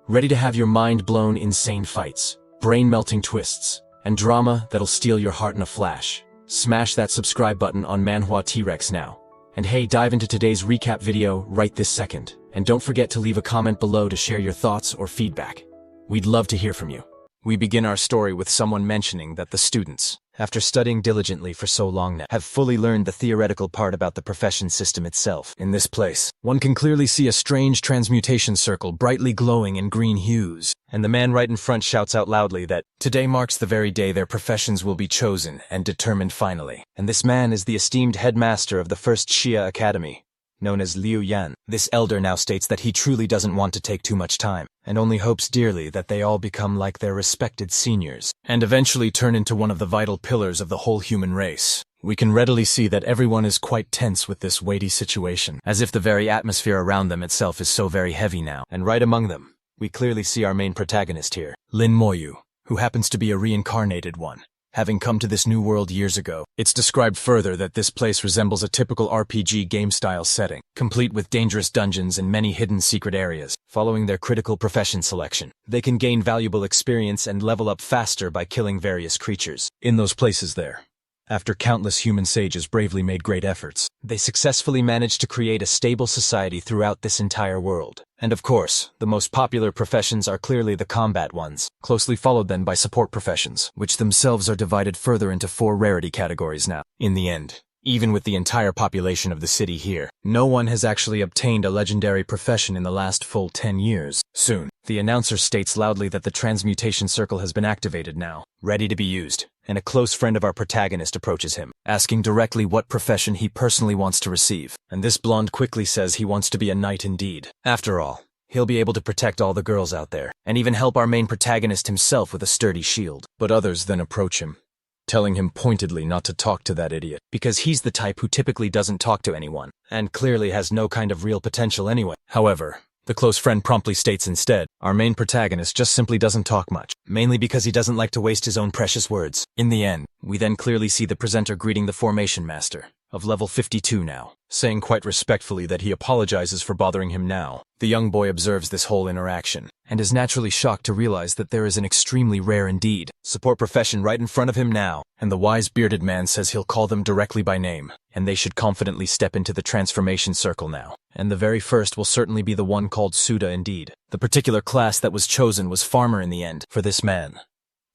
Ready to have your mind blown insane fights, brain-melting twists, and drama that'll steal your heart in a flash? Smash that subscribe button on Manhwa T-Rex now. And hey, dive into today's recap video right this second. And don't forget to leave a comment below to share your thoughts or feedback. We'd love to hear from you. We begin our story with someone mentioning that the students, after studying diligently for so long now, have fully learned the theoretical part about the profession system itself. In this place, one can clearly see a strange transmutation circle brightly glowing in green hues, and the man right in front shouts out loudly that today marks the very day their professions will be chosen and determined finally. And this man is the esteemed headmaster of the first Xia Academy, known as Liu Yan. This elder now states that he truly doesn't want to take too much time, and only hopes dearly that they all become like their respected seniors, and eventually turn into one of the vital pillars of the whole human race. We can readily see that everyone is quite tense with this weighty situation, as if the very atmosphere around them itself is so very heavy now. And right among them, we clearly see our main protagonist here, Lin Moyu, who happens to be a reincarnated one, having come to this new world years ago. It's described further that this place resembles a typical RPG game-style setting, complete with dangerous dungeons and many hidden secret areas. Following their critical profession selection, they can gain valuable experience and level up faster by killing various creatures. In those places there, after countless human sages bravely made great efforts, they successfully managed to create a stable society throughout this entire world. And of course, the most popular professions are clearly the combat ones, closely followed then by support professions, which themselves are divided further into 4 rarity categories now. In the end, even with the entire population of the city here, no one has actually obtained a legendary profession in the last full 10 years. Soon, the announcer states loudly that the transmutation circle has been activated now, ready to be used, and a close friend of our protagonist approaches him, asking directly what profession he personally wants to receive. And this blonde quickly says he wants to be a knight indeed. After all, he'll be able to protect all the girls out there, and even help our main protagonist himself with a sturdy shield. But others then approach him, telling him pointedly not to talk to that idiot, because he's the type who typically doesn't talk to anyone, and clearly has no kind of real potential anyway. However, the close friend promptly states instead, our main protagonist just simply doesn't talk much, mainly because he doesn't like to waste his own precious words. In the end, we then clearly see the presenter greeting the formation master, of level 52 now, saying quite respectfully that he apologizes for bothering him now. The young boy observes this whole interaction, and is naturally shocked to realize that there is an extremely rare indeed support profession right in front of him now, and the wise bearded man says he'll call them directly by name, and they should confidently step into the transformation circle now. And the very first will certainly be the one called Suda indeed. The particular class that was chosen was farmer in the end, for this man,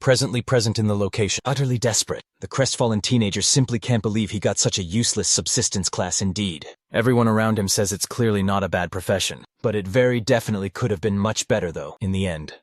presently present in the location, utterly desperate. The crestfallen teenager simply can't believe he got such a useless subsistence class indeed. Everyone around him says it's clearly not a bad profession, but it very definitely could have been much better though, in the end.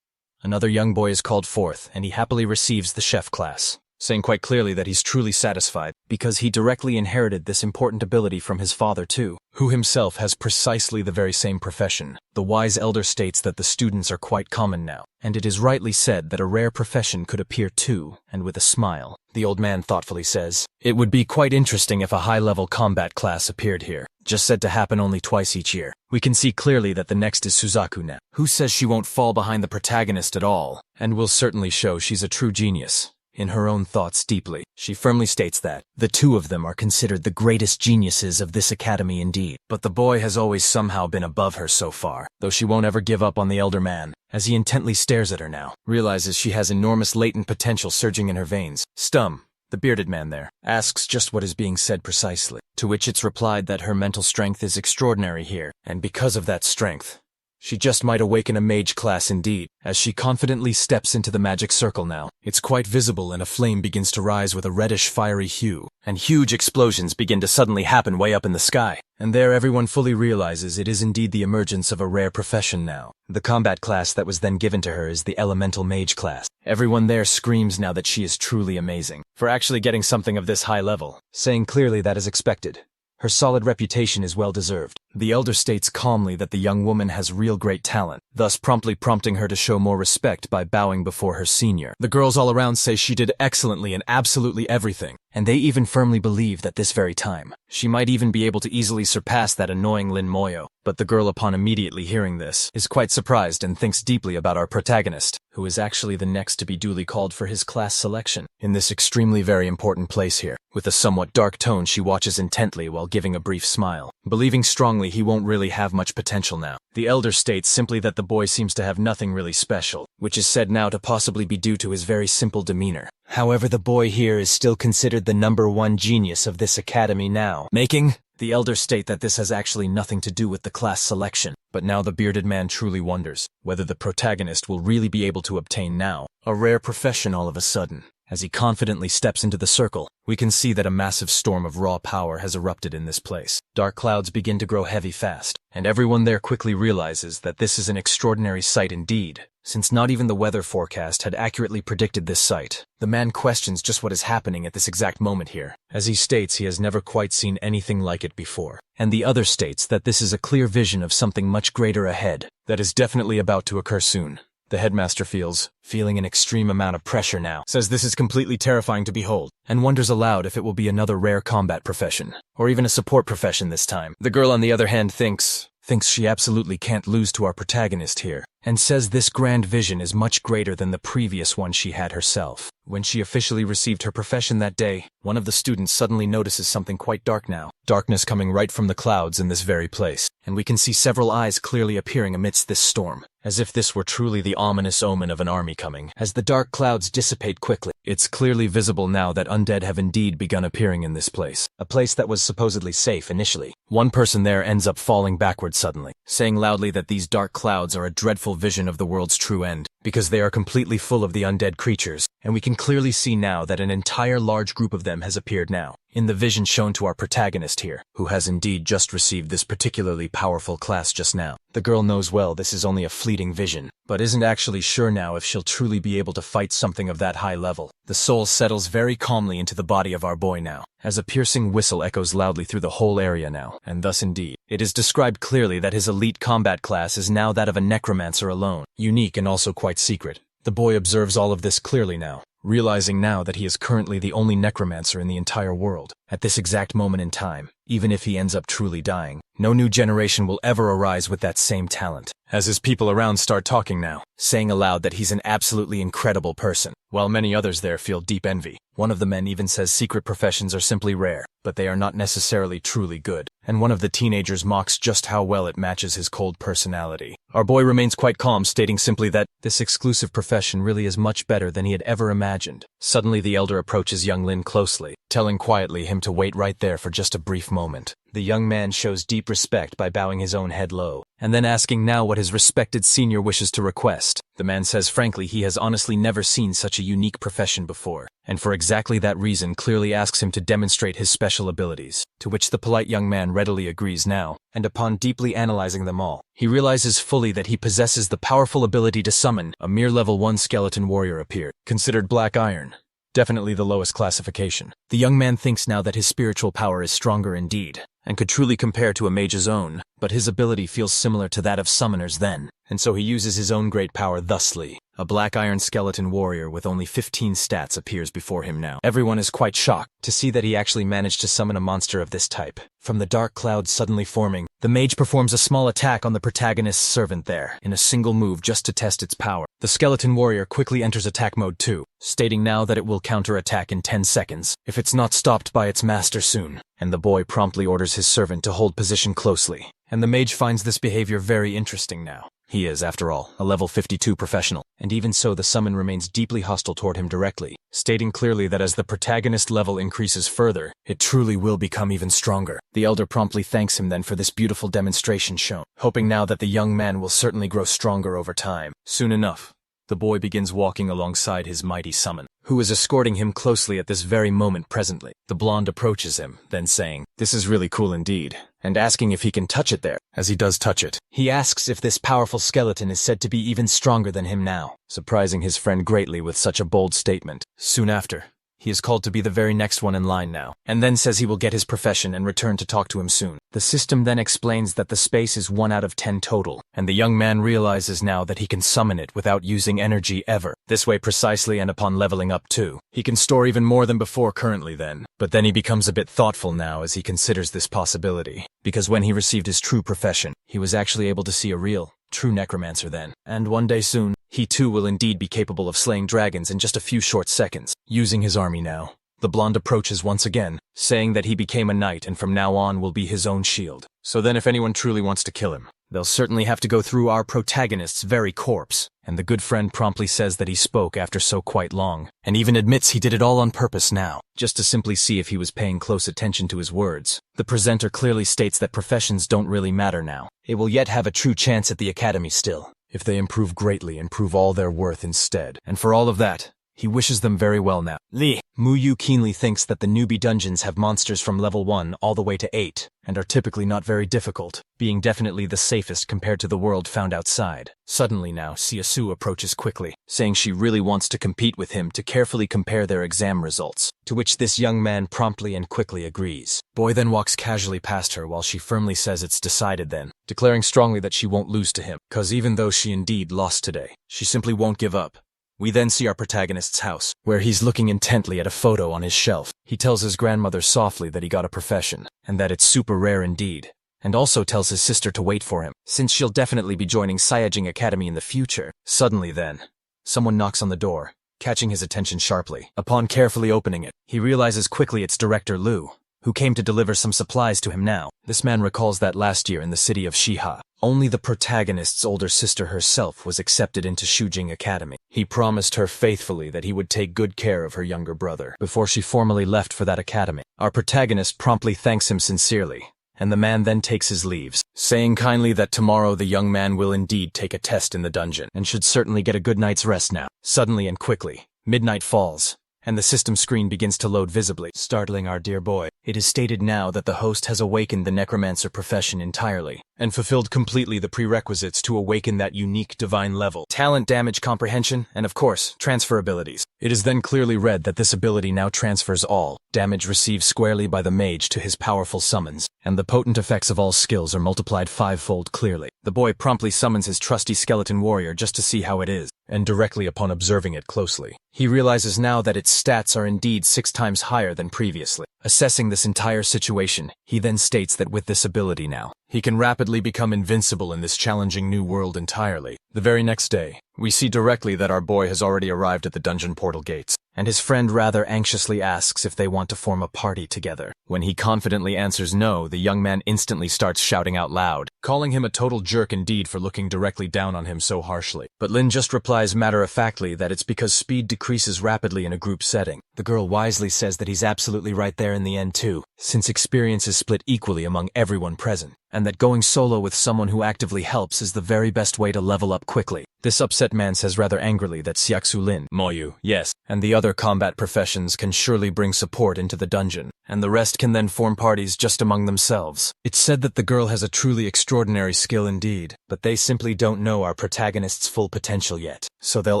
Another young boy is called forth, and he happily receives the chef class, saying quite clearly that he's truly satisfied, because he directly inherited this important ability from his father too, who himself has precisely the very same profession. The wise elder states that the students are quite common now, and it is rightly said that a rare profession could appear too, and with a smile, the old man thoughtfully says, it would be quite interesting if a high-level combat class appeared here, just said to happen only twice each year. We can see clearly that the next is Suzaku now, who says she won't fall behind the protagonist at all, and will certainly show she's a true genius. In her own thoughts deeply, she firmly states that the two of them are considered the greatest geniuses of this academy indeed. But the boy has always somehow been above her so far, though she won't ever give up on the elder man, as he intently stares at her now, realizes she has enormous latent potential surging in her veins. Stum, the bearded man there, asks just what is being said precisely, to which it's replied that her mental strength is extraordinary here, and because of that strength, she just might awaken a mage class indeed. As she confidently steps into the magic circle now, it's quite visible, and a flame begins to rise with a reddish fiery hue, and huge explosions begin to suddenly happen way up in the sky. And there everyone fully realizes it is indeed the emergence of a rare profession now. The combat class that was then given to her is the elemental mage class. Everyone there screams now that she is truly amazing for actually getting something of this high level, saying clearly that is expected. Her solid reputation is well deserved. The elder states calmly that the young woman has real great talent, thus promptly prompting her to show more respect by bowing before her senior. The girls all around say she did excellently in absolutely everything, and they even firmly believe that this very time, she might even be able to easily surpass that annoying Lin Moyo. But the girl, upon immediately hearing this, is quite surprised and thinks deeply about our protagonist, who is actually the next to be duly called for his class selection. In this extremely very important place here, with a somewhat dark tone, she watches intently while giving a brief smile, believing strongly Unfortunately, he won't really have much potential now. The elder states simply that the boy seems to have nothing really special, which is said now to possibly be due to his very simple demeanor. However, the boy here is still considered the #1 genius of this academy now, making the elders state that this has actually nothing to do with the class selection. But now the bearded man truly wonders whether the protagonist will really be able to obtain now a rare profession all of a sudden. As he confidently steps into the circle, we can see that a massive storm of raw power has erupted in this place. Dark clouds begin to grow heavy fast, and everyone there quickly realizes that this is an extraordinary sight indeed, since not even the weather forecast had accurately predicted this sight. The man questions just what is happening at this exact moment here, as he states he has never quite seen anything like it before. And the other states that this is a clear vision of something much greater ahead, that is definitely about to occur soon. The headmaster feeling an extreme amount of pressure now, says this is completely terrifying to behold, and wonders aloud if it will be another rare combat profession, or even a support profession this time. The girl on the other hand thinks she absolutely can't lose to our protagonist here, and says this grand vision is much greater than the previous one she had herself. When she officially received her profession that day, one of the students suddenly notices something quite dark now. Darkness coming right from the clouds in this very place, and we can see several eyes clearly appearing amidst this storm, as if this were truly the ominous omen of an army coming. As the dark clouds dissipate quickly, it's clearly visible now that undead have indeed begun appearing in this place, a place that was supposedly safe initially. One person there ends up falling backwards suddenly, saying loudly that these dark clouds are a dreadful vision of the world's true end, because they are completely full of the undead creatures, and we can clearly see now that an entire large group of them has appeared now, in the vision shown to our protagonist here, who has indeed just received this particularly powerful class just now. The girl knows well this is only a fleeting vision, but isn't actually sure now if she'll truly be able to fight something of that high level. The soul settles very calmly into the body of our boy now, as a piercing whistle echoes loudly through the whole area now, and thus indeed, it is described clearly that his elite combat class is now that of a necromancer alone, unique and also quite secret. The boy observes all of this clearly now, realizing now that he is currently the only necromancer in the entire world. At this exact moment in time, even if he ends up truly dying, no new generation will ever arise with that same talent. As his people around start talking now, saying aloud that he's an absolutely incredible person, while many others there feel deep envy. One of the men even says secret professions are simply rare, but they are not necessarily truly good. And one of the teenagers mocks just how well it matches his cold personality. Our boy remains quite calm, stating simply that this exclusive profession really is much better than he had ever imagined. Suddenly the elder approaches young Lin closely, telling quietly him to wait right there for just a brief moment. The young man shows deep respect by bowing his own head low, and then asking now what his respected senior wishes to request. The man says frankly he has honestly never seen such a unique profession before, and for exactly that reason clearly asks him to demonstrate his special abilities, to which the polite young man readily agrees now, and upon deeply analyzing them all, he realizes fully that he possesses the powerful ability to summon a mere level 1 skeleton warrior appeared, considered black iron. Definitely the lowest classification. The young man thinks now that his spiritual power is stronger indeed, and could truly compare to a mage's own, but his ability feels similar to that of summoners then, and so he uses his own great power thusly. A black iron skeleton warrior with only 15 stats appears before him now. Everyone is quite shocked to see that he actually managed to summon a monster of this type. From the dark clouds suddenly forming, the mage performs a small attack on the protagonist's servant there, in a single move just to test its power. The skeleton warrior quickly enters attack mode too, stating now that it will counter-attack in 10 seconds, if it's not stopped by its master soon. And the boy promptly orders his servant to hold position closely, and the mage finds this behavior very interesting now. He is, after all, a level 52 professional, and even so the summon remains deeply hostile toward him directly, stating clearly that as the protagonist level increases further, it truly will become even stronger. The elder promptly thanks him then for this beautiful demonstration shown, hoping now that the young man will certainly grow stronger over time. Soon enough, the boy begins walking alongside his mighty summon, who is escorting him closely at this very moment presently. The blonde approaches him, then saying, "This is really cool indeed," and asking if he can touch it there. As he does touch it, he asks if this powerful skeleton is said to be even stronger than him now, surprising his friend greatly with such a bold statement. Soon after, he is called to be the very next one in line now, and then says he will get his profession and return to talk to him soon. The system then explains that the space is 1 out of 10 total, and the young man realizes now that he can summon it without using energy ever. This way precisely, and upon leveling up too, he can store even more than before currently then. But then he becomes a bit thoughtful now as he considers this possibility, because when he received his true profession, he was actually able to see a real, true necromancer then, and one day soon, he too will indeed be capable of slaying dragons in just a few short seconds, using his army now. The blonde approaches once again, saying that he became a knight and from now on will be his own shield. So then if anyone truly wants to kill him, they'll certainly have to go through our protagonist's very corpse. And the good friend promptly says that he spoke after so quite long, and even admits he did it all on purpose now, just to simply see if he was paying close attention to his words. The presenter clearly states that professions don't really matter now. It will yet have a true chance at the academy still, if they improve greatly and prove all their worth instead. And for all of that, he wishes them very well now. Li Muyu keenly thinks that the newbie dungeons have monsters from level 1 all the way to 8, and are typically not very difficult, being definitely the safest compared to the world found outside. Suddenly now, Siasu approaches quickly, saying she really wants to compete with him to carefully compare their exam results, to which this young man promptly and quickly agrees. Boy then walks casually past her while she firmly says it's decided then, declaring strongly that she won't lose to him, cause even though she indeed lost today, she simply won't give up. We then see our protagonist's house, where he's looking intently at a photo on his shelf. He tells his grandmother softly that he got a profession, and that it's super rare indeed, and also tells his sister to wait for him, since she'll definitely be joining Saiyajin Academy in the future. Suddenly then, someone knocks on the door, catching his attention sharply. Upon carefully opening it, he realizes quickly it's Director Lu, who came to deliver some supplies to him now. This man recalls that last year in the city of Shiha, only the protagonist's older sister herself was accepted into Shujing Academy. He promised her faithfully that he would take good care of her younger brother before she formally left for that academy. Our protagonist promptly thanks him sincerely, and the man then takes his leaves, saying kindly that tomorrow the young man will indeed take a test in the dungeon, and should certainly get a good night's rest now. Suddenly and quickly, midnight falls, and the system screen begins to load visibly, startling our dear boy. It is stated now that the host has awakened the necromancer profession entirely, and fulfilled completely the prerequisites to awaken that unique divine level. Talent, damage, comprehension, and of course, transfer abilities. It is then clearly read that this ability now transfers all damage received squarely by the mage to his powerful summons, and the potent effects of all skills are multiplied 5-fold clearly. The boy promptly summons his trusty skeleton warrior just to see how it is, and directly upon observing it closely, he realizes now that its stats are indeed 6 times higher than previously. Assessing this entire situation, he then states that with this ability now, he can rapidly become invincible in this challenging new world entirely. The very next day, we see directly that our boy has already arrived at the dungeon portal gates, and his friend rather anxiously asks if they want to form a party together. When he confidently answers no, the young man instantly starts shouting out loud, calling him a total jerk indeed for looking directly down on him so harshly. But Lin just replies matter-of-factly that it's because speed decreases rapidly in a group setting. The girl wisely says that he's absolutely right there in the end too, since experience is split equally among everyone present, and that going solo with someone who actively helps is the very best way to level up quickly. This upset man says rather angrily that Xiaxu Lin, Moyu, yes, and the other combat professions can surely bring support into the dungeon, and the rest can then form parties just among themselves. It's said that the girl has a truly extraordinary skill indeed, but they simply don't know our protagonist's full potential yet, so they'll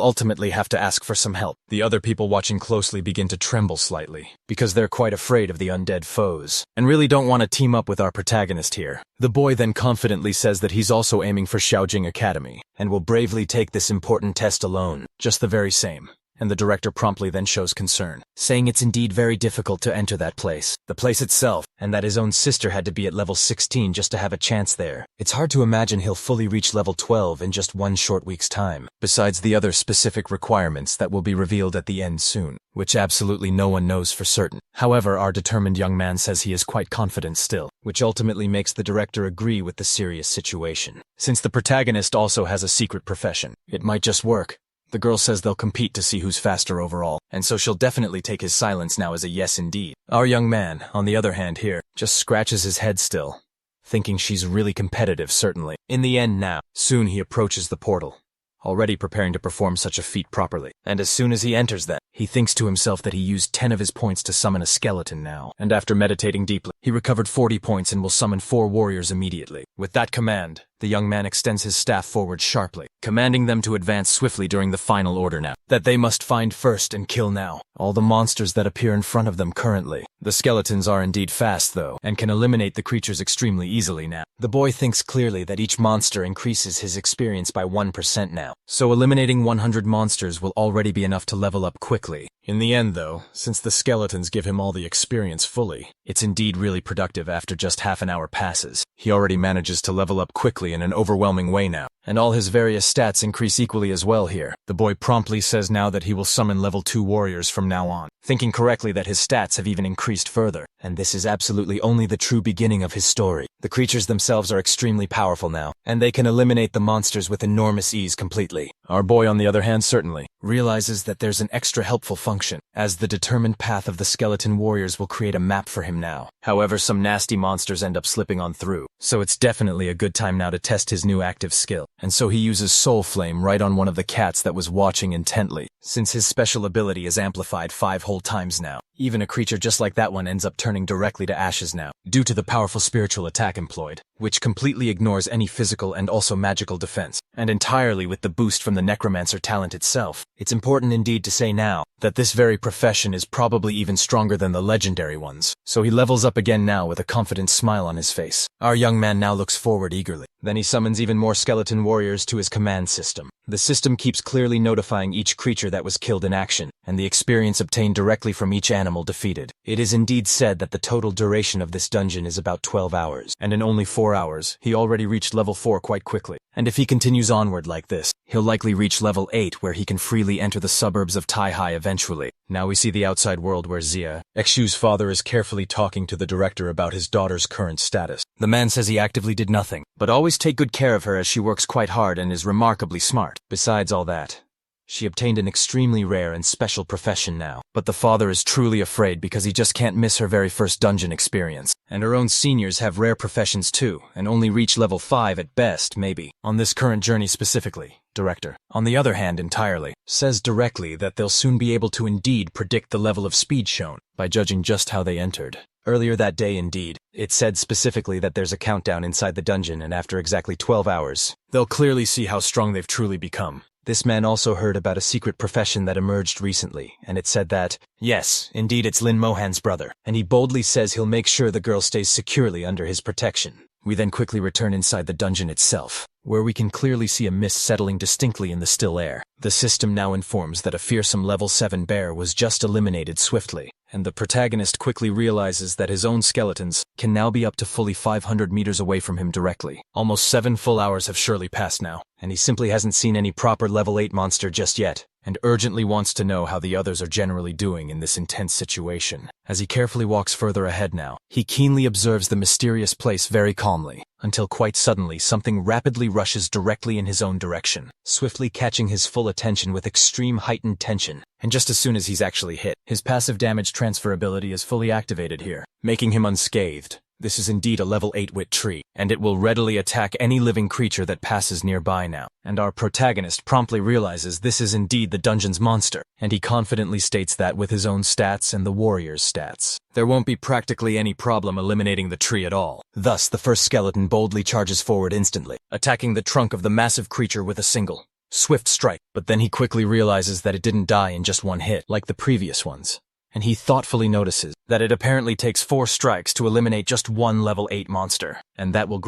ultimately have to ask for some help. The other people watching closely begin to tremble slightly, because they're quite afraid of the undead foes, and really don't want to team up with our protagonist here. The boy then confidently says that he's also aiming for Xiaojing Academy, and will bravely take this important test alone, just the very same. And the director promptly then shows concern, saying it's indeed very difficult to enter that place, the place itself, and that his own sister had to be at level 16 just to have a chance there. It's hard to imagine he'll fully reach level 12 in just 1 short week's time, besides the other specific requirements that will be revealed at the end soon, which absolutely no one knows for certain. However, our determined young man says he is quite confident still, which ultimately makes the director agree with the serious situation. Since the protagonist also has a secret profession, it might just work. The girl says they'll compete to see who's faster overall, and so she'll definitely take his silence now as a yes indeed. Our young man, on the other hand here, just scratches his head still, thinking she's really competitive certainly. In the end now, soon he approaches the portal, already preparing to perform such a feat properly. And as soon as he enters that, he thinks to himself that he used 10 of his points to summon a skeleton now. And after meditating deeply, he recovered 40 points and will summon 4 warriors immediately. With that command, the young man extends his staff forward sharply, commanding them to advance swiftly during the final order now, that they must find first and kill now all the monsters that appear in front of them currently. The skeletons are indeed fast though, and can eliminate the creatures extremely easily now. The boy thinks clearly that each monster increases his experience by 1% now, so eliminating 100 monsters will already be enough to level up quickly. In the end though, since the skeletons give him all the experience fully, it's indeed really productive after just half an hour passes. He already manages to level up quickly swiftly in an overwhelming way now, and all his various stats increase equally as well here. The boy promptly says now that he will summon level 2 warriors from now on, thinking correctly that his stats have even increased further, and this is absolutely only the true beginning of his story. The creatures themselves are extremely powerful now, and they can eliminate the monsters with enormous ease completely. Our boy, on the other hand, certainly realizes that there's an extra helpful function, as the determined path of the skeleton warriors will create a map for him now. However, some nasty monsters end up slipping on through, so it's definitely a good time now to test his new active skill. And so he uses Soul Flame right on one of the cats that was watching intently, since his special ability is amplified 5 whole times now. Even a creature just like that one ends up turning directly to ashes now, due to the powerful spiritual attack employed, which completely ignores any physical and also magical defense, and entirely with the boost from the necromancer talent itself. It's important indeed to say now that this very profession is probably even stronger than the legendary ones, so he levels up again now with a confident smile on his face. Our young man now looks forward eagerly. Then he summons even more skeleton warriors to his command system. The system keeps clearly notifying each creature that was killed in action, and the experience obtained directly from each animal defeated. It is indeed said that the total duration of this dungeon is about 12 hours, and in only 4 hours, he already reached level 4 quite quickly. And if he continues onward like this, he'll likely reach level 8 where he can freely enter the suburbs of Tai-Hai eventually. Now we see the outside world where Zia, Exu's father, is carefully talking to the director about his daughter's current status. The man says he actively did nothing, but always take good care of her as she works quite hard and is remarkably smart. Besides all that, she obtained an extremely rare and special profession now, but the father is truly afraid because he just can't miss her very first dungeon experience. And her own seniors have rare professions too, and only reach level 5 at best, maybe. On this current journey specifically, director, on the other hand entirely, says directly that they'll soon be able to indeed predict the level of speed shown, by judging just how they entered. Earlier that day indeed, it said specifically that there's a countdown inside the dungeon, and after exactly 12 hours, they'll clearly see how strong they've truly become. This man also heard about a secret profession that emerged recently, and it said that, yes, indeed it's Lin Mohan's brother, and he boldly says he'll make sure the girl stays securely under his protection. We then quickly return inside the dungeon itself, where we can clearly see a mist settling distinctly in the still air. The system now informs that a fearsome level 7 bear was just eliminated swiftly, and the protagonist quickly realizes that his own skeletons can now be up to fully 500 meters away from him directly. Almost 7 full hours have surely passed now, and he simply hasn't seen any proper level 8 monster just yet, and urgently wants to know how the others are generally doing in this intense situation. As he carefully walks further ahead now, he keenly observes the mysterious place very calmly, until quite suddenly something rapidly rushes directly in his own direction, swiftly catching his full attention with extreme heightened tension. And just as soon as he's actually hit, his passive damage transfer ability is fully activated here, making him unscathed. This is indeed a level 8 wit tree, and it will readily attack any living creature that passes nearby now. And our protagonist promptly realizes this is indeed the dungeon's monster, and he confidently states that with his own stats and the warrior's stats, there won't be practically any problem eliminating the tree at all. Thus, the first skeleton boldly charges forward instantly, attacking the trunk of the massive creature with a single, swift strike. But then he quickly realizes that it didn't die in just one hit, like the previous ones. And he thoughtfully notices that it apparently takes 4 strikes to eliminate just one level 8 monster, and that will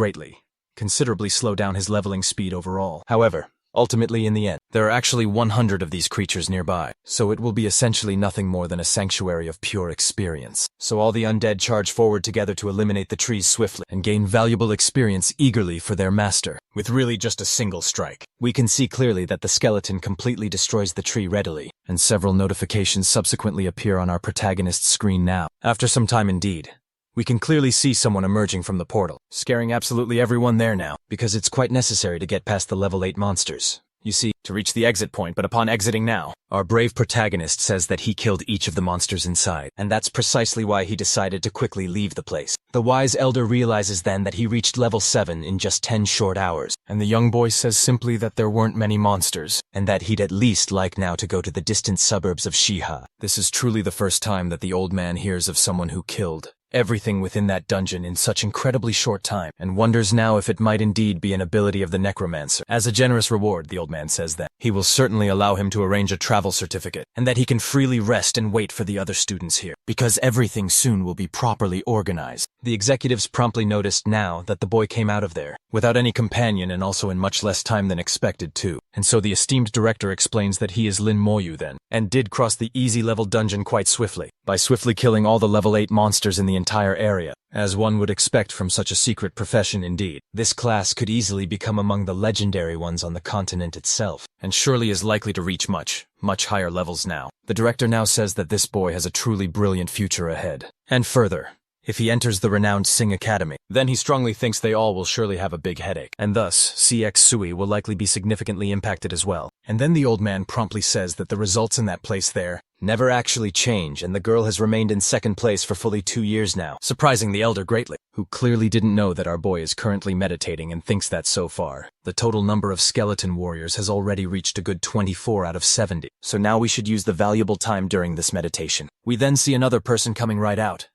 considerably slow down his leveling speed overall. However, ultimately in the end, there are actually 100 of these creatures nearby, so it will be essentially nothing more than a sanctuary of pure experience. So all the undead charge forward together to eliminate the trees swiftly and gain valuable experience eagerly for their master, with really just a single strike. We can see clearly that the skeleton completely destroys the tree readily, and several notifications subsequently appear on our protagonist's screen now. After some time indeed, we can clearly see someone emerging from the portal, scaring absolutely everyone there now, because it's quite necessary to get past the level 8 monsters. You see, to reach the exit point, but upon exiting now, our brave protagonist says that he killed each of the monsters inside, and that's precisely why he decided to quickly leave the place. The wise elder realizes then that he reached level 7 in just 10 short hours, and the young boy says simply that there weren't many monsters, and that he'd at least like now to go to the distant suburbs of Shiha. This is truly the first time that the old man hears of someone who killed everything within that dungeon in such incredibly short time, and wonders now if it might indeed be an ability of the necromancer. As a generous reward, the old man says that he will certainly allow him to arrange a travel certificate, and that he can freely rest and wait for the other students here, because everything soon will be properly organized. The executives promptly noticed now that the boy came out of there, without any companion and also in much less time than expected too. And so the esteemed director explains that he is Lin Moyu then, and did cross the easy level dungeon quite swiftly, by swiftly killing all the level 8 monsters in the entire area, as one would expect from such a secret profession indeed. This class could easily become among the legendary ones on the continent itself, and surely is likely to reach much higher levels now. The director now says that this boy has a truly brilliant future ahead. And further, if he enters the renowned Sing Academy, then he strongly thinks they all will surely have a big headache, and thus CX Sui will likely be significantly impacted as well. And then the old man promptly says that the results in that place there never actually change, and the girl has remained in second place for fully 2 years now, surprising the elder greatly, who clearly didn't know that our boy is currently meditating and thinks that so far, the total number of skeleton warriors has already reached a good 24 out of 70. So now we should use the valuable time during this meditation. We then see another person coming right out,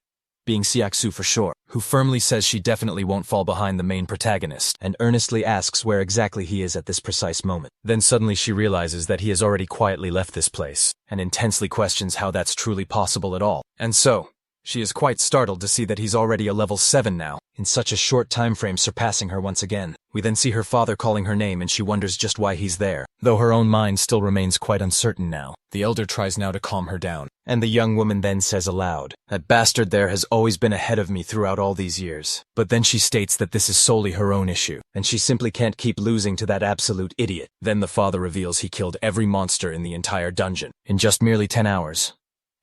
being Siaksu for sure, who firmly says she definitely won't fall behind the main protagonist, and earnestly asks where exactly he is at this precise moment. Then suddenly she realizes that he has already quietly left this place, and intensely questions how that's truly possible at all. And so, she is quite startled to see that he's already a level 7 now, in such a short time frame, surpassing her once again. We then see her father calling her name, and she wonders just why he's there, though her own mind still remains quite uncertain now. The elder tries now to calm her down, and the young woman then says aloud, "That bastard there has always been ahead of me throughout all these years." But then she states that this is solely her own issue, and she simply can't keep losing to that absolute idiot. Then the father reveals he killed every monster in the entire dungeon, in just merely 10 hours.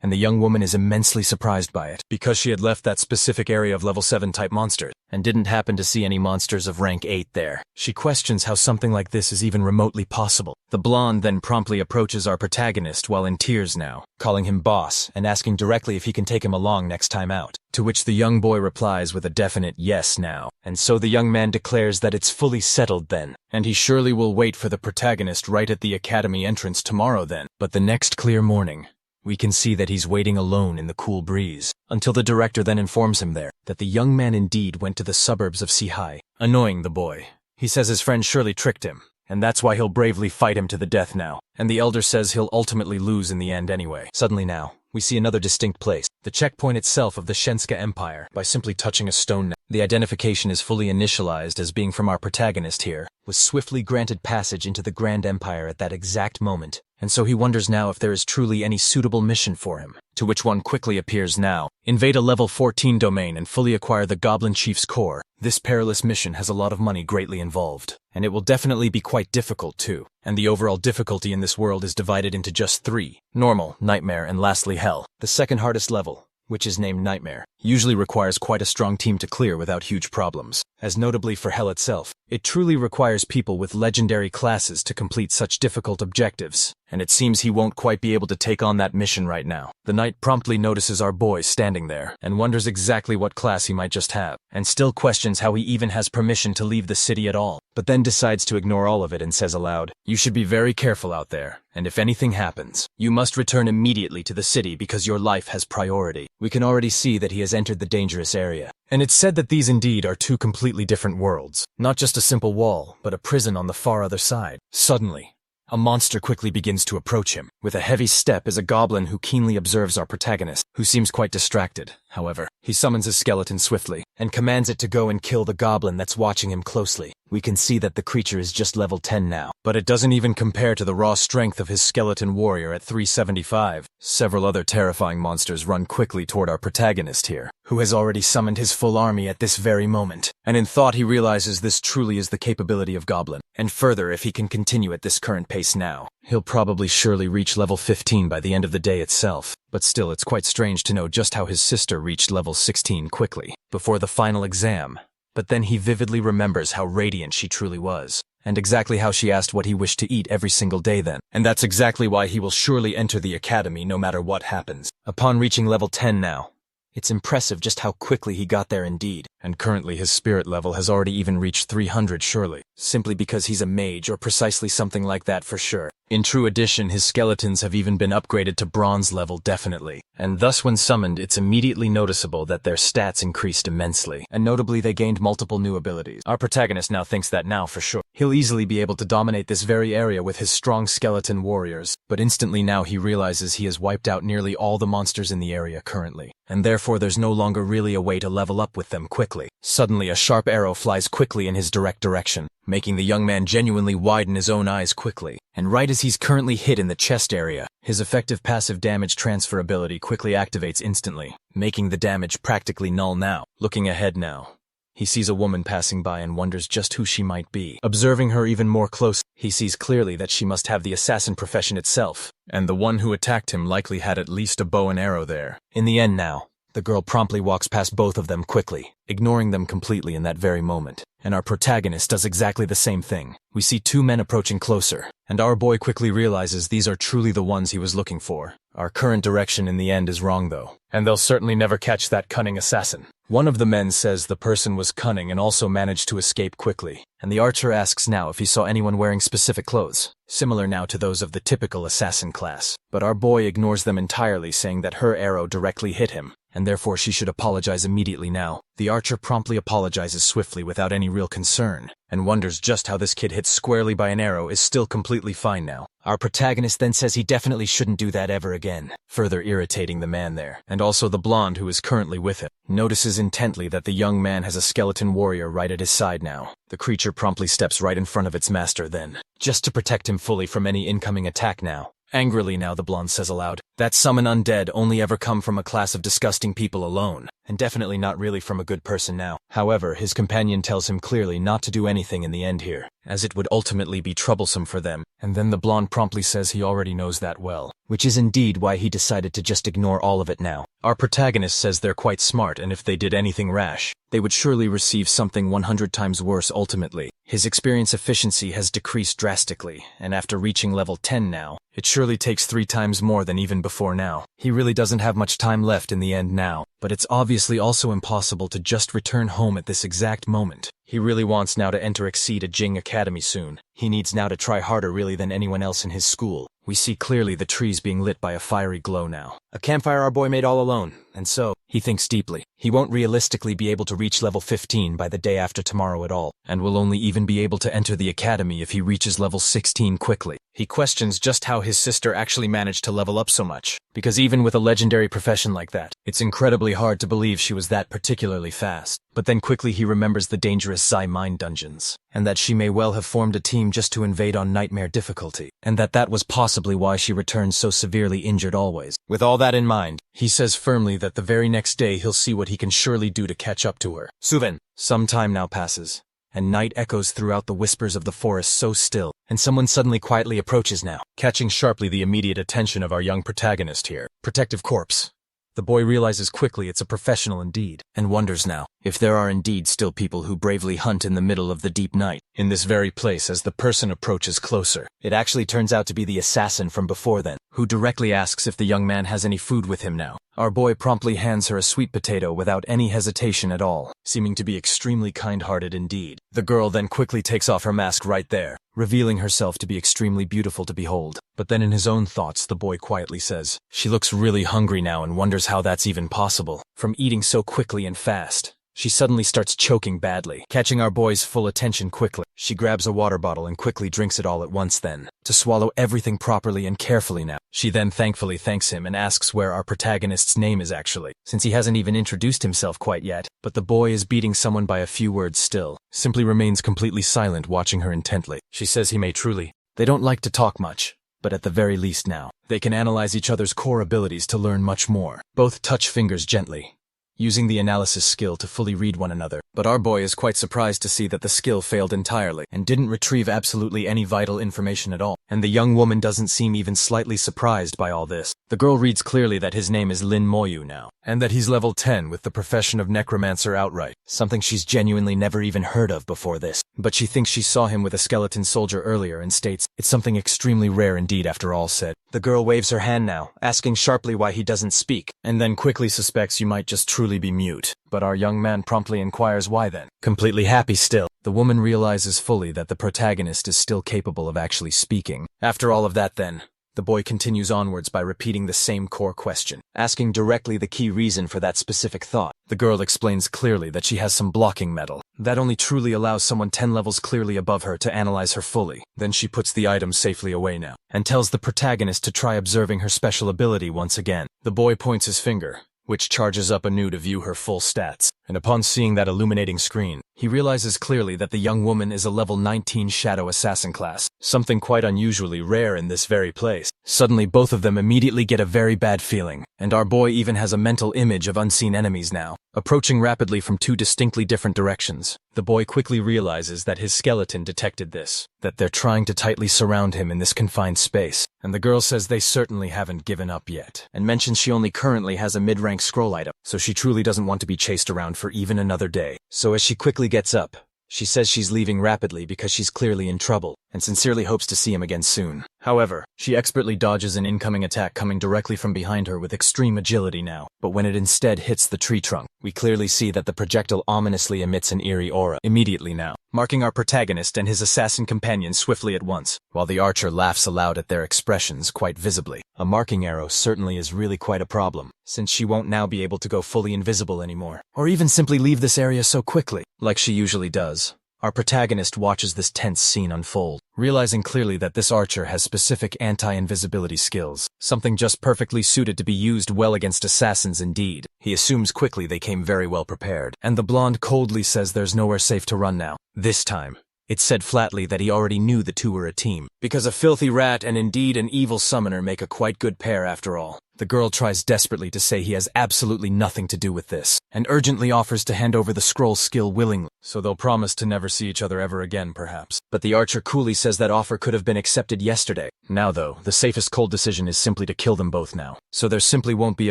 And the young woman is immensely surprised by it, because she had left that specific area of level 7 type monsters, and didn't happen to see any monsters of rank 8 there. She questions how something like this is even remotely possible. The blonde then promptly approaches our protagonist while in tears now, calling him boss, and asking directly if he can take him along next time out. To which the young boy replies with a definite yes now. And so the young man declares that it's fully settled then, and he surely will wait for the protagonist right at the academy entrance tomorrow then. But the next clear morning, we can see that he's waiting alone in the cool breeze, until the director then informs him there that the young man indeed went to the suburbs of Sihai, annoying the boy. He says his friend surely tricked him, and that's why he'll bravely fight him to the death now, and the elder says he'll ultimately lose in the end anyway. Suddenly now, we see another distinct place, the checkpoint itself of the Shenska Empire. By simply touching a stone now, the identification is fully initialized as being from our protagonist here, was swiftly granted passage into the Grand Empire at that exact moment. And so he wonders now if there is truly any suitable mission for him, to which one quickly appears now. Invade a level 14 domain and fully acquire the Goblin Chief's core. This perilous mission has a lot of money greatly involved, and it will definitely be quite difficult too. And the overall difficulty in this world is divided into just 3: normal, nightmare, and lastly hell. The second hardest level, which is named Nightmare, usually requires quite a strong team to clear without huge problems, as notably for Hell itself. It truly requires people with legendary classes to complete such difficult objectives, and it seems he won't quite be able to take on that mission right now. The knight promptly notices our boy standing there, and wonders exactly what class he might just have, and still questions how he even has permission to leave the city at all, but then decides to ignore all of it and says aloud, "You should be very careful out there, and if anything happens, you must return immediately to the city because your life has priority." We can already see that he has entered the dangerous area, and it's said that these indeed are 2 completely different worlds, not just a simple wall, but a prison on the far other side. Suddenly, a monster quickly begins to approach him. With a heavy step is a goblin who keenly observes our protagonist, who seems quite distracted. However, he summons his skeleton swiftly, and commands it to go and kill the goblin that's watching him closely. We can see that the creature is just level 10 now, but it doesn't even compare to the raw strength of his skeleton warrior at 375. Several other terrifying monsters run quickly toward our protagonist here, who has already summoned his full army at this very moment. And in thought he realizes this truly is the capability of Goblin. And further, if he can continue at this current pace now, he'll probably surely reach level 15 by the end of the day itself. But still, it's quite strange to know just how his sister reached level 16 quickly, before the final exam. But then he vividly remembers how radiant she truly was, and exactly how she asked what he wished to eat every single day then. And that's exactly why he will surely enter the academy no matter what happens. Upon reaching level 10 now, it's impressive just how quickly he got there indeed. And currently his spirit level has already even reached 300 surely, simply because he's a mage or precisely something like that for sure. In true addition, his skeletons have even been upgraded to bronze level definitely, and thus when summoned it's immediately noticeable that their stats increased immensely, and notably they gained multiple new abilities. Our protagonist now thinks that now for sure he'll easily be able to dominate this very area with his strong skeleton warriors, but instantly now he realizes he has wiped out nearly all the monsters in the area currently, and therefore there's no longer really a way to level up with them quickly. Suddenly a sharp arrow flies quickly in his direct direction, making the young man genuinely widen his own eyes quickly. And right as he's currently hit in the chest area, his effective passive damage transfer ability quickly activates instantly, making the damage practically null now. Looking ahead now, he sees a woman passing by and wonders just who she might be. Observing her even more close, he sees clearly that she must have the assassin profession itself, and the one who attacked him likely had at least a bow and arrow there. In the end now, the girl promptly walks past both of them quickly, ignoring them completely in that very moment. And our protagonist does exactly the same thing. We see two men approaching closer, and our boy quickly realizes these are truly the ones he was looking for. Our current direction in the end is wrong though, and they'll certainly never catch that cunning assassin. One of the men says the person was cunning and also managed to escape quickly, and the archer asks now if he saw anyone wearing specific clothes, similar now to those of the typical assassin class. But our boy ignores them entirely, saying that her arrow directly hit him, and therefore she should apologize immediately now. The archer promptly apologizes swiftly without any real concern, and wonders just how this kid hit squarely by an arrow is still completely fine now. Our protagonist then says he definitely shouldn't do that ever again, further irritating the man there. And also the blonde who is currently with him notices intently that the young man has a skeleton warrior right at his side now. The creature promptly steps right in front of its master then, just to protect him fully from any incoming attack now. Angrily now the blonde says aloud, that summon undead only ever come from a class of disgusting people alone, and definitely not really from a good person now. However, his companion tells him clearly not to do anything in the end here, as it would ultimately be troublesome for them, and then the blonde promptly says he already knows that well, which is indeed why he decided to just ignore all of it now. Our protagonist says they're quite smart, and if they did anything rash, they would surely receive something 100 times worse ultimately. His experience efficiency has decreased drastically, and after reaching level 10 now, it surely takes 3 times more than even before now. He really doesn't have much time left in the end now, but it's obviously also impossible to just return home at this exact moment. He really wants now to enter Exceed a Jing Academy soon. He needs now to try harder really than anyone else in his school. We see clearly the trees being lit by a fiery glow now. A campfire our boy made all alone, and so, he thinks deeply. He won't realistically be able to reach level 15 by the day after tomorrow at all, and will only even be able to enter the academy if he reaches level 16 quickly. He questions just how his sister actually managed to level up so much, because even with a legendary profession like that, it's incredibly hard to believe she was that particularly fast. But then quickly he remembers the dangerous Zai mine dungeons, and that she may well have formed a team just to invade on nightmare difficulty, and that was possibly why she returned so severely injured always. With all that in mind, he says firmly that the very next day he'll see what he can surely do to catch up to her. Suven. Some time now passes, and night echoes throughout the whispers of the forest so still, and someone suddenly quietly approaches now, catching sharply the immediate attention of our young protagonist here. Protective Corpse. The boy realizes quickly it's a professional indeed, and wonders now if there are indeed still people who bravely hunt in the middle of the deep night, in this very place. As the person approaches closer, it actually turns out to be the assassin from before then, who directly asks if the young man has any food with him now. Our boy promptly hands her a sweet potato without any hesitation at all, seeming to be extremely kind-hearted indeed. The girl then quickly takes off her mask right there, revealing herself to be extremely beautiful to behold. But then in his own thoughts the boy quietly says, she looks really hungry now, and wonders how that's even possible, from eating so quickly and fast. She suddenly starts choking badly, catching our boy's full attention quickly. She grabs a water bottle and quickly drinks it all at once then, to swallow everything properly and carefully now. She then thankfully thanks him and asks where our protagonist's name is actually, since he hasn't even introduced himself quite yet. But the boy is beating someone by a few words still, simply remains completely silent, watching her intently. She says he may truly. They don't like to talk much, but at the very least now, they can analyze each other's core abilities to learn much more. Both touch fingers gently, using the analysis skill to fully read one another. But our boy is quite surprised to see that the skill failed entirely and didn't retrieve absolutely any vital information at all. And the young woman doesn't seem even slightly surprised by all this. The girl reads clearly that his name is Lin Moyu now, and that he's level 10 with the profession of necromancer outright, something she's genuinely never even heard of before this. But she thinks she saw him with a skeleton soldier earlier and states it's something extremely rare indeed after all said. The girl waves her hand now, asking sharply why he doesn't speak, and then quickly suspects you might just truly be mute. But our young man promptly inquires why then. Completely happy still, the woman realizes fully that the protagonist is still capable of actually speaking. After all of that then, the boy continues onwards by repeating the same core question, asking directly the key reason for that specific thought. The girl explains clearly that she has some blocking metal that only truly allows someone 10 levels clearly above her to analyze her fully. Then she puts the item safely away now, and tells the protagonist to try observing her special ability once again. The boy points his finger, which charges up anew to view her full stats, and upon seeing that illuminating screen, he realizes clearly that the young woman is a level 19 shadow assassin class, something quite unusually rare in this very place. Suddenly both of them immediately get a very bad feeling, and our boy even has a mental image of unseen enemies now, approaching rapidly from two distinctly different directions. The boy quickly realizes that his skeleton detected this, that they're trying to tightly surround him in this confined space, and the girl says they certainly haven't given up yet, and mentions she only currently has a mid-rank scroll item, so she truly doesn't want to be chased around for even another day. So as she quickly gets up, she says she's leaving rapidly because she's clearly in trouble, and sincerely hopes to see him again soon. However, she expertly dodges an incoming attack coming directly from behind her with extreme agility now, but when it instead hits the tree trunk, we clearly see that the projectile ominously emits an eerie aura immediately now, marking our protagonist and his assassin companion swiftly at once, while the archer laughs aloud at their expressions quite visibly. A marking arrow certainly is really quite a problem, since she won't now be able to go fully invisible anymore, or even simply leave this area so quickly, like she usually does. Our protagonist watches this tense scene unfold, realizing clearly that this archer has specific anti-invisibility skills, something just perfectly suited to be used well against assassins indeed. He assumes quickly they came very well prepared, and the blonde coldly says there's nowhere safe to run now. This time, it's said flatly that he already knew the two were a team, because a filthy rat and indeed an evil summoner make a quite good pair after all. The girl tries desperately to say he has absolutely nothing to do with this, and urgently offers to hand over the scroll skill willingly, so they'll promise to never see each other ever again perhaps. But the archer coolly says that offer could have been accepted yesterday. Now though, the safest cold decision is simply to kill them both now, so there simply won't be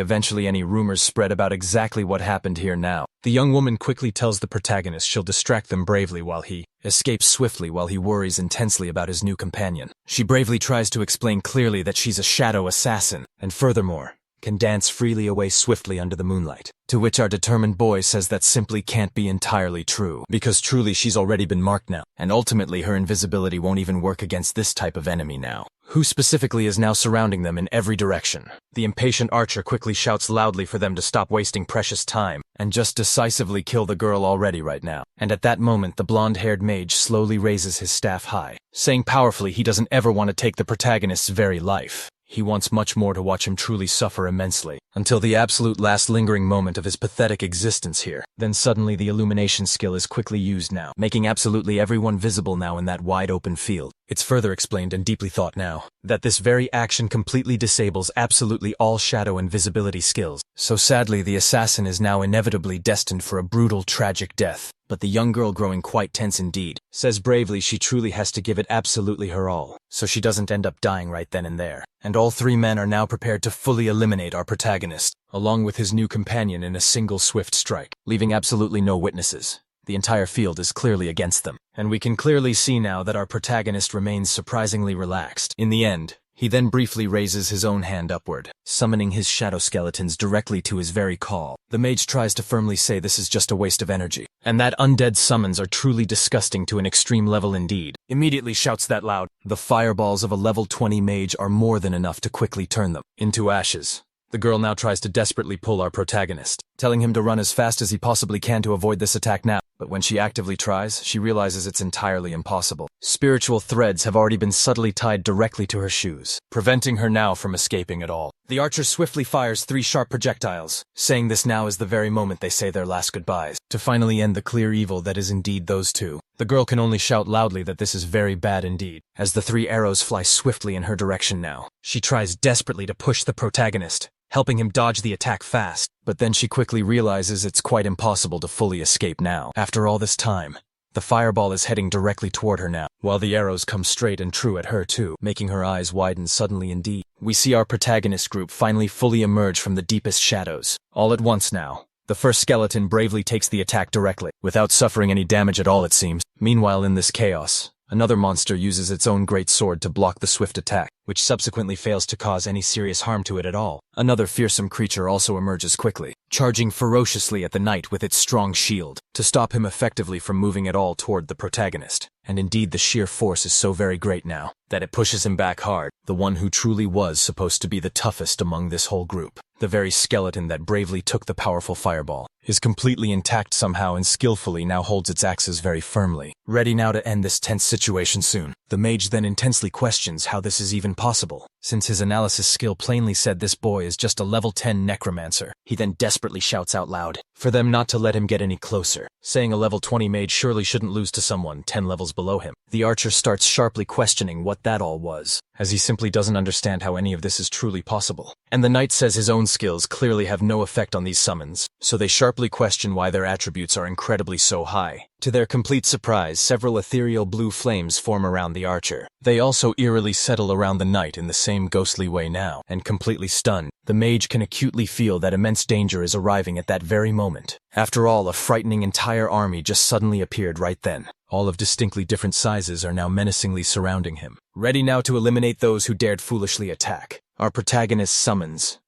eventually any rumors spread about exactly what happened here now. The young woman quickly tells the protagonist she'll distract them bravely while he escapes swiftly while he worries intensely about his new companion. She bravely tries to explain clearly that she's a shadow assassin, and furthermore, can dance freely away swiftly under the moonlight. To which our determined boy says that simply can't be entirely true, because truly she's already been marked now, and ultimately her invisibility won't even work against this type of enemy now, who specifically is now surrounding them in every direction. The impatient archer quickly shouts loudly for them to stop wasting precious time, and just decisively kill the girl already right now. And at that moment the blonde-haired mage slowly raises his staff high, saying powerfully he doesn't ever want to take the protagonist's very life. He wants much more to watch him truly suffer immensely, until the absolute last lingering moment of his pathetic existence here. Then suddenly the illumination skill is quickly used now, making absolutely everyone visible now in that wide open field. It's further explained and deeply thought now, that this very action completely disables absolutely all shadow and visibility skills. So sadly the assassin is now inevitably destined for a brutal, tragic death. But the young girl, growing quite tense indeed, says bravely she truly has to give it absolutely her all, so she doesn't end up dying right then and there. And all three men are now prepared to fully eliminate our protagonist, along with his new companion in a single swift strike, leaving absolutely no witnesses. The entire field is clearly against them, and we can clearly see now that our protagonist remains surprisingly relaxed. In the end, he then briefly raises his own hand upward, summoning his shadow skeletons directly to his very call. The mage tries to firmly say this is just a waste of energy, and that undead summons are truly disgusting to an extreme level indeed. Immediately shouts that loud. The fireballs of a level 20 mage are more than enough to quickly turn them into ashes. The girl now tries to desperately pull our protagonist, telling him to run as fast as he possibly can to avoid this attack now. But when she actively tries, she realizes it's entirely impossible. Spiritual threads have already been subtly tied directly to her shoes, preventing her now from escaping at all. The archer swiftly fires 3 sharp projectiles, saying this now is the very moment they say their last goodbyes, to finally end the clear evil that is indeed those two. The girl can only shout loudly that this is very bad indeed, as the 3 arrows fly swiftly in her direction now. She tries desperately to push the protagonist, helping him dodge the attack fast, but then she quickly realizes it's quite impossible to fully escape now. After all this time, the fireball is heading directly toward her now, while the arrows come straight and true at her too, making her eyes widen suddenly indeed. We see our protagonist group finally fully emerge from the deepest shadows. All at once now, the first skeleton bravely takes the attack directly, without suffering any damage at all it seems. Meanwhile in this chaos, another monster uses its own great sword to block the swift attack, which subsequently fails to cause any serious harm to it at all. Another fearsome creature also emerges quickly, charging ferociously at the knight with its strong shield, to stop him effectively from moving at all toward the protagonist. And indeed the sheer force is so very great now, that it pushes him back hard, the one who truly was supposed to be the toughest among this whole group. The very skeleton that bravely took the powerful fireball is completely intact somehow and skillfully now holds its axes very firmly, ready now to end this tense situation soon. The mage then intensely questions how this is even possible, since his analysis skill plainly said this boy is just a level 10 necromancer. He then desperately shouts out loud for them not to let him get any closer, saying a level 20 mage surely shouldn't lose to someone 10 levels below him. The archer starts sharply questioning what that all was, as he simply doesn't understand how any of this is truly possible. And the knight says his own skills clearly have no effect on these summons, so they sharply question why their attributes are incredibly so high. To their complete surprise, several ethereal blue flames form around the archer. They also eerily settle around the knight in the same ghostly way now, and completely stunned, the mage can acutely feel that immense danger is arriving at that very moment. After all, a frightening entire army just suddenly appeared right then. All of distinctly different sizes are now menacingly surrounding him, ready now to eliminate those who dared foolishly attack. Our protagonist summons.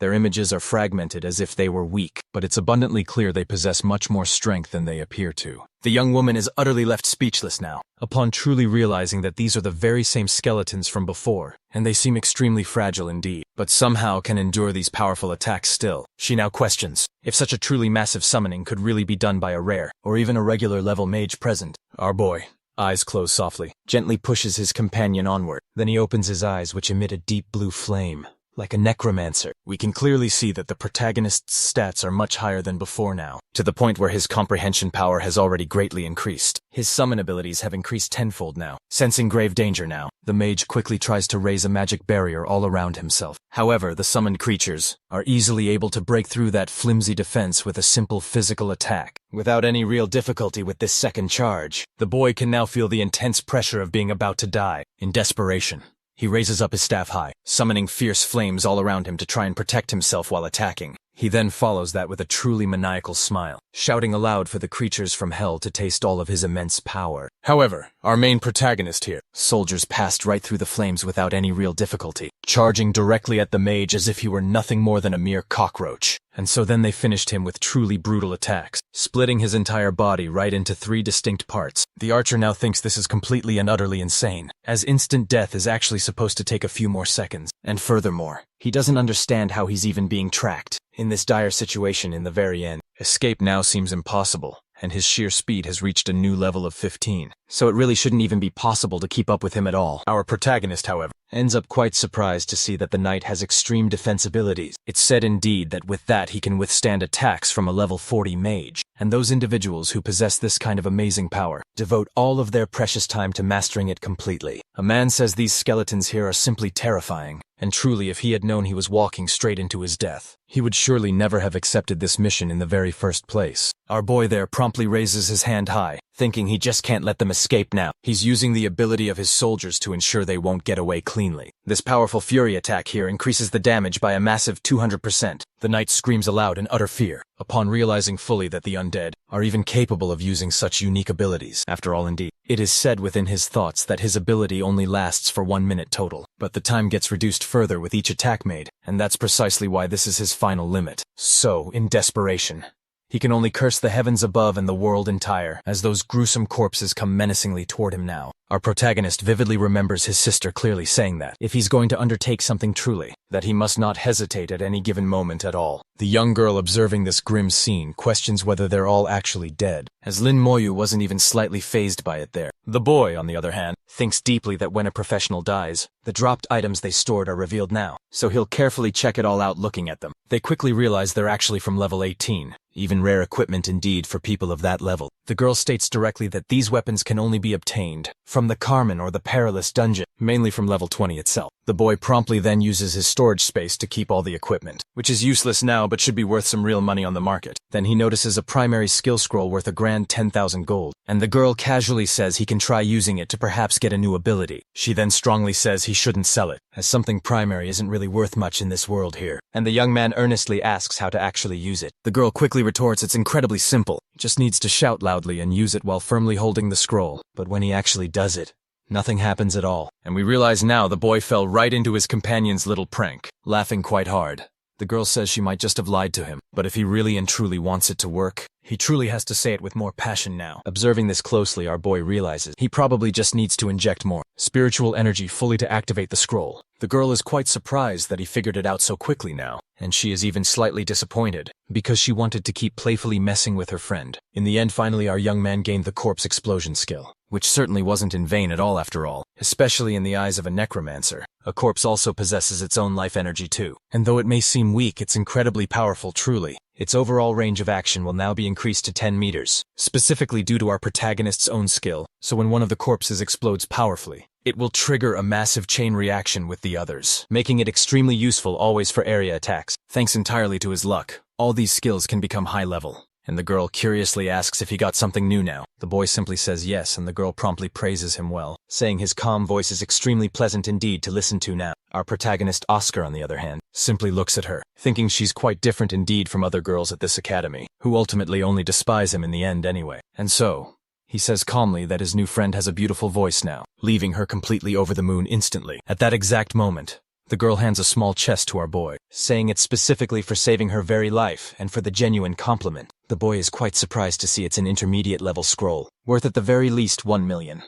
Their images are fragmented as if they were weak, but it's abundantly clear they possess much more strength than they appear to. The young woman is utterly left speechless now, upon truly realizing that these are the very same skeletons from before, and they seem extremely fragile indeed, but somehow can endure these powerful attacks still. She now questions if such a truly massive summoning could really be done by a rare, or even a regular level mage present. Our boy, eyes closed softly, gently pushes his companion onward. Then he opens his eyes, which emit a deep blue flame. Like a necromancer, we can clearly see that the protagonist's stats are much higher than before now, to the point where his comprehension power has already greatly increased. His summon abilities have increased tenfold now. Sensing grave danger now, the mage quickly tries to raise a magic barrier all around himself. However, the summoned creatures are easily able to break through that flimsy defense with a simple physical attack. Without any real difficulty with this second charge, the boy can now feel the intense pressure of being about to die. In desperation, he raises up his staff high, summoning fierce flames all around him to try and protect himself while attacking. He then follows that with a truly maniacal smile, shouting aloud for the creatures from hell to taste all of his immense power. However, our main protagonist here, soldiers passed right through the flames without any real difficulty, charging directly at the mage as if he were nothing more than a mere cockroach. And so then they finished him with truly brutal attacks, splitting his entire body right into 3 distinct parts. The archer now thinks this is completely and utterly insane, as instant death is actually supposed to take a few more seconds. And furthermore, he doesn't understand how he's even being tracked. In this dire situation in the very end, escape now seems impossible, and his sheer speed has reached a new level of 15, so it really shouldn't even be possible to keep up with him at all. Our protagonist, however, ends up quite surprised to see that the knight has extreme defense abilities. It's said indeed that with that he can withstand attacks from a level 40 mage, and those individuals who possess this kind of amazing power devote all of their precious time to mastering it completely. A man says these skeletons here are simply terrifying, and truly if he had known he was walking straight into his death, he would surely never have accepted this mission in the very first place. Our boy there promptly raises his hand high, thinking he just can't let them escape now. He's using the ability of his soldiers to ensure they won't get away cleanly. This powerful fury attack here increases the damage by a massive 200%. The knight screams aloud in utter fear, upon realizing fully that the undead are even capable of using such unique abilities. After all, indeed, it is said within his thoughts that his ability only lasts for 1 minute total, but the time gets reduced further with each attack made, and that's precisely why this is his final limit. So, in desperation, he can only curse the heavens above and the world entire, as those gruesome corpses come menacingly toward him now. Our protagonist vividly remembers his sister clearly saying that, if he's going to undertake something truly, that he must not hesitate at any given moment at all. The young girl observing this grim scene questions whether they're all actually dead, as Lin Moyu wasn't even slightly fazed by it there. The boy, on the other hand, thinks deeply that when a professional dies, the dropped items they stored are revealed now, so he'll carefully check it all out looking at them. They quickly realize they're actually from level 18, even rare equipment indeed for people of that level. The girl states directly that these weapons can only be obtained from the Carmen or the Perilous Dungeon, mainly from level 20 itself. The boy promptly then uses his storage space to keep all the equipment, which is useless now but should be worth some real money on the market. Then he notices a primary skill scroll worth a grand 10,000 gold, and the girl casually says he can try using it to perhaps get a new ability. She then strongly says he shouldn't sell it, as something primary isn't really worth much in this world here, and the young man earnestly asks how to actually use it. The girl quickly retorts it's incredibly simple, just needs to shout loudly and use it while firmly holding the scroll, but when he actually does it, nothing happens at all, and we realize now the boy fell right into his companion's little prank, laughing quite hard. The girl says she might just have lied to him, but if he really and truly wants it to work, he truly has to say it with more passion now. Observing this closely, our boy realizes he probably just needs to inject more spiritual energy fully to activate the scroll. The girl is quite surprised that he figured it out so quickly now, and she is even slightly disappointed, because she wanted to keep playfully messing with her friend. In the end, finally, our young man gained the corpse explosion skill, which certainly wasn't in vain at all after all, especially in the eyes of a necromancer. A corpse also possesses its own life energy too, and though it may seem weak, it's incredibly powerful truly. Its overall range of action will now be increased to 10 meters, specifically due to our protagonist's own skill, so when one of the corpses explodes powerfully, it will trigger a massive chain reaction with the others, making it extremely useful always for area attacks. Thanks entirely to his luck, all these skills can become high level. And the girl curiously asks if he got something new now. The boy simply says yes, and the girl promptly praises him well, saying his calm voice is extremely pleasant indeed to listen to now. Our protagonist Oscar, on the other hand, simply looks at her, thinking she's quite different indeed from other girls at this academy, who ultimately only despise him in the end anyway. And so, he says calmly that his new friend has a beautiful voice now, leaving her completely over the moon instantly. At that exact moment, the girl hands a small chest to our boy, saying it's specifically for saving her very life and for the genuine compliment. The boy is quite surprised to see it's an intermediate level scroll, worth at the very least 1 million.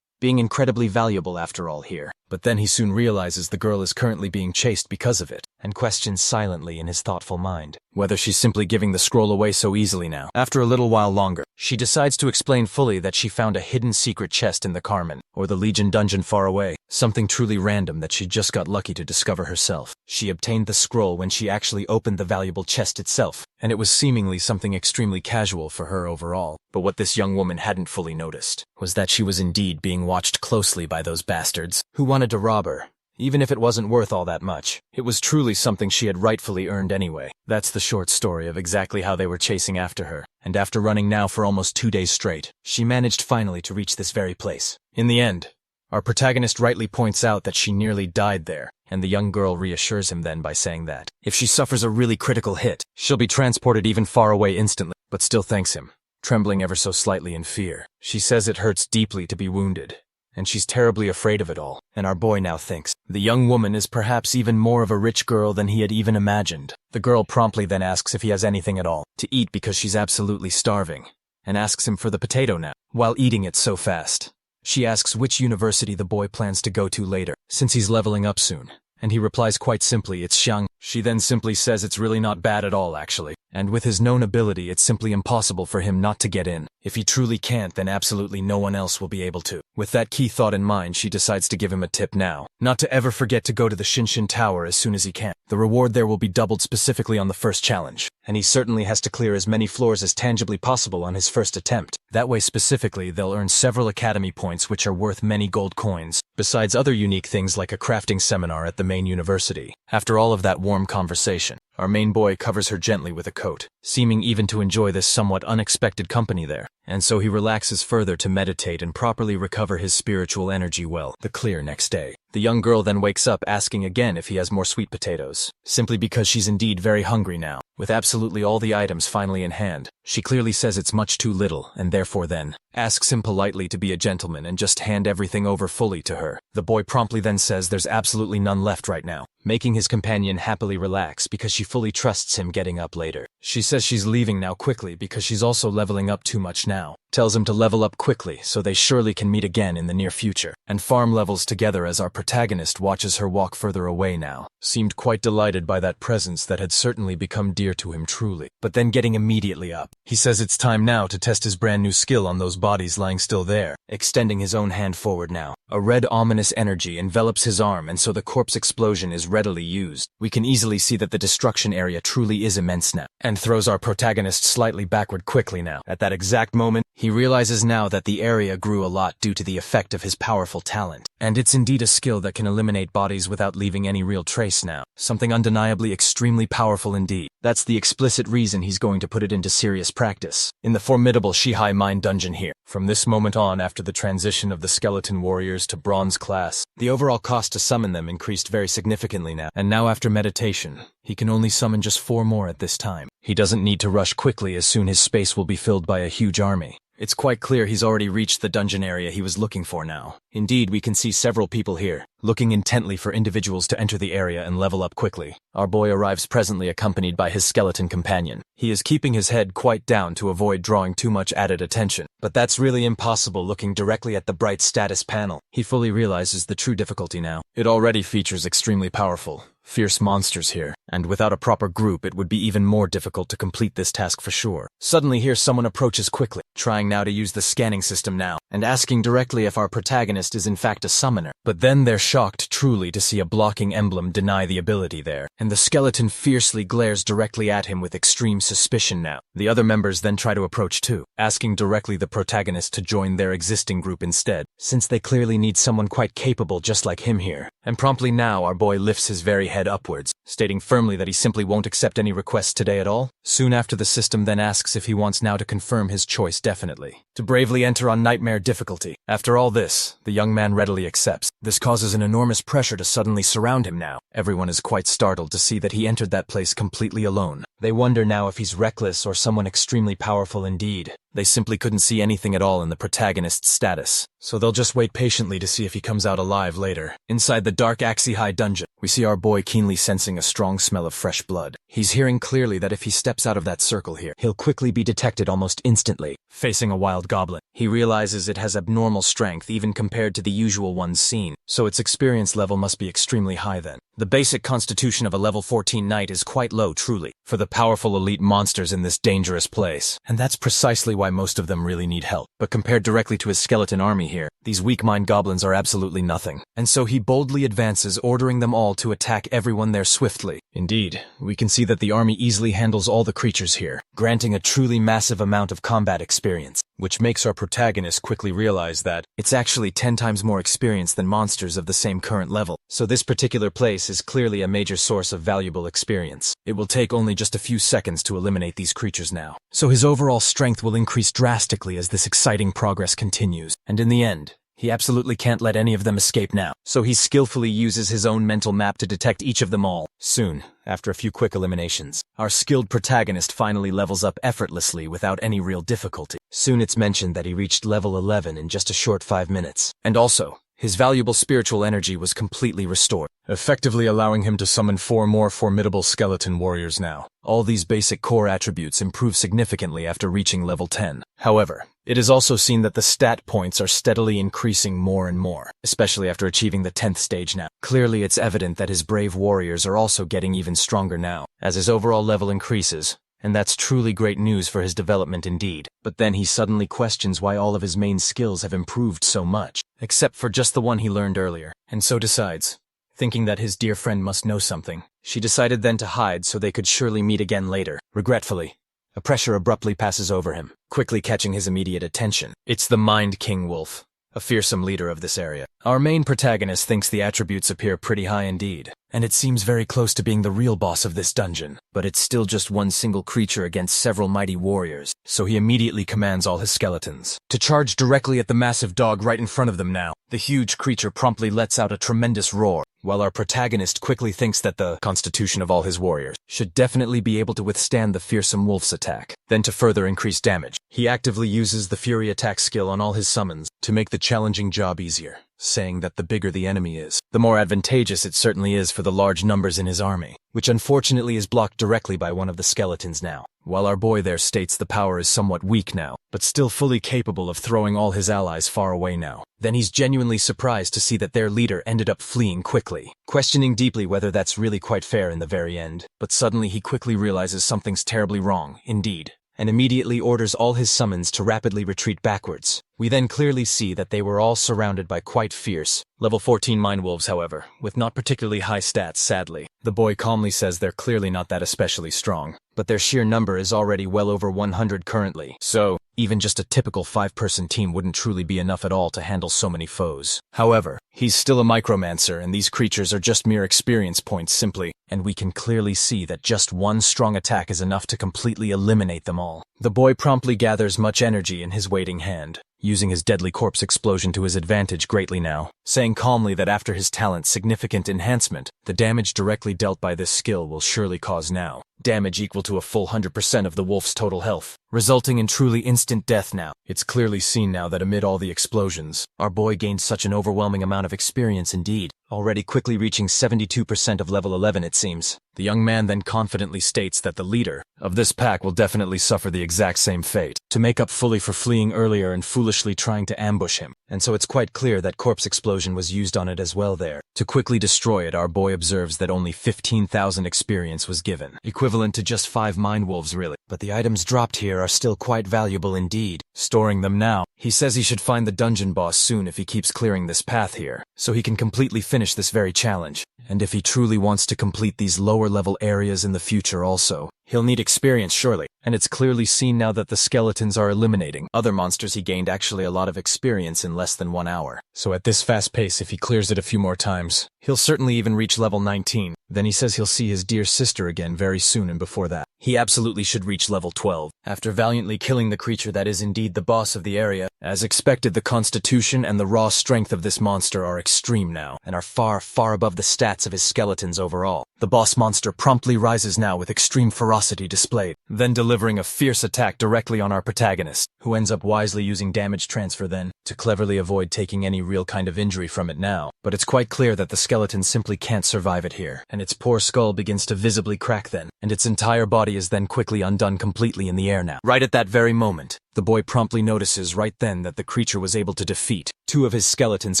Being incredibly valuable after all here. But then he soon realizes the girl is currently being chased because of it, and questions silently in his thoughtful mind whether she's simply giving the scroll away so easily now. After a little while longer, she decides to explain fully that she found a hidden secret chest in the Carmen, or the Legion dungeon far away, something truly random that she just got lucky to discover herself. She obtained the scroll when she actually opened the valuable chest itself, and it was seemingly something extremely casual for her overall. But what this young woman hadn't fully noticed was that she was indeed being watched closely by those bastards who wanted to rob her. Even if it wasn't worth all that much, it was truly something she had rightfully earned anyway. That's the short story of exactly how they were chasing after her, and after running now for almost 2 days straight, she managed finally to reach this very place. In the end, our protagonist rightly points out that she nearly died there, and the young girl reassures him then by saying that, if she suffers a really critical hit, she'll be transported even far away instantly, but still thanks him, trembling ever so slightly in fear. She says it hurts deeply to be wounded, and she's terribly afraid of it all, and our boy now thinks the young woman is perhaps even more of a rich girl than he had even imagined. The girl promptly then asks if he has anything at all to eat because she's absolutely starving, and asks him for the potato now, while eating it so fast. She asks which university the boy plans to go to later, since he's leveling up soon, and he replies quite simply it's Xiang. She then simply says it's really not bad at all actually, and with his known ability it's simply impossible for him not to get in. If he truly can't, then absolutely no one else will be able to. With that key thought in mind, she decides to give him a tip now, not to ever forget to go to the Shinshin Tower as soon as he can. The reward there will be doubled specifically on the first challenge, and he certainly has to clear as many floors as tangibly possible on his first attempt. That way specifically, they'll earn several academy points which are worth many gold coins, besides other unique things like a crafting seminar at the main university. After all of that warm conversation, our main boy covers her gently with a coat, seeming even to enjoy this somewhat unexpected company there, and so he relaxes further to meditate and properly recover his spiritual energy well. The clear next day. The young girl then wakes up asking again if he has more sweet potatoes, simply because she's indeed very hungry now. With absolutely all the items finally in hand, she clearly says it's much too little, and therefore then asks him politely to be a gentleman and just hand everything over fully to her. The boy promptly then says there's absolutely none left right now, making his companion happily relax because she fully trusts him getting up later. She says she's leaving now quickly because she's also leveling up too much now. Tells him to level up quickly so they surely can meet again in the near future, and farm levels together as our protagonist watches her walk further away now. Seemed quite delighted by that presence that had certainly become dear to him truly. But then getting immediately up, he says it's time now to test his brand new skill on those bodies lying still there, extending his own hand forward now. A red ominous energy envelops his arm, and so the corpse explosion is readily used. We can easily see that the destruction area truly is immense now, and throws our protagonist slightly backward quickly now. At that exact moment, he realizes now that the area grew a lot due to the effect of his powerful talent. And it's indeed a skill that can eliminate bodies without leaving any real trace now. Something undeniably extremely powerful indeed. That's the explicit reason he's going to put it into serious practice in the formidable Shihai Mine dungeon here. From this moment on, after the transition of the skeleton warriors to bronze class, the overall cost to summon them increased very significantly now. And now after meditation, he can only summon just 4 more at this time. He doesn't need to rush quickly as soon his space will be filled by a huge army. It's quite clear he's already reached the dungeon area he was looking for now. Indeed, we can see several people here, looking intently for individuals to enter the area and level up quickly. Our boy arrives presently accompanied by his skeleton companion. He is keeping his head quite down to avoid drawing too much added attention, but that's really impossible looking directly at the bright status panel. He fully realizes the true difficulty now. It already features extremely powerful, fierce monsters here, And without a proper group, it would be even more difficult to complete this task for sure. Suddenly here someone approaches quickly, trying now to use the scanning system now, and asking directly if our protagonist is in fact a summoner. But then they're shocked truly to see a blocking emblem deny the ability there, and the skeleton fiercely glares directly at him with extreme suspicion now. The other members then try to approach too, asking directly the protagonist to join their existing group instead, since they clearly need someone quite capable just like him here. And promptly now our boy lifts his very head upwards, stating firmly that he simply won't accept any requests today at all. Soon after, the system then asks if he wants now to confirm his choice definitely, to bravely enter on nightmare difficulty. After all this, the young man readily accepts. This causes an enormous pressure to suddenly surround him now. Everyone is quite startled to see that he entered that place completely alone. They wonder now if he's reckless or someone extremely powerful indeed. They simply couldn't see anything at all in the protagonist's status, so they'll just wait patiently to see if he comes out alive later. Inside the dark Axie-High dungeon, we see our boy keenly sensing a strong smell of fresh blood. He's hearing clearly that if he steps out of that circle here, he'll quickly be detected almost instantly. Facing a wild goblin, he realizes it has abnormal strength even compared to the usual ones seen, so its experience level must be extremely high then. The basic constitution of a level 14 knight is quite low truly, for the powerful elite monsters in this dangerous place, and that's precisely why most of them really need help. But compared directly to his skeleton army here, these weak-mind goblins are absolutely nothing, and so he boldly advances, ordering them all to attack everyone there swiftly. Indeed, we can see that the army easily handles all the creatures here, granting a truly massive amount of combat experience, which makes our protagonist quickly realize that it's actually 10 times more experience than monsters of the same current level. So this particular place is clearly a major source of valuable experience. It will take only just a few seconds to eliminate these creatures now. So his overall strength will increase drastically as this exciting progress continues. And in the end, he absolutely can't let any of them escape now, so he skillfully uses his own mental map to detect each of them all. Soon, after a few quick eliminations, our skilled protagonist finally levels up effortlessly without any real difficulty. Soon it's mentioned that he reached level 11 in just a short 5 minutes. And also, his valuable spiritual energy was completely restored, effectively allowing him to summon 4 more formidable skeleton warriors now. All these basic core attributes improve significantly after reaching level 10. However, it is also seen that the stat points are steadily increasing more and more, especially after achieving the 10th stage now. Clearly it's evident that his brave warriors are also getting even stronger now, as his overall level increases, and that's truly great news for his development indeed. But then he suddenly questions why all of his main skills have improved so much, except for just the one he learned earlier, and so decides, thinking that his dear friend must know something. She decided then to hide so they could surely meet again later. Regretfully, a pressure abruptly passes over him, quickly catching his immediate attention. It's the Mind King Wolf, a fearsome leader of this area. Our main protagonist thinks the attributes appear pretty high indeed, and it seems very close to being the real boss of this dungeon. But it's still just one single creature against several mighty warriors, so he immediately commands all his skeletons to charge directly at the massive dog right in front of them now. The huge creature promptly lets out a tremendous roar, while our protagonist quickly thinks that the constitution of all his warriors should definitely be able to withstand the fearsome wolf's attack. Then to further increase damage, he actively uses the Fury attack skill on all his summons to make the challenging job easier, saying that the bigger the enemy is, the more advantageous it certainly is for the large numbers in his army, which unfortunately is blocked directly by one of the skeletons now. While our boy there states the power is somewhat weak now, but still fully capable of throwing all his allies far away now. Then he's genuinely surprised to see that their leader ended up fleeing quickly, questioning deeply whether that's really quite fair in the very end. But suddenly he quickly realizes something's terribly wrong, indeed, and immediately orders all his summons to rapidly retreat backwards. We then clearly see that they were all surrounded by quite fierce, level 14 mind wolves however, with not particularly high stats sadly. The boy calmly says they're clearly not that especially strong, but their sheer number is already well over 100 currently, so even just a typical 5-person team wouldn't truly be enough at all to handle so many foes. However, he's still a micromancer and these creatures are just mere experience points simply, and we can clearly see that just one strong attack is enough to completely eliminate them all. The boy promptly gathers much energy in his waiting hand, using his deadly corpse explosion to his advantage greatly now, saying calmly that after his talent's significant enhancement, the damage directly dealt by this skill will surely cause now damage equal to a full 100% of the wolf's total health, resulting in truly instant death now. It's clearly seen now that amid all the explosions, our boy gained such an overwhelming amount of experience indeed, already quickly reaching 72% of level 11 it seems. The young man then confidently states that the leader of this pack will definitely suffer the exact same fate, to make up fully for fleeing earlier and foolishly trying to ambush him. And so it's quite clear that corpse explosion was used on it as well there. To quickly destroy it, our boy observes that only 15,000 experience was given, equivalent to just 5 mind wolves really. But the items dropped here are still quite valuable indeed. Storing them now, he says he should find the dungeon boss soon if he keeps clearing this path here, so he can completely finish this very challenge. And if he truly wants to complete these lower level areas in the future also, he'll need experience surely. And it's clearly seen now that the skeletons are eliminating other monsters. He gained actually a lot of experience in less than 1 hour. So at this fast pace, if he clears it a few more times, he'll certainly even reach level 19. Then he says he'll see his dear sister again very soon, and before that, he absolutely should reach level 12. After valiantly killing the creature that is indeed the boss of the area, as expected, the constitution and the raw strength of this monster are extreme now, and are far, far above the stats of his skeletons overall. The boss monster promptly rises now with extreme ferocity displayed, then delivering a fierce attack directly on our protagonist, who ends up wisely using damage transfer then, to cleverly avoid taking any real kind of injury from it now. But it's quite clear that the skeleton simply can't survive it here, and its poor skull begins to visibly crack then, and its entire body is then quickly undone completely in the air now. Right at that very moment, the boy promptly notices right then that the creature was able to defeat 2 of his skeletons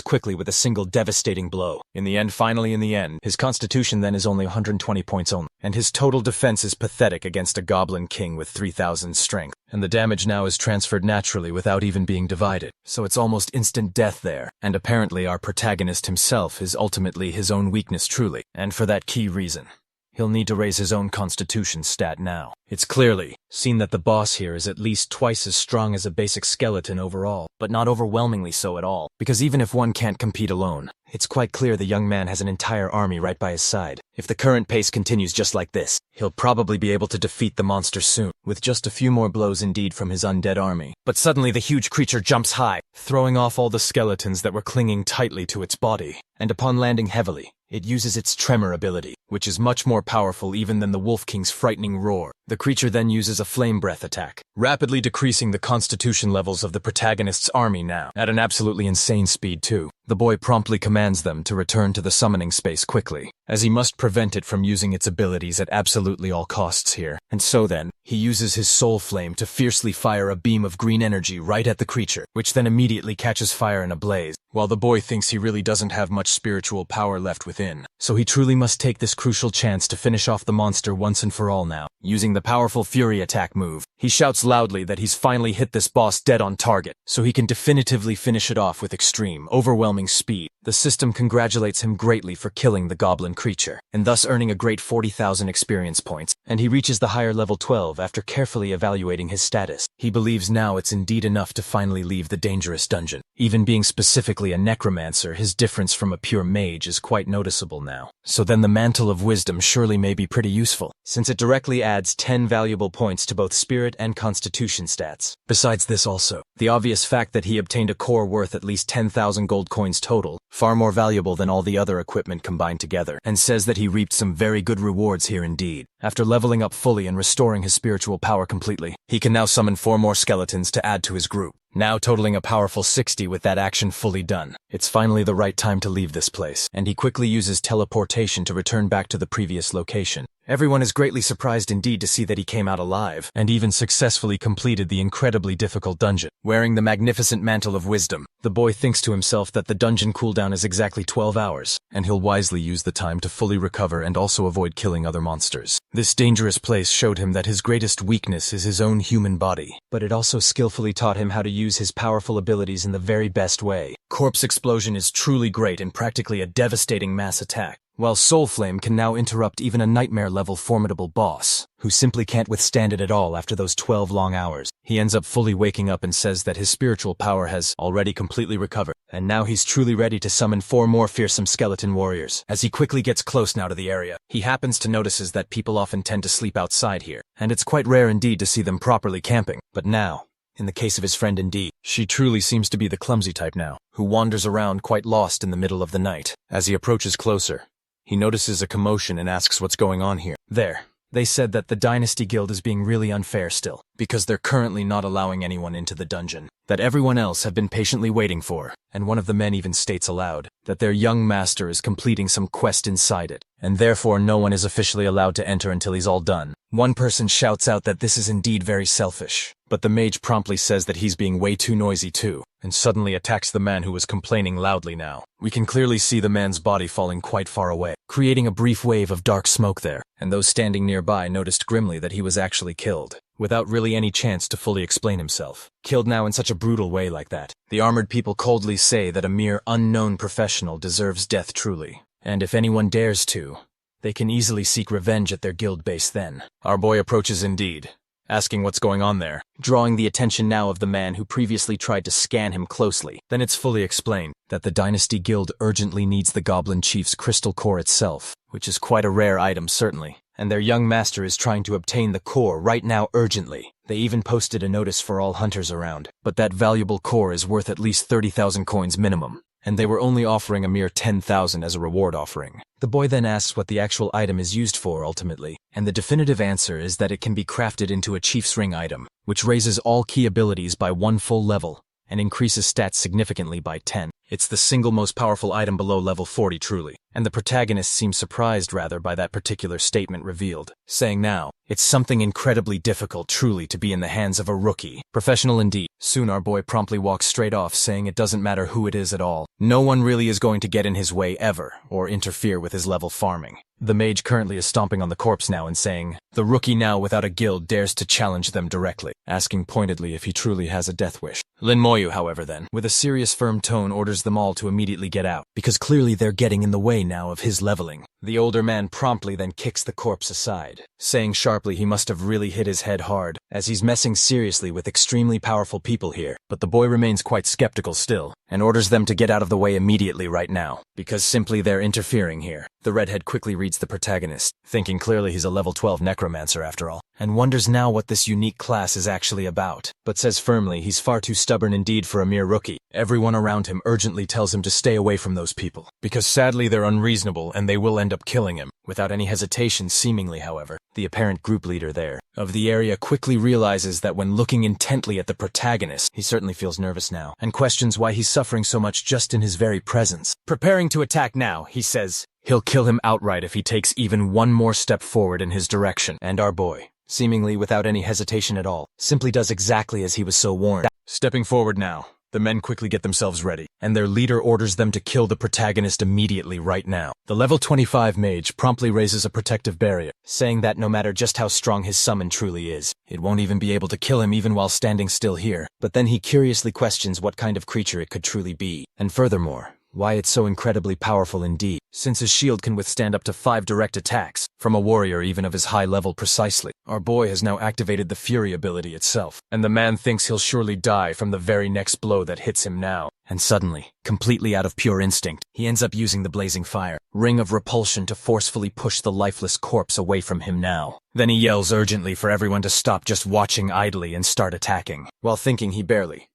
quickly with a single devastating blow. In the end, his constitution then is only 120 points only, and his total defense is pathetic against a goblin king with 3,000 strength. And the damage now is transferred naturally without even being divided. So it's almost instant death there. And apparently our protagonist himself is ultimately his own weakness truly, and for that key reason, he'll need to raise his own constitution stat now. It's clearly seen that the boss here is at least twice as strong as a basic skeleton overall, but not overwhelmingly so at all, because even if one can't compete alone, it's quite clear the young man has an entire army right by his side. If the current pace continues just like this, he'll probably be able to defeat the monster soon, with just a few more blows indeed from his undead army. But suddenly the huge creature jumps high, throwing off all the skeletons that were clinging tightly to its body, and upon landing heavily, it uses its tremor ability, which is much more powerful even than the Wolf King's frightening roar. The creature then uses a flame breath attack, rapidly decreasing the constitution levels of the protagonist's army now, at an absolutely insane speed too. The boy promptly commands them to return to the summoning space quickly, as he must prevent it from using its abilities at absolutely all costs here. And so then, he uses his soul flame to fiercely fire a beam of green energy right at the creature, which then immediately catches fire in a blaze, while the boy thinks he really doesn't have much spiritual power left within. So he truly must take this crucial chance to finish off the monster once and for all now. Using the powerful Fury attack move, he shouts loudly that he's finally hit this boss dead on target, so he can definitively finish it off with extreme, overwhelming speed. The system congratulates him greatly for killing the goblin creature, and thus earning a great 40,000 experience points, and he reaches the higher level 12 after carefully evaluating his status. He believes now it's indeed enough to finally leave the dangerous dungeon. Even being specifically a necromancer, his difference from a pure mage is quite noticeable now. So then the Mantle of Wisdom surely may be pretty useful, since it directly adds 10 valuable points to both spirit and constitution stats. Besides this also, the obvious fact that he obtained a core worth at least 10,000 gold coins total, far more valuable than all the other equipment combined together, and says that he reaped some very good rewards here indeed. After leveling up fully and restoring his spiritual power completely, he can now summon 4 more skeletons to add to his group, now totaling a powerful 60 with that action fully done. It's finally the right time to leave this place, and he quickly uses teleportation to return back to the previous location. Everyone is greatly surprised indeed to see that he came out alive, and even successfully completed the incredibly difficult dungeon. Wearing the magnificent Mantle of Wisdom, the boy thinks to himself that the dungeon cooldown is exactly 12 hours, and he'll wisely use the time to fully recover and also avoid killing other monsters. This dangerous place showed him that his greatest weakness is his own human body, but it also skillfully taught him how to use his powerful abilities in the very best way. Corpse Explosion is truly great and practically a devastating mass attack, while Soul Flame can now interrupt even a nightmare-level formidable boss, who simply can't withstand it at all after those 12 long hours. He ends up fully waking up and says that his spiritual power has already completely recovered, and now he's truly ready to summon 4 more fearsome skeleton warriors. As he quickly gets close now to the area, he happens to notices that people often tend to sleep outside here, and it's quite rare indeed to see them properly camping. But now, in the case of his friend indeed, she truly seems to be the clumsy type now, who wanders around quite lost in the middle of the night. As he approaches closer, he notices a commotion and asks what's going on here. There. They said that the Dynasty Guild is being really unfair still, because they're currently not allowing anyone into the dungeon that everyone else have been patiently waiting for, and one of the men even states aloud that their young master is completing some quest inside it, and therefore no one is officially allowed to enter until he's all done. One person shouts out that this is indeed very selfish, but the mage promptly says that he's being way too noisy too, and suddenly attacks the man who was complaining loudly now. We can clearly see the man's body falling quite far away, creating a brief wave of dark smoke there, and those standing nearby noticed grimly that he was actually killed, without really any chance to fully explain himself. Killed now in such a brutal way like that. The armored people coldly say that a mere unknown professional deserves death truly, and if anyone dares to, they can easily seek revenge at their guild base then. Our boy approaches indeed, asking what's going on there, drawing the attention now of the man who previously tried to scan him closely. Then it's fully explained that the Dynasty Guild urgently needs the Goblin Chief's crystal core itself, which is quite a rare item certainly, and their young master is trying to obtain the core right now urgently. They even posted a notice for all hunters around, but that valuable core is worth at least 30,000 coins minimum, and they were only offering a mere 10,000 as a reward offering. The boy then asks what the actual item is used for ultimately, and the definitive answer is that it can be crafted into a Chief's Ring item, which raises all key abilities by 1 full level, and increases stats significantly by 10. It's the single most powerful item below level 40 truly, and the protagonist seems surprised rather by that particular statement revealed, saying now, it's something incredibly difficult truly to be in the hands of a rookie. Professional indeed. Soon our boy promptly walks straight off saying it doesn't matter who it is at all. No one really is going to get in his way ever, or interfere with his level farming. The mage currently is stomping on the corpse now and saying, the rookie now without a guild dares to challenge them directly, asking pointedly if he truly has a death wish. Lin Moyu, however then, with a serious firm tone orders them all to immediately get out, because clearly they're getting in the way now of his leveling. The older man promptly then kicks the corpse aside, saying sharply he must have really hit his head hard, as he's messing seriously with extremely powerful people here. But the boy remains quite skeptical still, and orders them to get out of the way immediately right now, because simply they're interfering here. The redhead quickly reads the protagonist, thinking clearly he's a level 12 necromancer after all, and wonders now what this unique class is actually about, but says firmly he's far too stubborn indeed for a mere rookie. Everyone around him urgently tells him to stay away from those people, because sadly they're unreasonable and they will end up killing him. Without any hesitation seemingly, however, the apparent group leader there of the area quickly realizes that when looking intently at the protagonist, he certainly feels nervous now, and questions why he's suffering so much just in his very presence. Preparing to attack now, he says he'll kill him outright if he takes even one more step forward in his direction, and our boy, seemingly without any hesitation at all, simply does exactly as he was so warned. Stepping forward now, the men quickly get themselves ready, and their leader orders them to kill the protagonist immediately right now. The level 25 mage promptly raises a protective barrier, saying that no matter just how strong his summon truly is, it won't even be able to kill him even while standing still here. But then he curiously questions what kind of creature it could truly be, and furthermore, why it's so incredibly powerful indeed, since his shield can withstand up to 5 direct attacks, from a warrior even of his high level precisely. Our boy has now activated the Fury ability itself, and the man thinks he'll surely die from the very next blow that hits him now. And suddenly, completely out of pure instinct, he ends up using the blazing fire, ring of repulsion to forcefully push the lifeless corpse away from him now. Then he yells urgently for everyone to stop just watching idly and start attacking, while thinking he barely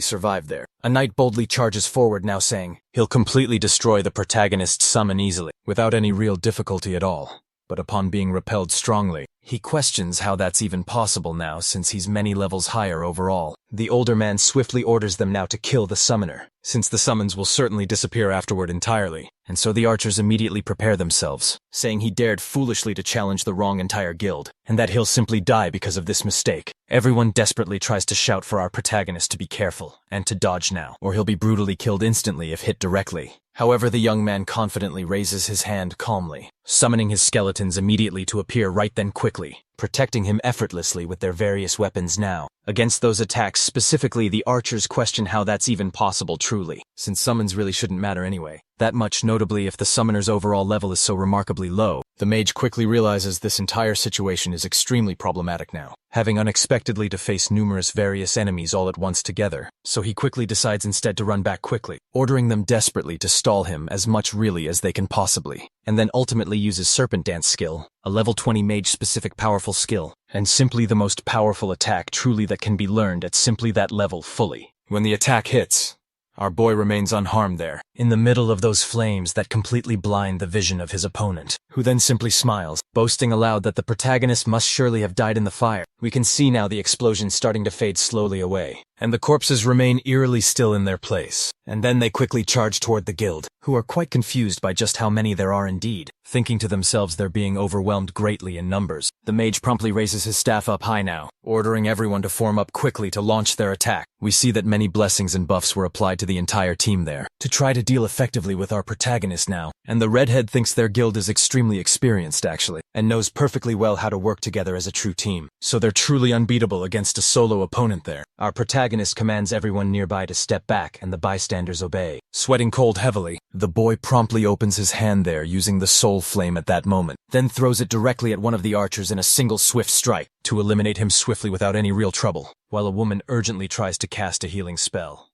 survived there. A knight boldly charges forward now saying he'll completely destroy the protagonist's summon easily, without any real difficulty at all. But upon being repelled strongly, he questions how that's even possible now since he's many levels higher overall. The older man swiftly orders them now to kill the summoner, since the summons will certainly disappear afterward entirely, and so the archers immediately prepare themselves, saying he dared foolishly to challenge the wrong entire guild, and that he'll simply die because of this mistake. Everyone desperately tries to shout for our protagonist to be careful, and to dodge now, or he'll be brutally killed instantly if hit directly. However, the young man confidently raises his hand calmly, summoning his skeletons immediately to appear right then quickly, protecting him effortlessly with their various weapons now. Against those attacks specifically, the archers question how that's even possible truly, since summons really shouldn't matter anyway. That much notably if the summoner's overall level is so remarkably low. The mage quickly realizes this entire situation is extremely problematic now, having unexpectedly to face numerous various enemies all at once together, so he quickly decides instead to run back quickly, ordering them desperately to stall him as much really as they can possibly, and then ultimately uses Serpent Dance skill, a level 20 mage-specific powerful skill, and simply the most powerful attack truly that can be learned at simply that level fully. When the attack hits, our boy remains unharmed there, in the middle of those flames that completely blind the vision of his opponent, who then simply smiles, boasting aloud that the protagonist must surely have died in the fire. We can see now the explosion starting to fade slowly away, and the corpses remain eerily still in their place. And then they quickly charge toward the guild, who are quite confused by just how many there are indeed, thinking to themselves they're being overwhelmed greatly in numbers. The mage promptly raises his staff up high now, ordering everyone to form up quickly to launch their attack. We see that many blessings and buffs were applied to the entire team there, to try to deal effectively with our protagonist now. And the redhead thinks their guild is extremely experienced actually, and knows perfectly well how to work together as a true team. So they're truly unbeatable against a solo opponent there. Our protagonist commands everyone nearby to step back, and the bystanders obey. Sweating cold heavily, the boy promptly opens his hand there using the soul flame at that moment, then throws it directly at one of the archers in a single swift strike, to eliminate him swiftly without any real trouble, while a woman urgently tries to cast a healing spell.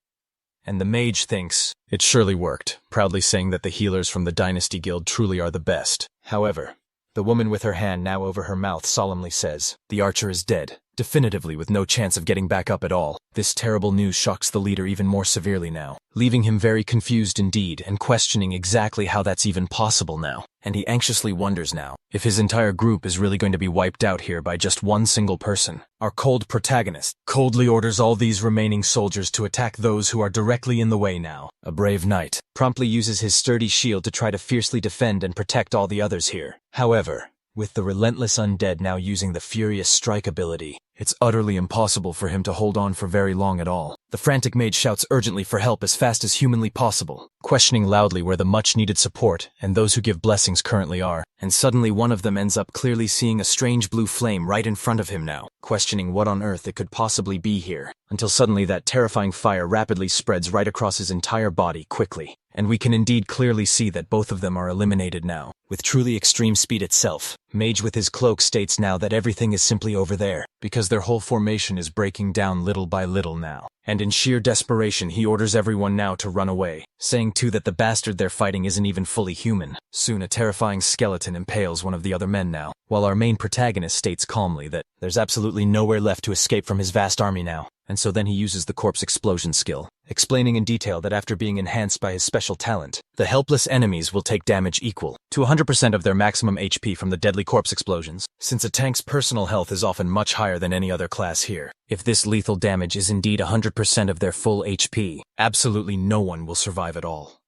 And the mage thinks, it surely worked, proudly saying that the healers from the Dynasty Guild truly are the best. However, the woman with her hand now over her mouth solemnly says, the archer is dead, definitively with no chance of getting back up at all. This terrible news shocks the leader even more severely now, leaving him very confused indeed and questioning exactly how that's even possible now. And he anxiously wonders now if his entire group is really going to be wiped out here by just one single person. Our cold protagonist coldly orders all these remaining soldiers to attack those who are directly in the way now. A brave knight promptly uses his sturdy shield to try to fiercely defend and protect all the others here. However, with the relentless undead now using the furious strike ability, it's utterly impossible for him to hold on for very long at all. The frantic mage shouts urgently for help as fast as humanly possible, questioning loudly where the much-needed support and those who give blessings currently are. And suddenly one of them ends up clearly seeing a strange blue flame right in front of him now, questioning what on earth it could possibly be here, until suddenly that terrifying fire rapidly spreads right across his entire body quickly. And we can indeed clearly see that both of them are eliminated now, with truly extreme speed itself. Mage with his cloak states now that everything is simply over there, because their whole formation is breaking down little by little now. And in sheer desperation he orders everyone now to run away, saying too that the bastard they're fighting isn't even fully human. Soon a terrifying skeleton impales one of the other men now, while our main protagonist states calmly that there's absolutely nowhere left to escape from his vast army now. And so then he uses the corpse explosion skill, explaining in detail that after being enhanced by his special talent, the helpless enemies will take damage equal to 100% of their maximum HP from the deadly corpse explosions, since a tank's personal health is often much higher than any other class here. If this lethal damage is indeed 100% of their full HP, absolutely no one will survive at all.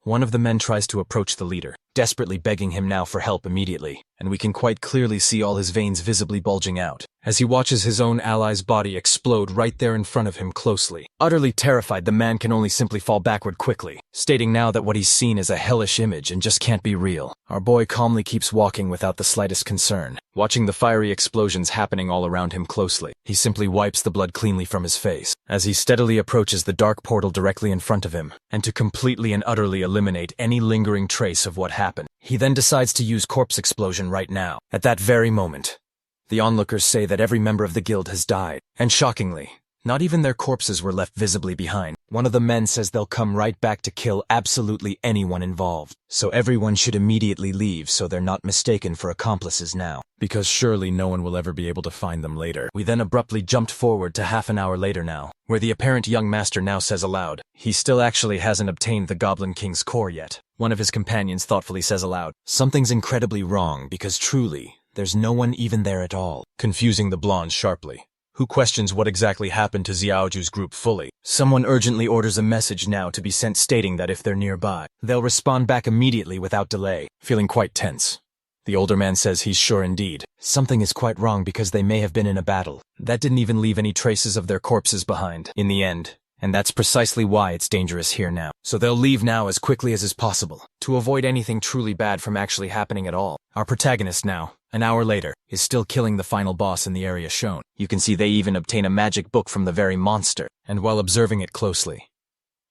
One of the men tries to approach the leader, desperately begging him now for help immediately, and we can quite clearly see all his veins visibly bulging out, as he watches his own ally's body explode right there in front of him closely. Utterly terrified, the man can only simply fall backward quickly, stating now that what he's seen is a hellish image and just can't be real. Our boy calmly keeps walking without the slightest concern, watching the fiery explosions happening all around him closely. He simply wipes the blood cleanly from his face, as he steadily approaches the dark portal directly in front of him, and to completely and utterly eliminate any lingering trace of what happened, he then decides to use corpse explosion right now. At that very moment, the onlookers say that every member of the guild has died, and shockingly, not even their corpses were left visibly behind. One of the men says they'll come right back to kill absolutely anyone involved, so everyone should immediately leave so they're not mistaken for accomplices now, because surely no one will ever be able to find them later. We then abruptly jumped forward to half an hour later now, where the apparent young master now says aloud, he still actually hasn't obtained the Goblin King's core yet. One of his companions thoughtfully says aloud, something's incredibly wrong because truly, there's no one even there at all, confusing the blonde sharply, who questions what exactly happened to Xiaoju's group fully. Someone urgently orders a message now to be sent stating that if they're nearby, they'll respond back immediately without delay, feeling quite tense. The older man says he's sure indeed. Something is quite wrong because they may have been in a battle that didn't even leave any traces of their corpses behind in the end. And that's precisely why it's dangerous here now. So they'll leave now as quickly as is possible, to avoid anything truly bad from actually happening at all. Our protagonist now, an hour later, is still killing the final boss in the area shown. You can see they even obtain a magic book from the very monster, and while observing it closely,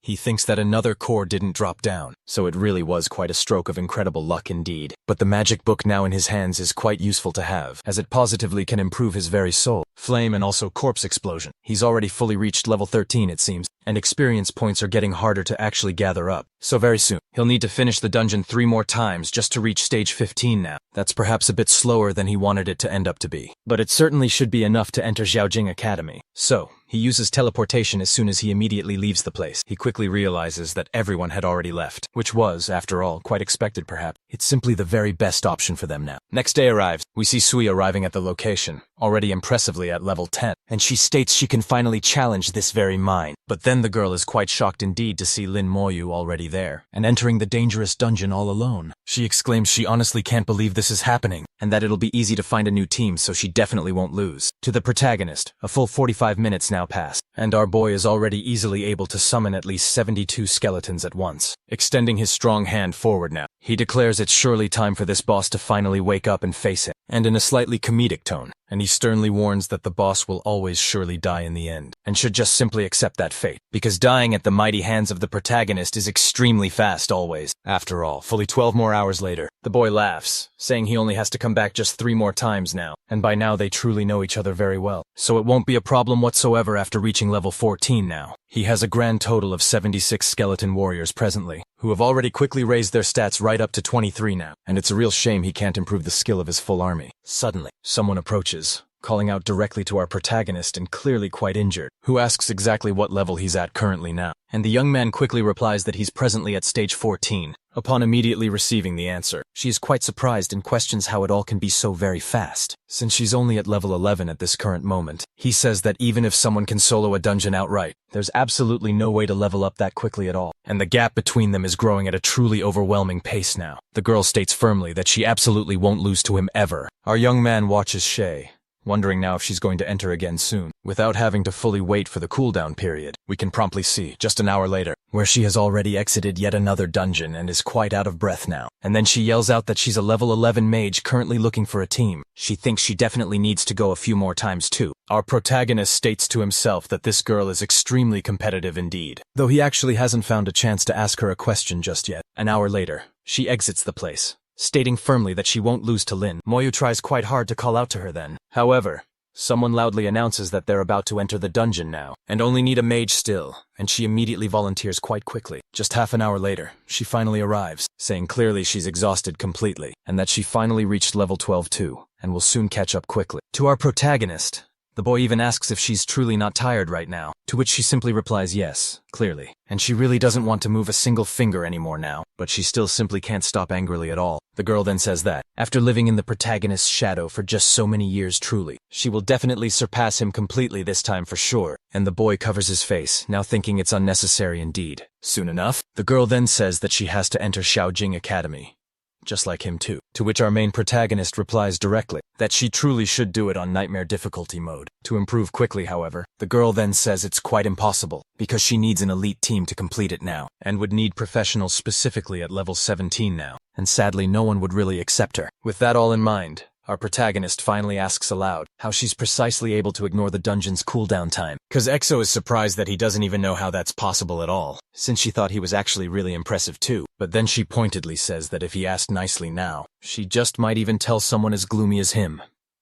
he thinks that another core didn't drop down, so it really was quite a stroke of incredible luck indeed. But the magic book now in his hands is quite useful to have, as it positively can improve his very soul, flame and also corpse explosion. He's already fully reached level 13 it seems, and experience points are getting harder to actually gather up. So very soon, he'll need to finish the dungeon 3 more times just to reach stage 15 now. That's perhaps a bit slower than he wanted it to end up to be, but it certainly should be enough to enter Xiaojing Academy. So, he uses teleportation as soon as he immediately leaves the place. He quickly realizes that everyone had already left, which was, after all, quite expected perhaps. It's simply the very best option for them now. Next day arrives. We see Sui arriving at the location, already impressively at level 10, and she states she can finally challenge this very mine. But then the girl is quite shocked indeed to see Lin Moyu already there, and entering the dangerous dungeon all alone. She exclaims she honestly can't believe this is happening, and that it'll be easy to find a new team so she definitely won't lose. To the protagonist, a full 45 minutes now pass, and our boy is already easily able to summon at least 72 skeletons at once. Extending his strong hand forward now, he declares it's surely time for this boss to finally wake up and face him, and in a slightly comedic tone, and he sternly warns that the boss will always surely die in the end, and should just simply accept that fate, because dying at the mighty hands of the protagonist is extremely fast always. After all, fully 12 more hours later, the boy laughs, saying he only has to come back just 3 more times now, and by now they truly know each other very well, so it won't be a problem whatsoever after reaching level 14 now. He has a grand total of 76 skeleton warriors presently, who have already quickly raised their stats right up to 23 now, and it's a real shame he can't improve the skill of his full army. Suddenly, someone approaches, calling out directly to our protagonist and clearly quite injured, who asks exactly what level he's at currently now, and the young man quickly replies that he's presently at stage 14. Upon immediately receiving the answer, she is quite surprised and questions how it all can be so very fast, since she's only at level 11 at this current moment. He says that even if someone can solo a dungeon outright, there's absolutely no way to level up that quickly at all, and the gap between them is growing at a truly overwhelming pace now. The girl states firmly that she absolutely won't lose to him ever. Our young man watches Shay, wondering now if she's going to enter again soon. Without having to fully wait for the cooldown period, we can promptly see, just an hour later, where she has already exited yet another dungeon and is quite out of breath now. And then she yells out that she's a level 11 mage currently looking for a team. She thinks she definitely needs to go a few more times too. Our protagonist states to himself that this girl is extremely competitive indeed, though he actually hasn't found a chance to ask her a question just yet. An hour later, she exits the place, stating firmly that she won't lose to Lin. Moyu tries quite hard to call out to her then. However, someone loudly announces that they're about to enter the dungeon now, and only need a mage still, and she immediately volunteers quite quickly. Just half an hour later, she finally arrives, saying clearly she's exhausted completely, and that she finally reached level 12 too, and will soon catch up quickly. To our protagonist, the boy even asks if she's truly not tired right now, to which she simply replies yes, clearly, and she really doesn't want to move a single finger anymore now, but she still simply can't stop angrily at all. The girl then says that, after living in the protagonist's shadow for just so many years truly, she will definitely surpass him completely this time for sure, and the boy covers his face, now thinking it's unnecessary indeed. Soon enough, the girl then says that she has to enter Xiaojing Academy, just like him too, to which our main protagonist replies directly that she truly should do it on nightmare difficulty mode. To improve quickly, however, the girl then says it's quite impossible, because she needs an elite team to complete it now, and would need professionals specifically at level 17 now, and sadly no one would really accept her. With that all in mind, our protagonist finally asks aloud how she's precisely able to ignore the dungeon's cooldown time, cause EXO is surprised that he doesn't even know how that's possible at all, since she thought he was actually really impressive too. But then she pointedly says that if he asked nicely now, she just might even tell someone as gloomy as him,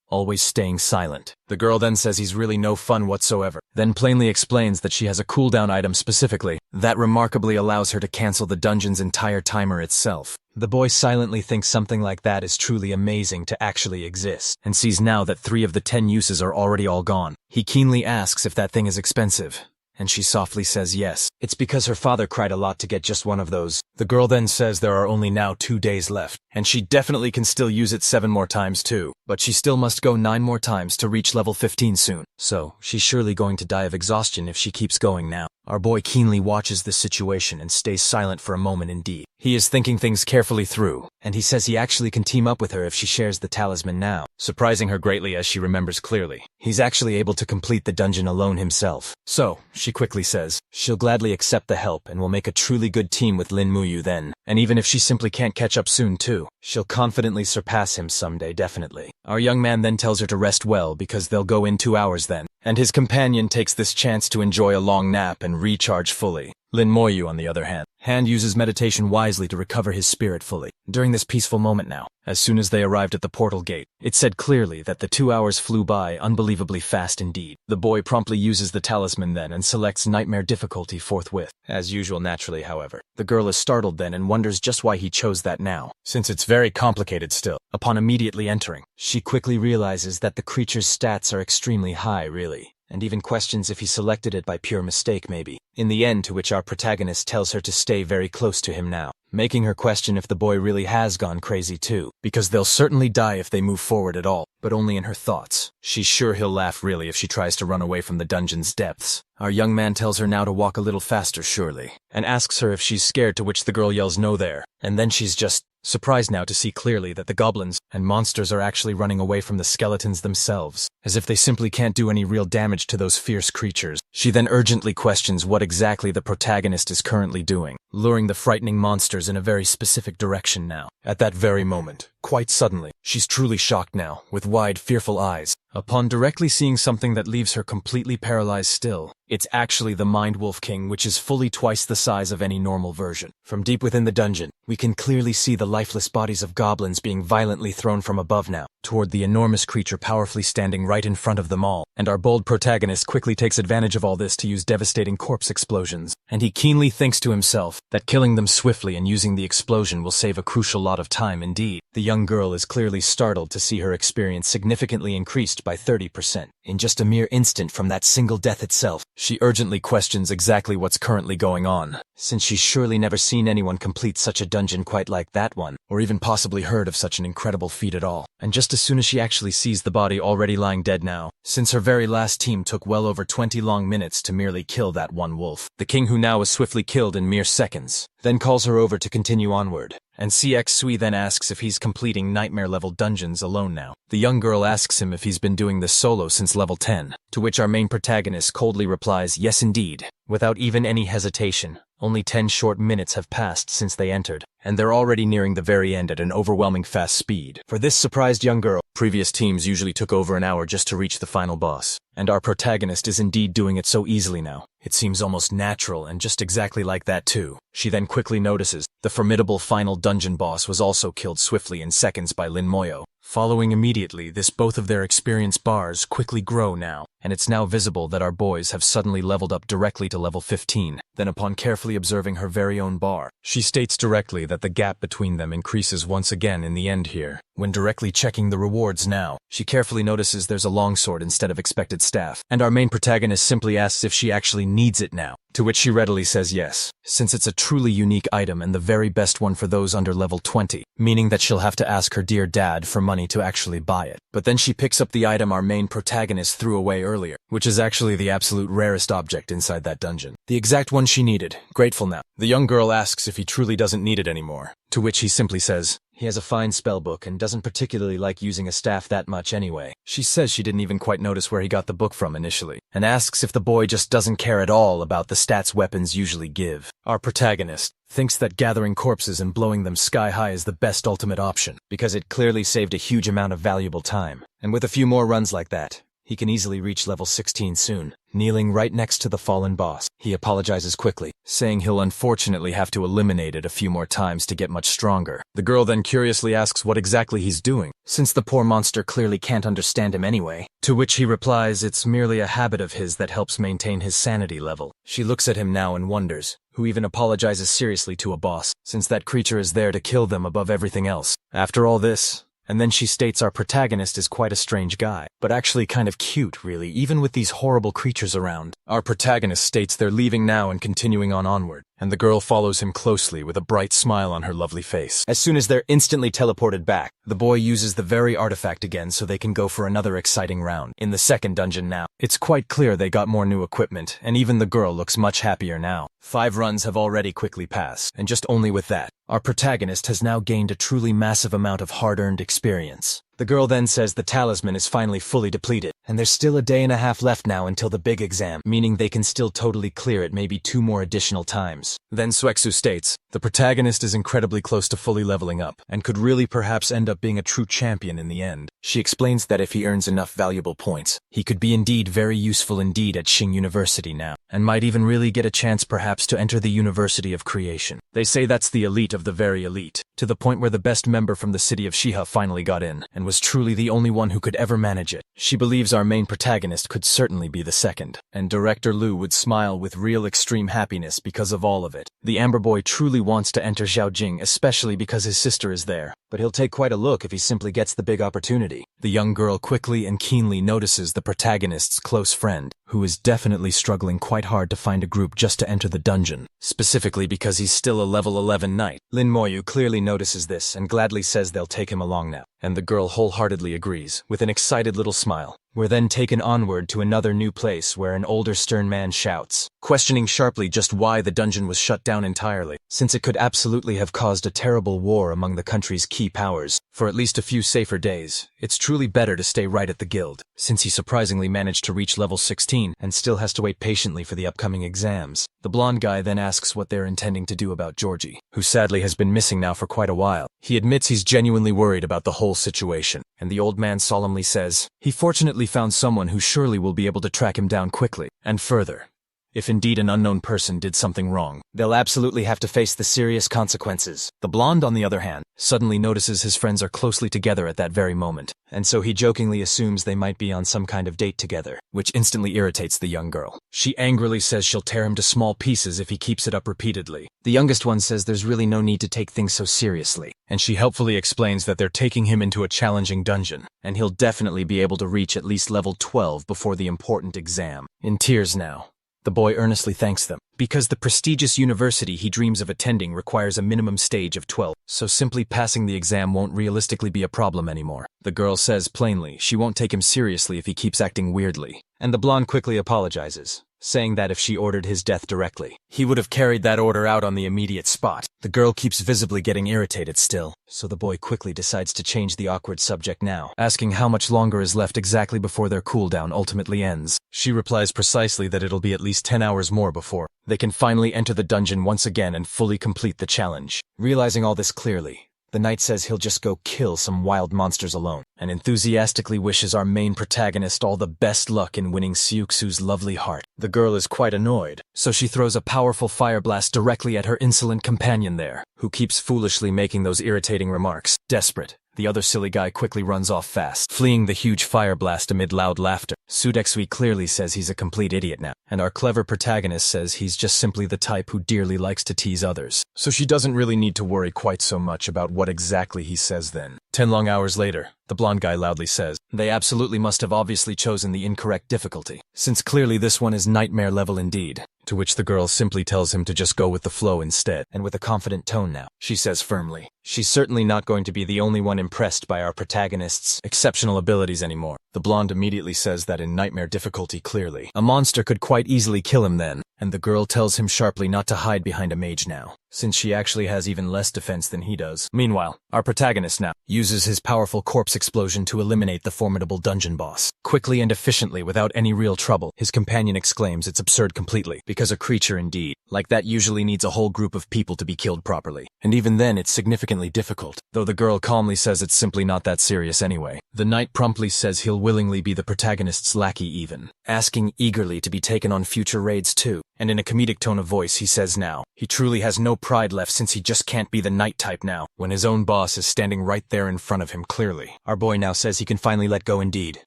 always staying silent. The girl then says he's really no fun whatsoever, then plainly explains that she has a cooldown item specifically that remarkably allows her to cancel the dungeon's entire timer itself. The boy silently thinks something like that is truly amazing to actually exist, and sees now that 3 of the 10 uses are already all gone. He keenly asks if that thing is expensive, and she softly says yes. It's because her father cried a lot to get just one of those. The girl then says there are only now 2 days left, and she definitely can still use it 7 more times too, but she still must go 9 more times to reach level 15 soon. So, she's surely going to die of exhaustion if she keeps going now. Our boy keenly watches the situation and stays silent for a moment indeed. He is thinking things carefully through, and he says he actually can team up with her if she shares the talisman now, surprising her greatly as she remembers clearly. He's actually able to complete the dungeon alone himself. So, she quickly says, she'll gladly accept the help and will make a truly good team with Lin Muyu then. And even if she simply can't catch up soon too, she'll confidently surpass him someday definitely. Our young man then tells her to rest well because they'll go in 2 hours then, and his companion takes this chance to enjoy a long nap and recharge fully. Lin Moyu, on the other hand, uses meditation wisely to recover his spirit fully. During this peaceful moment now, as soon as they arrived at the portal gate, it said clearly that the 2 hours flew by unbelievably fast indeed. The boy promptly uses the talisman then and selects nightmare difficulty forthwith. As usual naturally, however, the girl is startled then and wonders just why he chose that now, since it's very complicated still. Upon immediately entering, she quickly realizes that the creature's stats are extremely high really, and even questions if he selected it by pure mistake maybe. In the end, to which our protagonist tells her to stay very close to him now, making her question if the boy really has gone crazy too, because they'll certainly die if they move forward at all. but only in her thoughts. She's sure he'll laugh really if she tries to run away from the dungeon's depths. Our young man tells her now to walk a little faster surely, and asks her if she's scared, to which the girl yells no there. And then she's just surprised now to see clearly that the goblins and monsters are actually running away from the skeletons themselves, as if they simply can't do any real damage to those fierce creatures. She then urgently questions what exactly the protagonist is currently doing, luring the frightening monsters in a very specific direction now. At that very moment, quite suddenly, she's truly shocked now, with wide, fearful eyes, upon directly seeing something that leaves her completely paralyzed still. It's actually the Mind Wolf King, which is fully twice the size of any normal version. From deep within the dungeon, we can clearly see the lifeless bodies of goblins being violently thrown from above now, toward the enormous creature powerfully standing right in front of them all. And our bold protagonist quickly takes advantage of all this to use devastating corpse explosions. And he keenly thinks to himself that killing them swiftly and using the explosion will save a crucial lot of time indeed. The young girl is clearly startled to see her experience significantly increased by 30% in just a mere instant from that single death itself. She urgently questions exactly what's currently going on, since she's surely never seen anyone complete such a dungeon quite like that one, or even possibly heard of such an incredible feat at all. And just as soon as she actually sees the body already lying dead now, since her very last team took well over 20 long minutes to merely kill that one wolf, the king, who now was swiftly killed in mere seconds, then calls her over to continue onward. And CX Sui then asks if he's completing nightmare-level dungeons alone now. The young girl asks him if he's been doing this solo since level 10, to which our main protagonist coldly replies, yes indeed, without even any hesitation. Only 10 short minutes have passed since they entered, and they're already nearing the very end at an overwhelming fast speed. For this surprised young girl, previous teams usually took over an hour just to reach the final boss, and our protagonist is indeed doing it so easily now. It seems almost natural, and just exactly like that too. She then quickly notices the formidable final dungeon boss was also killed swiftly in seconds by Lin Moyo. Following immediately this, both of their experience bars quickly grow now, and it's now visible that our boys have suddenly leveled up directly to level 15. Then upon carefully observing her very own bar, she states directly that the gap between them increases once again in the end here. When directly checking the rewards now, she carefully notices there's a longsword instead of expected staff, and our main protagonist simply asks if she actually needs it now, to which she readily says yes, since it's a truly unique item and the very best one for those under level 20, meaning that she'll have to ask her dear dad for money to actually buy it. But then she picks up the item our main protagonist threw away earlier, which is actually the absolute rarest object inside that dungeon. The exact one she needed, grateful now. The young girl asks if he truly doesn't need it anymore, to which he simply says he has a fine spellbook and doesn't particularly like using a staff that much anyway. She says she didn't even quite notice where he got the book from initially, and asks if the boy just doesn't care at all about the stats weapons usually give. Our protagonist thinks that gathering corpses and blowing them sky high is the best ultimate option, because it clearly saved a huge amount of valuable time. And with a few more runs like that, he can easily reach level 16 soon. Kneeling right next to the fallen boss, he apologizes quickly, saying he'll unfortunately have to eliminate it a few more times to get much stronger. The girl then curiously asks what exactly he's doing, since the poor monster clearly can't understand him anyway, to which he replies it's merely a habit of his that helps maintain his sanity level. She looks at him now and wonders who even apologizes seriously to a boss, since that creature is there to kill them above everything else. After all this, and then she states our protagonist is quite a strange guy, but actually kind of cute really, even with these horrible creatures around. Our protagonist states they're leaving now and continuing onward, and the girl follows him closely with a bright smile on her lovely face. As soon as they're instantly teleported back, the boy uses the very artifact again so they can go for another exciting round. In the second dungeon now, it's quite clear they got more new equipment, and even the girl looks much happier now. 5 runs have already quickly passed, and just only with that, our protagonist has now gained a truly massive amount of hard-earned experience. The girl then says the talisman is finally fully depleted, and there's still a day and a half left now until the big exam, meaning they can still totally clear it maybe 2 more additional times. Then Suexu states, the protagonist is incredibly close to fully leveling up, and could really perhaps end up being a true champion in the end. She explains that if he earns enough valuable points, he could be indeed very useful indeed at Xing University now, and might even really get a chance perhaps to enter the University of Creation. They say that's the elite of the very elite, to the point where the best member from the city of Shiha finally got in, and was truly the only one who could ever manage it. She believes our main protagonist could certainly be the second, and Director Liu would smile with real extreme happiness because of all of it. The Amber Boy truly wants to enter Xiaojing, especially because his sister is there, but he'll take quite a look if he simply gets the big opportunity. The young girl quickly and keenly notices the protagonist's close friend, who is definitely struggling quite hard to find a group just to enter the dungeon, specifically because he's still a level 11 knight. Lin Moyu clearly notices this and gladly says they'll take him along now, and the girl wholeheartedly agrees, with an excited little smile. We're then taken onward to another new place where an older stern man shouts, questioning sharply just why the dungeon was shut down entirely, since it could absolutely have caused a terrible war among the country's key powers. For at least a few safer days, it's truly better to stay right at the guild, since he surprisingly managed to reach level 16 and still has to wait patiently for the upcoming exams. The blonde guy then asks what they're intending to do about Georgie, who sadly has been missing now for quite a while. He admits he's genuinely worried about the whole situation, and the old man solemnly says he fortunately found someone who surely will be able to track him down quickly. And further, if indeed an unknown person did something wrong, they'll absolutely have to face the serious consequences. The blonde, on the other hand, suddenly notices his friends are closely together at that very moment, and so he jokingly assumes they might be on some kind of date together, which instantly irritates the young girl. She angrily says she'll tear him to small pieces if he keeps it up repeatedly. The youngest one says there's really no need to take things so seriously, and she helpfully explains that they're taking him into a challenging dungeon, and he'll definitely be able to reach at least level 12 before the important exam. In tears now, the boy earnestly thanks them, because the prestigious university he dreams of attending requires a minimum stage of 12, so simply passing the exam won't realistically be a problem anymore. The girl says plainly she won't take him seriously if he keeps acting weirdly, and the blonde quickly apologizes, saying that if she ordered his death directly, he would have carried that order out on the immediate spot. The girl keeps visibly getting irritated still, so the boy quickly decides to change the awkward subject now, asking how much longer is left exactly before their cooldown ultimately ends. She replies precisely that it'll be at least 10 hours more before they can finally enter the dungeon once again and fully complete the challenge. Realizing all this clearly, the knight says he'll just go kill some wild monsters alone, and enthusiastically wishes our main protagonist all the best luck in winning Siuxu's lovely heart. The girl is quite annoyed, so she throws a powerful fire blast directly at her insolent companion there, who keeps foolishly making those irritating remarks. Desperate, the other silly guy quickly runs off fast, fleeing the huge fire blast amid loud laughter. Sudexui clearly says he's a complete idiot now, and our clever protagonist says he's just simply the type who dearly likes to tease others, so she doesn't really need to worry quite so much about what exactly he says then. 10 long hours later, the blonde guy loudly says they absolutely must have obviously chosen the incorrect difficulty, since clearly this one is nightmare level indeed. To which the girl simply tells him to just go with the flow instead, and with a confident tone now, she says firmly she's certainly not going to be the only one impressed by our protagonist's exceptional abilities anymore. The blonde immediately says that in nightmare difficulty clearly, a monster could quite easily kill him then, and the girl tells him sharply not to hide behind a mage now, since she actually has even less defense than he does. Meanwhile, our protagonist now uses his powerful corpse explosion to eliminate the formidable dungeon boss. Quickly and efficiently without any real trouble, his companion exclaims it's absurd completely, because a creature indeed, like that usually needs a whole group of people to be killed properly. And even then it's significantly difficult, though the girl calmly says it's simply not that serious anyway. The knight promptly says he'll willingly be the protagonist's lackey even, asking eagerly to be taken on future raids too. And in a comedic tone of voice he says now he truly has no pride left since he just can't be the knight type now, when his own boss is standing right there in front of him clearly. Our boy now says he can finally let go indeed,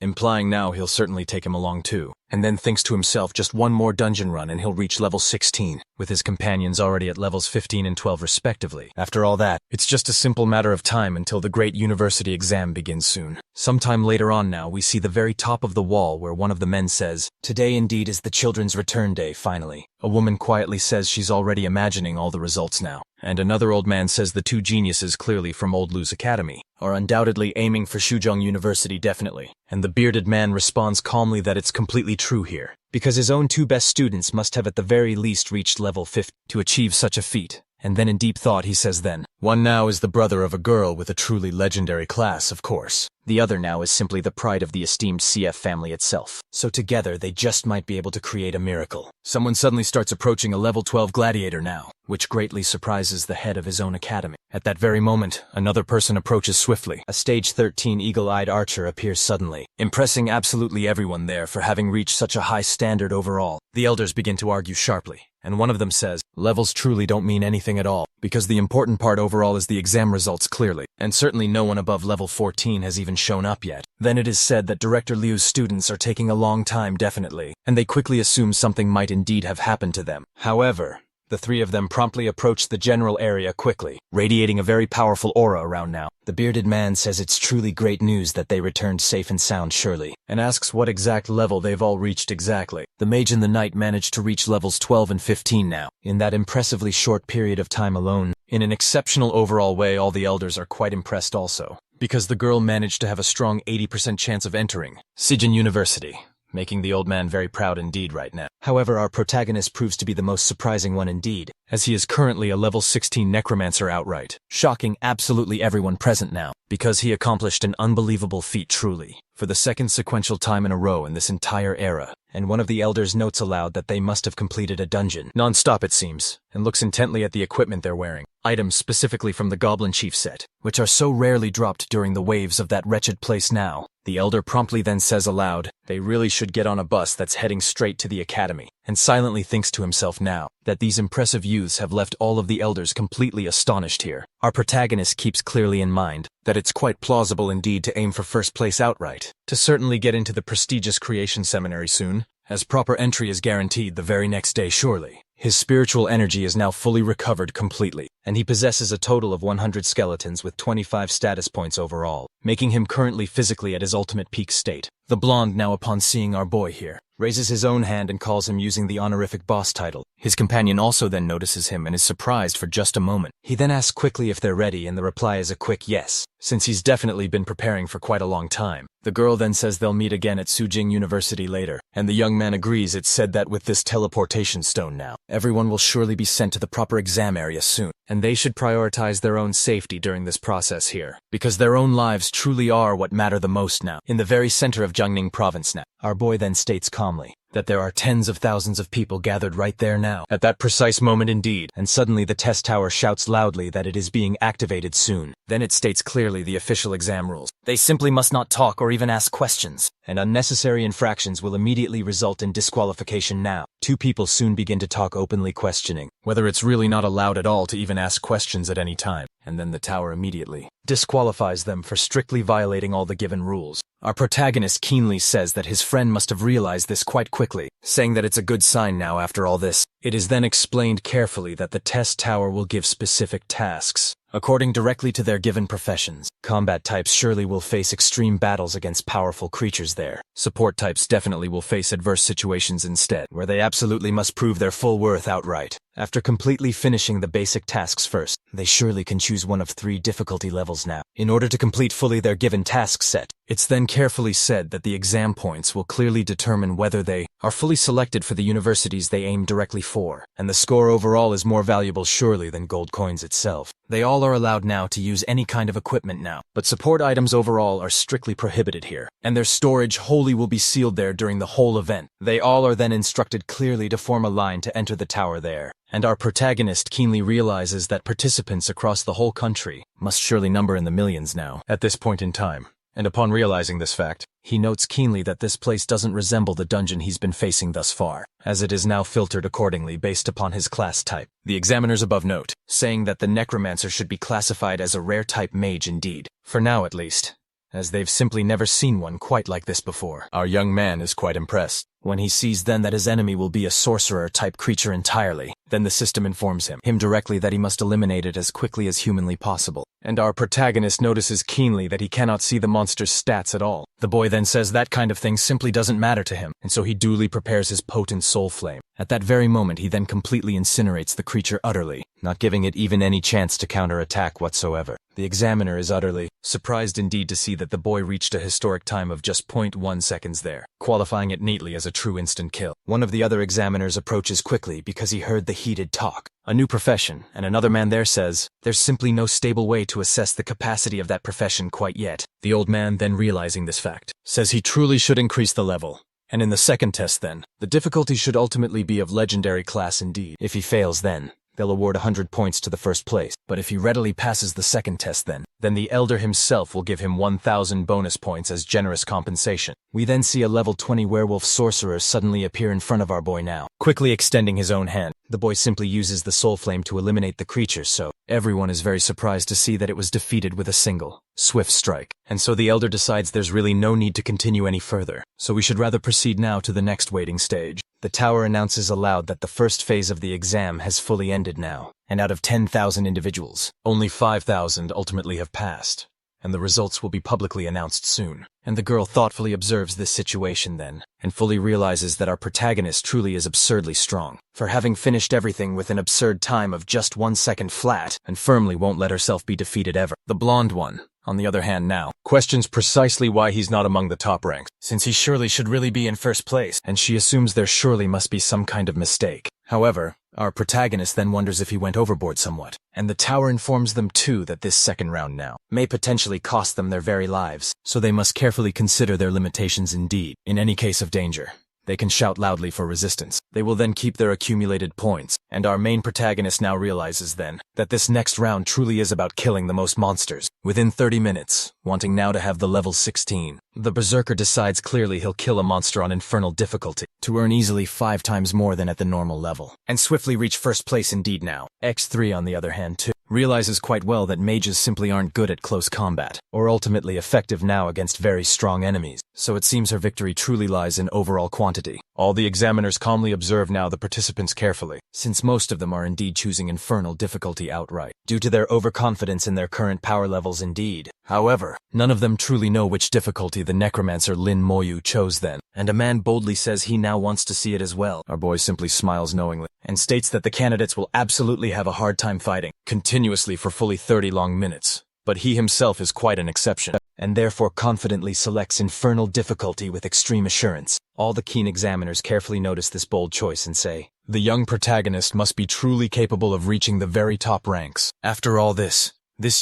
implying now he'll certainly take him along too, and then thinks to himself just one more dungeon run and he'll reach level 16, with his companions already at levels 15 and 12 respectively. After all that, it's just a simple matter of time until the great university exam begins soon. Sometime later on now we see the very top of the wall where one of the men says, "Today indeed is the children's return day finally." A woman quietly says she's already imagining all the results now, and another old man says the two geniuses clearly from Old Lu's Academy are undoubtedly aiming for Shuzhong University definitely, and the bearded man responds calmly that it's completely true here, because his own two best students must have at the very least reached level 50 to achieve such a feat. And then in deep thought he says then, one now is the brother of a girl with a truly legendary class, of course. The other now is simply the pride of the esteemed CF family itself. So together they just might be able to create a miracle. Someone suddenly starts approaching a level 12 gladiator now, which greatly surprises the head of his own academy. At that very moment, another person approaches swiftly. A stage 13 eagle-eyed archer appears suddenly, impressing absolutely everyone there for having reached such a high standard overall. The elders begin to argue sharply, and one of them says, levels truly don't mean anything at all, because the important part overall is the exam results clearly, and certainly no one above level 14 has even shown up yet. Then it is said that Director Liu's students are taking a long time definitely, and they quickly assume something might indeed have happened to them. However, The three of them promptly approach the general area quickly, radiating a very powerful aura around now. The bearded man says it's truly great news that they returned safe and sound surely, and asks what exact level they've all reached exactly. The mage and the knight managed to reach levels 12 and 15 now, in that impressively short period of time alone. In an exceptional overall way, all the elders are quite impressed also, because the girl managed to have a strong 80% chance of entering Sijin University, making the old man very proud indeed right now. However, our protagonist proves to be the most surprising one indeed, as he is currently a level 16 necromancer outright, shocking absolutely everyone present now, because he accomplished an unbelievable feat truly, for the second sequential time in a row in this entire era. And one of the elders notes aloud that they must have completed a dungeon, non-stop it seems, and looks intently at the equipment they're wearing, items specifically from the Goblin Chief set, which are so rarely dropped during the waves of that wretched place now. The elder promptly then says aloud, they really should get on a bus that's heading straight to the academy, and silently thinks to himself now that these impressive youths have left all of the elders completely astonished here. Our protagonist keeps clearly in mind that it's quite plausible indeed to aim for first place outright, to certainly get into the prestigious creation seminary soon, as proper entry is guaranteed the very next day surely. His spiritual energy is now fully recovered completely, and he possesses a total of 100 skeletons with 25 status points overall, making him currently physically at his ultimate peak state. The blonde, now upon seeing our boy here, raises his own hand and calls him using the honorific boss title. His companion also then notices him and is surprised for just a moment. He then asks quickly if they're ready, and the reply is a quick yes, since he's definitely been preparing for quite a long time. The girl then says they'll meet again at Sujing University later, and the young man agrees. It's said that with this teleportation stone now, everyone will surely be sent to the proper exam area soon, and they should prioritize their own safety during this process here, because their own lives truly are what matter the most now. In the very center of Jiangning province now, our boy then states calmly that there are tens of thousands of people gathered right there now, at that precise moment indeed, and suddenly the test tower shouts loudly that it is being activated soon. Then it states clearly the official exam rules. They simply must not talk or even ask questions, and unnecessary infractions will immediately result in disqualification now. Two people soon begin to talk openly, questioning whether it's really not allowed at all to even ask questions at any time, and then the tower immediately disqualifies them for strictly violating all the given rules. Our protagonist keenly says that his friend must have realized this quite quickly, saying that it's a good sign now after all this. It is then explained carefully that the test tower will give specific tasks, according directly to their given professions. Combat types surely will face extreme battles against powerful creatures there. Support types definitely will face adverse situations instead, where they absolutely must prove their full worth outright. After completely finishing the basic tasks first, they surely can choose one of 3 difficulty levels now, in order to complete fully their given task set. It's then carefully said that the exam points will clearly determine whether they are fully selected for the universities they aim directly for, and the score overall is more valuable surely than gold coins itself. They all are allowed now to use any kind of equipment now, but support items overall are strictly prohibited here, and their storage wholly will be sealed there during the whole event. They all are then instructed clearly to form a line to enter the tower there, and our protagonist keenly realizes that participants across the whole country must surely number in the millions now, at this point in time. And upon realizing this fact, he notes keenly that this place doesn't resemble the dungeon he's been facing thus far, as it is now filtered accordingly based upon his class type. The examiners above note, saying that the necromancer should be classified as a rare type mage indeed, for now at least, as they've simply never seen one quite like this before. Our young man is quite impressed. When he sees then that his enemy will be a sorcerer-type creature entirely, then the system informs him directly that he must eliminate it as quickly as humanly possible. And our protagonist notices keenly that he cannot see the monster's stats at all. The boy then says that kind of thing simply doesn't matter to him, and so he duly prepares his potent soul flame. At that very moment he then completely incinerates the creature utterly, not giving it even any chance to counterattack whatsoever. The examiner is utterly surprised indeed to see that the boy reached a historic time of just 0.1 seconds there, qualifying it neatly as a true instant kill. One of the other examiners approaches quickly because he heard the heated talk. A new profession, and another man there says, there's simply no stable way to assess the capacity of that profession quite yet. The old man then realizing this fact, says he truly should increase the level. And in the second test then, the difficulty should ultimately be of legendary class indeed. If he fails then, they'll award 100 points to the first place. But if he readily passes the second test then the elder himself will give him 1,000 bonus points as generous compensation. We then see a level 20 werewolf sorcerer suddenly appear in front of our boy now. Quickly extending his own hand, the boy simply uses the soul flame to eliminate the creature, so Everyone is very surprised to see that it was defeated with a single, swift strike. And so the elder decides there's really no need to continue any further, so we should rather proceed now to the next waiting stage. The tower announces aloud that the first phase of the exam has fully ended now, and out of 10,000 individuals, only 5,000 ultimately have passed, and the results will be publicly announced soon. And the girl thoughtfully observes this situation then, and fully realizes that our protagonist truly is absurdly strong, for having finished everything with an absurd time of just 1 second flat, and firmly won't let herself be defeated ever. The blonde one, on the other hand now, questions precisely why he's not among the top ranks, since he surely should really be in first place, and she assumes there surely must be some kind of mistake. However, our protagonist then wonders if he went overboard somewhat, and the tower informs them too that this second round now may potentially cost them their very lives, so they must carefully consider their limitations indeed. In any case of danger, they can shout loudly for resistance. They will then keep their accumulated points, and our main protagonist now realizes then that this next round truly is about killing the most monsters. Within 30 minutes, wanting now to have the level 16, the berserker decides clearly he'll kill a monster on infernal difficulty to earn easily 5 times more than at the normal level, and swiftly reach first place indeed now. X3 on the other hand too realizes quite well that mages simply aren't good at close combat, or ultimately effective now against very strong enemies, so it seems her victory truly lies in overall quantity. All the examiners calmly observe now the participants carefully, since most of them are indeed choosing infernal difficulty outright, due to their overconfidence in their current power levels indeed. However, none of them truly know which difficulty the necromancer Lin Moyu chose then, and a man boldly says he now wants to see it as well. Our boy simply smiles knowingly, and states that the candidates will absolutely have a hard time fighting, continuously for fully 30 long minutes. But he himself is quite an exception, and therefore confidently selects infernal difficulty with extreme assurance. All the keen examiners carefully notice this bold choice and say, the young protagonist must be truly capable of reaching the very top ranks. After all this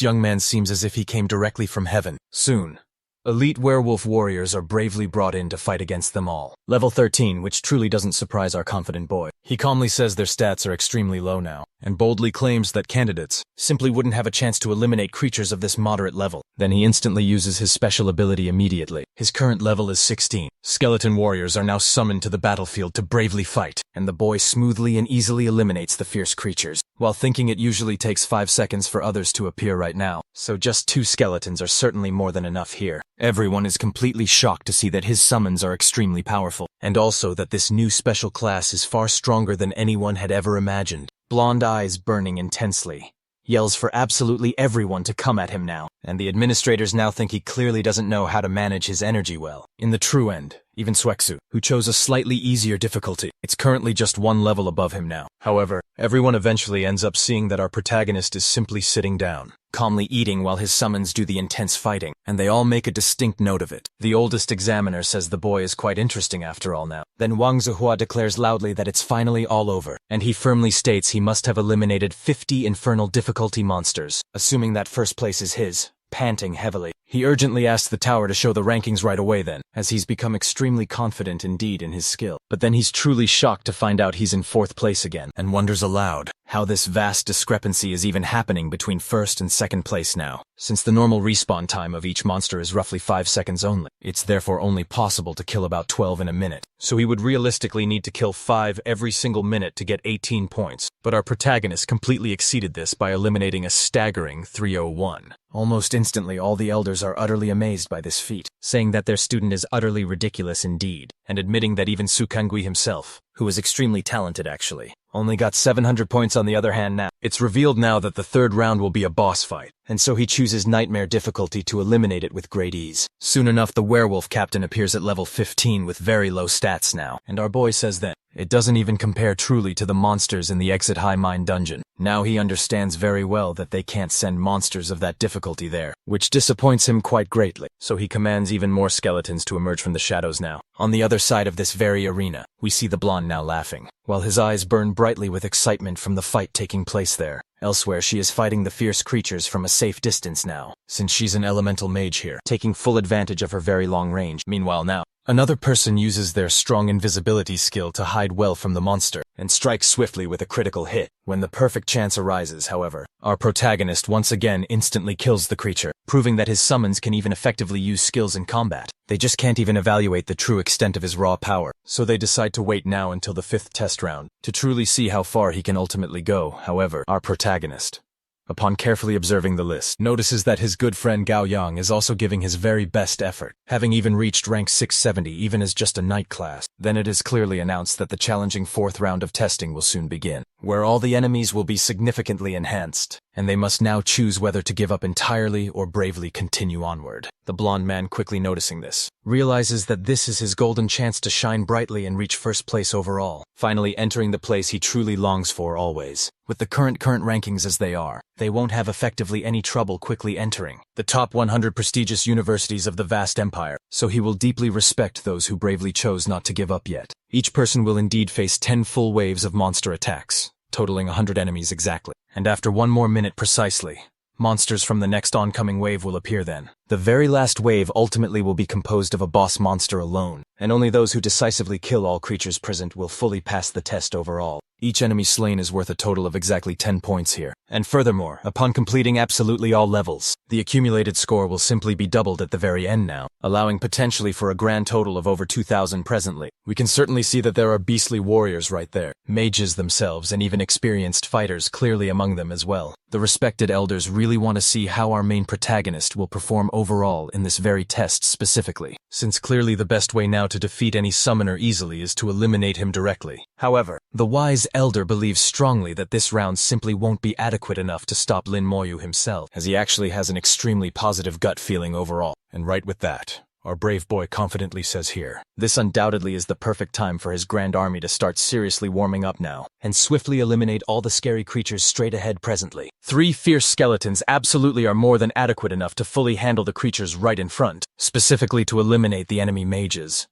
young man seems as if he came directly from heaven. Soon, elite werewolf warriors are bravely brought in to fight against them all. Level 13, which truly doesn't surprise our confident boy. He calmly says their stats are extremely low now, and boldly claims that candidates simply wouldn't have a chance to eliminate creatures of this moderate level. Then he instantly uses his special ability immediately. His current level is 16. Skeleton warriors are now summoned to the battlefield to bravely fight, and the boy smoothly and easily eliminates the fierce creatures, while thinking it usually takes 5 seconds for others to appear right now, so just 2 skeletons are certainly more than enough here. Everyone is completely shocked to see that his summons are extremely powerful, and also that this new special class is far stronger than anyone had ever imagined. Blonde eyes burning intensely, yells for absolutely everyone to come at him now, and the administrators now think he clearly doesn't know how to manage his energy well. In the true end, even Sueksu, who chose a slightly easier difficulty, it's currently just 1 level above him now. However, everyone eventually ends up seeing that our protagonist is simply sitting down, calmly eating while his summons do the intense fighting, and they all make a distinct note of it. The oldest examiner says the boy is quite interesting after all now. Then Wang Zihua declares loudly that it's finally all over, and he firmly states he must have eliminated 50 infernal difficulty monsters, assuming that first place is his. Panting heavily, he urgently asks the tower to show the rankings right away then, as he's become extremely confident indeed in his skill. But then he's truly shocked to find out he's in 4th place again, and wonders aloud how this vast discrepancy is even happening between 1st and 2nd place now. Since the normal respawn time of each monster is roughly 5 seconds only, it's therefore only possible to kill about 12 in a minute. So he would realistically need to kill 5 every single minute to get 18 points. But our protagonist completely exceeded this by eliminating a staggering 301. Almost instantly, all the elders are utterly amazed by this feat, saying that their student is utterly ridiculous indeed, and admitting that even Sukangui himself, who is extremely talented actually, only got 700 points on the other hand now. It's revealed now that the 3rd round will be a boss fight, and so he chooses Nightmare difficulty to eliminate it with great ease. Soon enough, the werewolf captain appears at level 15 with very low stats now, and our boy says that it doesn't even compare truly to the monsters in the Exit High Mine dungeon. Now he understands very well that they can't send monsters of that difficulty there, which disappoints him quite greatly, so he commands even more skeletons to emerge from the shadows now. On the other side of this very arena, we see the blonde now laughing, while his eyes burn brightly with excitement from the fight taking place there. Elsewhere, she is fighting the fierce creatures from a safe distance now, since she's an elemental mage here, taking full advantage of her very long range. Meanwhile now, another person uses their strong invisibility skill to hide well from the monster, and strikes swiftly with a critical hit. When the perfect chance arises, however, our protagonist once again instantly kills the creature, proving that his summons can even effectively use skills in combat. They just can't even evaluate the true extent of his raw power, so they decide to wait now until the 5th test round, to truly see how far he can ultimately go. However, our protagonist Upon carefully observing the list, notices that his good friend Gao Yang is also giving his very best effort, having even reached rank 670 even as just a night class. Then it is clearly announced that the challenging 4th round of testing will soon begin, where all the enemies will be significantly enhanced, and they must now choose whether to give up entirely or bravely continue onward. The blonde man, quickly noticing this, realizes that this is his golden chance to shine brightly and reach first place overall, finally entering the place he truly longs for always. With the current rankings as they are, they won't have effectively any trouble quickly entering the top 100 prestigious universities of the vast empire, so he will deeply respect those who bravely chose not to give up yet. Each person will indeed face 10 full waves of monster attacks, totaling 100 enemies exactly, and after 1 more minute precisely, monsters from the next oncoming wave will appear then. The very last wave ultimately will be composed of a boss monster alone, and only those who decisively kill all creatures present will fully pass the test overall. Each enemy slain is worth a total of exactly 10 points here. And furthermore, upon completing absolutely all levels, the accumulated score will simply be doubled at the very end now, allowing potentially for a grand total of over 2,000 presently. We can certainly see that there are beastly warriors right there, mages themselves, and even experienced fighters clearly among them as well. The respected elders really want to see how our main protagonist will perform overall in this very test specifically, since clearly the best way now to defeat any summoner easily is to eliminate him directly. However, the wise elder believes strongly that this round simply won't be adequate enough to stop Lin Moyu himself, as he actually has an extremely positive gut feeling overall. And right with that, our brave boy confidently says here, this undoubtedly is the perfect time for his grand army to start seriously warming up now, and swiftly eliminate all the scary creatures straight ahead presently. 3 fierce skeletons absolutely are more than adequate enough to fully handle the creatures right in front, specifically to eliminate the enemy mages.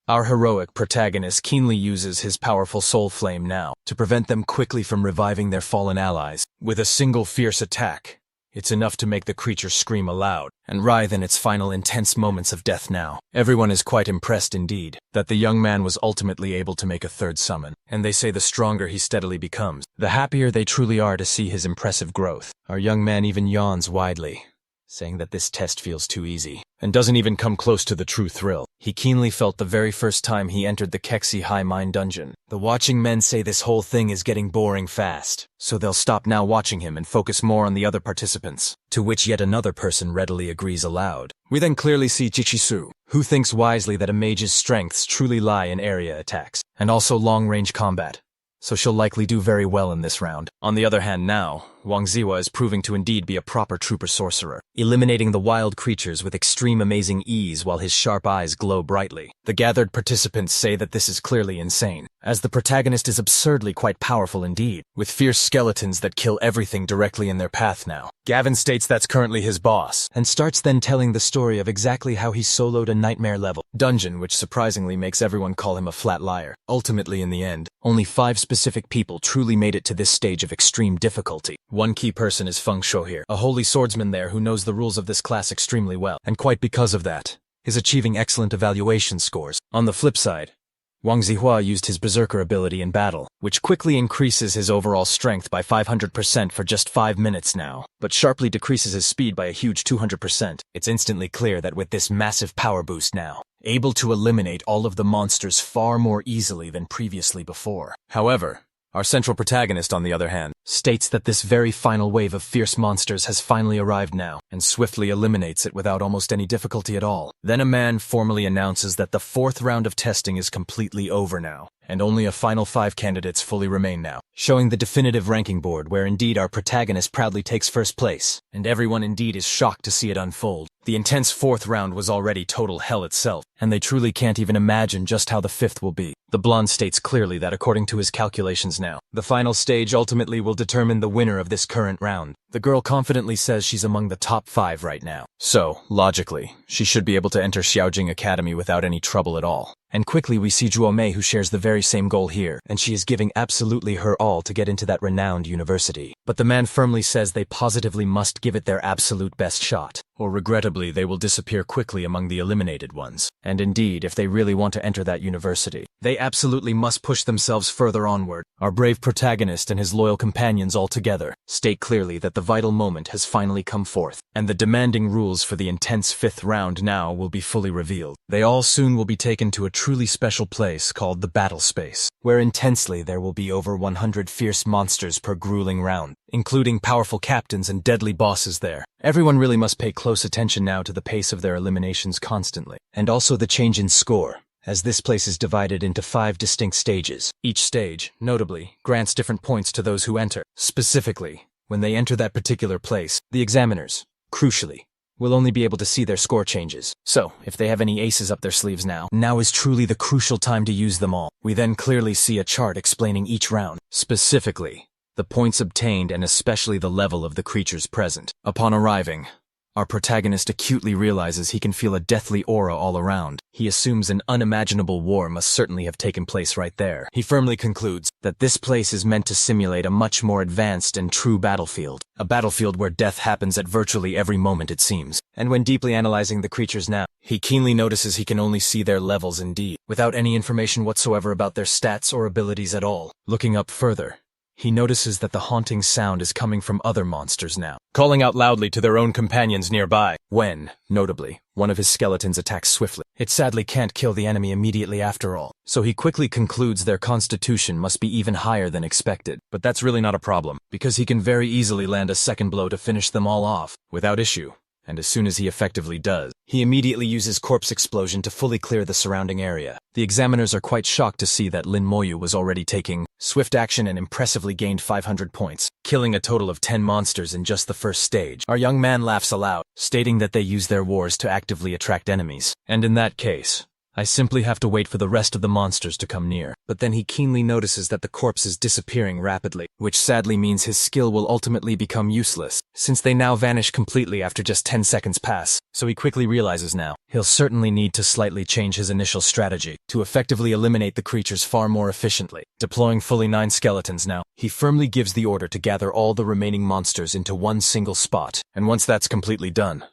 Our heroic protagonist keenly uses his powerful soul flame now, to prevent them quickly from reviving their fallen allies. With a single fierce attack, it's enough to make the creature scream aloud and writhe in its final intense moments of death now. Everyone is quite impressed indeed that the young man was ultimately able to make a 3rd summon, and they say the stronger he steadily becomes, the happier they truly are to see his impressive growth. Our young man even yawns widely, saying that this test feels too easy, and doesn't even come close to the true thrill he keenly felt the very first time he entered the Kexi High Mine dungeon. The watching men say this whole thing is getting boring fast, so they'll stop now watching him and focus more on the other participants, to which yet another person readily agrees aloud. We then clearly see Chichisu, who thinks wisely that a mage's strengths truly lie in area attacks, and also long-range combat, so she'll likely do very well in this round. On the other hand now, Wang Ziwa is proving to indeed be a proper trooper sorcerer, eliminating the wild creatures with extreme amazing ease while his sharp eyes glow brightly. The gathered participants say that this is clearly insane, as the protagonist is absurdly quite powerful indeed, with fierce skeletons that kill everything directly in their path now. Gavin states that's currently his boss, and starts then telling the story of exactly how he soloed a nightmare level dungeon, which surprisingly makes everyone call him a flat liar. Ultimately in the end, only 5 specific people truly made it to this stage of extreme difficulty. One key person is Feng Shou here, a holy swordsman there who knows the rules of this class extremely well, and quite because of that, is achieving excellent evaluation scores. On the flip side, Wang Zihua used his berserker ability in battle, which quickly increases his overall strength by 500% for just 5 minutes now, but sharply decreases his speed by a huge 200%. It's instantly clear that with this massive power boost now, able to eliminate all of the monsters far more easily than previously before. However, our central protagonist, on the other hand, states that this very final wave of fierce monsters has finally arrived now, and swiftly eliminates it without almost any difficulty at all. Then a man formally announces that the 4th round of testing is completely over now, and only a final 5 candidates fully remain now, showing the definitive ranking board where indeed our protagonist proudly takes first place, and everyone indeed is shocked to see it unfold. The intense 4th round was already total hell itself, and they truly can't even imagine just how the 5th will be. The blonde states clearly that according to his calculations now, the final stage ultimately will determine the winner of this current round. The girl confidently says she's among the top 5 right now. So, logically, she should be able to enter Xiaojing Academy without any trouble at all. And quickly we see Zhuo Mei, who shares the very same goal here, and she is giving absolutely her all to get into that renowned university. But the man firmly says they positively must give it their absolute best shot. or regrettably they will disappear quickly among the eliminated ones. And indeed, if they really want to enter that university, they absolutely must push themselves further onward. Our brave protagonist and his loyal companions all together state clearly that the vital moment has finally come forth, and the demanding rules for the intense 5th round now will be fully revealed. They all soon will be taken to a truly special place called the battle space, where intensely there will be over 100 fierce monsters per grueling round, including powerful captains and deadly bosses there. Everyone really must pay close attention now to the pace of their eliminations constantly, and also the change in score, as this place is divided into 5 distinct stages. Each stage, notably, grants different points to those who enter. Specifically, when they enter that particular place, the examiners, crucially, will only be able to see their score changes. So, if they have any aces up their sleeves now is truly the crucial time to use them all. We then clearly see a chart explaining each round, specifically the points obtained and especially the level of the creatures present. Upon arriving, our protagonist acutely realizes he can feel a deathly aura all around. He assumes an unimaginable war must certainly have taken place right there. He firmly concludes that this place is meant to simulate a much more advanced and true battlefield. A battlefield where death happens at virtually every moment, it seems. And when deeply analyzing the creatures now, he keenly notices he can only see their levels indeed, without any information whatsoever about their stats or abilities at all. Looking up further, he notices that the haunting sound is coming from other monsters now, calling out loudly to their own companions nearby. When, notably, one of his skeletons attacks swiftly, it sadly can't kill the enemy immediately after all, so he quickly concludes their constitution must be even higher than expected. But that's really not a problem, because he can very easily land a second blow to finish them all off, without issue. And as soon as he effectively does, he immediately uses corpse explosion to fully clear the surrounding area. The examiners are quite shocked to see that Lin Moyu was already taking swift action and impressively gained 500 points, killing a total of 10 monsters in just the first stage. Our young man laughs aloud, stating that they use their wars to actively attract enemies. And in that case, I simply have to wait for the rest of the monsters to come near. But then he keenly notices that the corpse is disappearing rapidly, which sadly means his skill will ultimately become useless, since they now vanish completely after just 10 seconds pass. So he quickly realizes now, he'll certainly need to slightly change his initial strategy to effectively eliminate the creatures far more efficiently. Deploying fully 9 skeletons now, he firmly gives the order to gather all the remaining monsters into one single spot. And once that's completely done,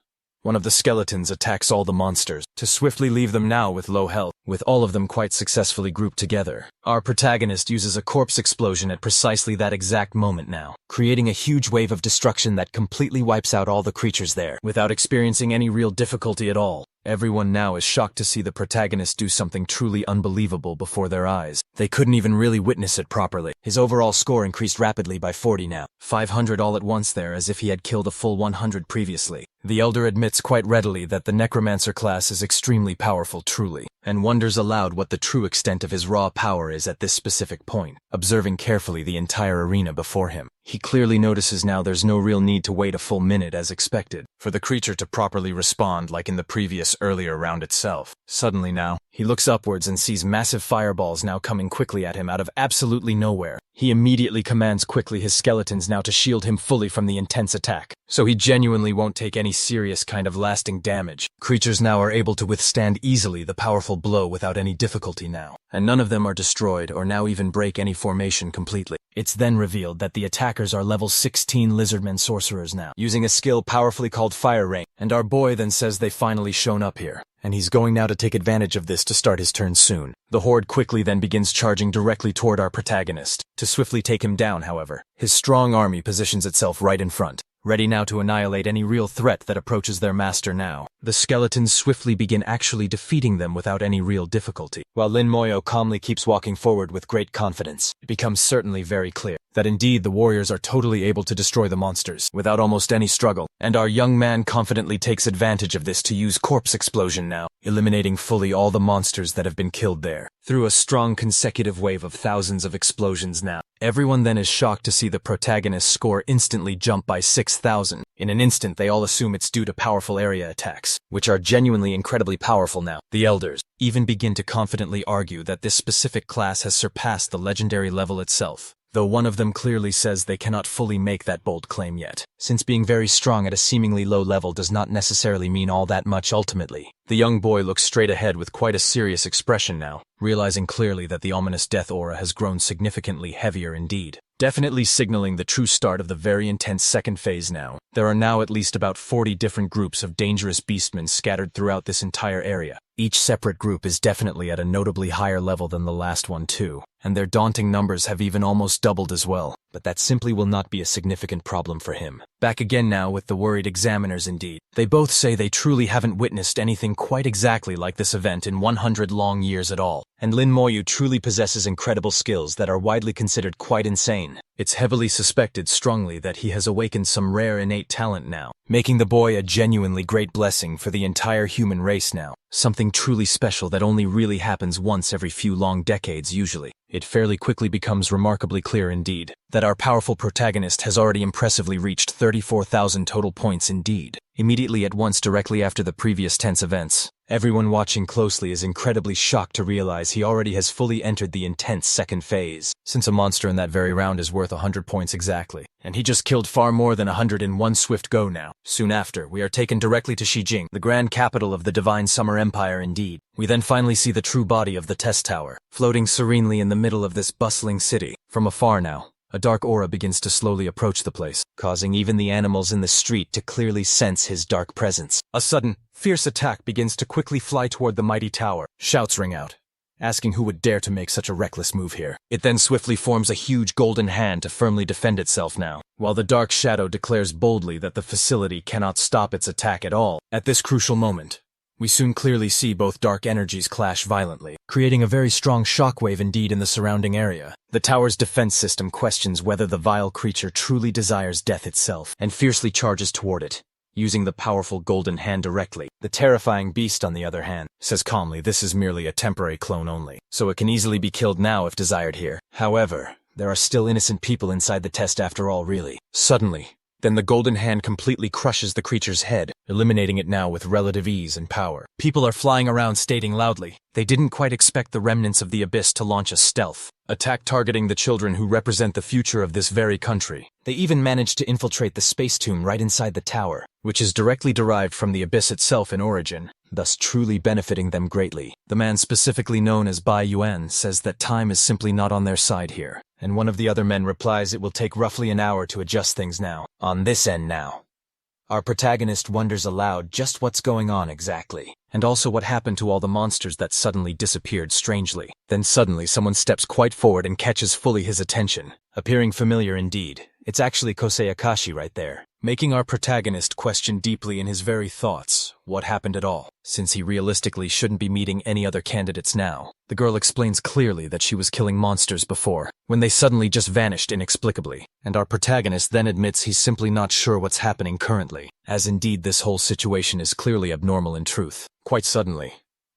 one of the skeletons attacks all the monsters, to swiftly leave them now with low health, with all of them quite successfully grouped together. Our protagonist uses a corpse explosion at precisely that exact moment now, creating a huge wave of destruction that completely wipes out all the creatures there, without experiencing any real difficulty at all. Everyone now is shocked to see the protagonist do something truly unbelievable before their eyes. They couldn't even really witness it properly. His overall score increased rapidly by 40 now, 500 all at once there, as if he had killed a full 100 previously. The elder admits quite readily that the necromancer class is extremely powerful truly, and wonders aloud what the true extent of his raw power is at this specific point. Observing carefully the entire arena before him, he clearly notices now there's no real need to wait a full minute as expected, for the creature to properly respond like in the previous earlier round itself. Suddenly now, he looks upwards and sees massive fireballs now coming quickly at him out of absolutely nowhere. He immediately commands quickly his skeletons now to shield him fully from the intense attack, so he genuinely won't take any serious kind of lasting damage. Creatures now are able to withstand easily the powerful blow without any difficulty now, and none of them are destroyed or now even break any formation completely. It's then revealed that the attackers are level 16 lizardmen sorcerers now, using a skill powerfully called Fire Rain, and our boy then says they've finally shown up here, and he's going now to take advantage of this to start his turn soon. The horde quickly then begins charging directly toward our protagonist. To swiftly take him down, however, his strong army positions itself right in front, ready now to annihilate any real threat that approaches their master now. The skeletons swiftly begin actually defeating them without any real difficulty. While Lin Moyo calmly keeps walking forward with great confidence, it becomes certainly very clear that indeed the warriors are totally able to destroy the monsters without almost any struggle, and our young man confidently takes advantage of this to use corpse explosion now, eliminating fully all the monsters that have been killed there. Through a strong consecutive wave of thousands of explosions now, everyone then is shocked to see the protagonist's score instantly jump by 6,000. In an instant they all assume it's due to powerful area attacks, which are genuinely incredibly powerful now. The elders even begin to confidently argue that this specific class has surpassed the legendary level itself, though one of them clearly says they cannot fully make that bold claim yet, since being very strong at a seemingly low level does not necessarily mean all that much ultimately. The young boy looks straight ahead with quite a serious expression now, realizing clearly that the ominous death aura has grown significantly heavier indeed. definitely signaling the true start of the very intense second phase now. There are now at least about 40 different groups of dangerous beastmen scattered throughout this entire area. Each separate group is definitely at a notably higher level than the last one too, and their daunting numbers have even almost doubled as well, but that simply will not be a significant problem for him. Back again now with the worried examiners indeed. They both say they truly haven't witnessed anything quite exactly like this event in 100 long years at all, and Lin Moyu truly possesses incredible skills that are widely considered quite insane. It's heavily suspected strongly that he has awakened some rare innate talent now, making the boy a genuinely great blessing for the entire human race now. Something truly special that only really happens once every few long decades usually. It fairly quickly becomes remarkably clear indeed that our powerful protagonist has already impressively reached 34,000 total points indeed, immediately at once directly after the previous tense events. Everyone watching closely is incredibly shocked to realize he already has fully entered the intense second phase, since a monster in that very round is worth 100 points exactly, and he just killed far more than 100 in one swift go now. Soon after, we are taken directly to Xijing, the grand capital of the Divine Summer Empire indeed. We then finally see the true body of the test tower, floating serenely in the middle of this bustling city. From afar now, a dark aura begins to slowly approach the place, causing even the animals in the street to clearly sense his dark presence. A sudden, fierce attack begins to quickly fly toward the mighty tower. Shouts ring out, asking who would dare to make such a reckless move here. It then swiftly forms a huge golden hand to firmly defend itself now, while the dark shadow declares boldly that the facility cannot stop its attack at all. At this crucial moment, we soon clearly see both dark energies clash violently, creating a very strong shockwave indeed in the surrounding area. The tower's defense system questions whether the vile creature truly desires death itself, and fiercely charges toward it, using the powerful golden hand directly. The terrifying beast, on the other hand, says calmly this is merely a temporary clone only, so it can easily be killed now if desired here. However, there are still innocent people inside the test after all, really. Suddenly, then the golden hand completely crushes the creature's head, eliminating it now with relative ease and power. People are flying around stating loudly they didn't quite expect the remnants of the abyss to launch a stealth attack targeting the children who represent the future of this very country. They even managed to infiltrate the space tomb right inside the tower, which is directly derived from the abyss itself in origin, thus truly benefiting them greatly. The man specifically known as Bai Yuan says that time is simply not on their side here, and one of the other men replies it will take roughly an hour to adjust things now. On this end now, our protagonist wonders aloud just what's going on exactly, and also what happened to all the monsters that suddenly disappeared strangely. Then suddenly someone steps quite forward and catches fully his attention, appearing familiar indeed. It's actually Kosei Akashi right there, making our protagonist question deeply in his very thoughts what happened at all, since he realistically shouldn't be meeting any other candidates now. The girl explains clearly that she was killing monsters before, when they suddenly just vanished inexplicably, and our protagonist then admits he's simply not sure what's happening currently, as indeed this whole situation is clearly abnormal in truth. Quite suddenly,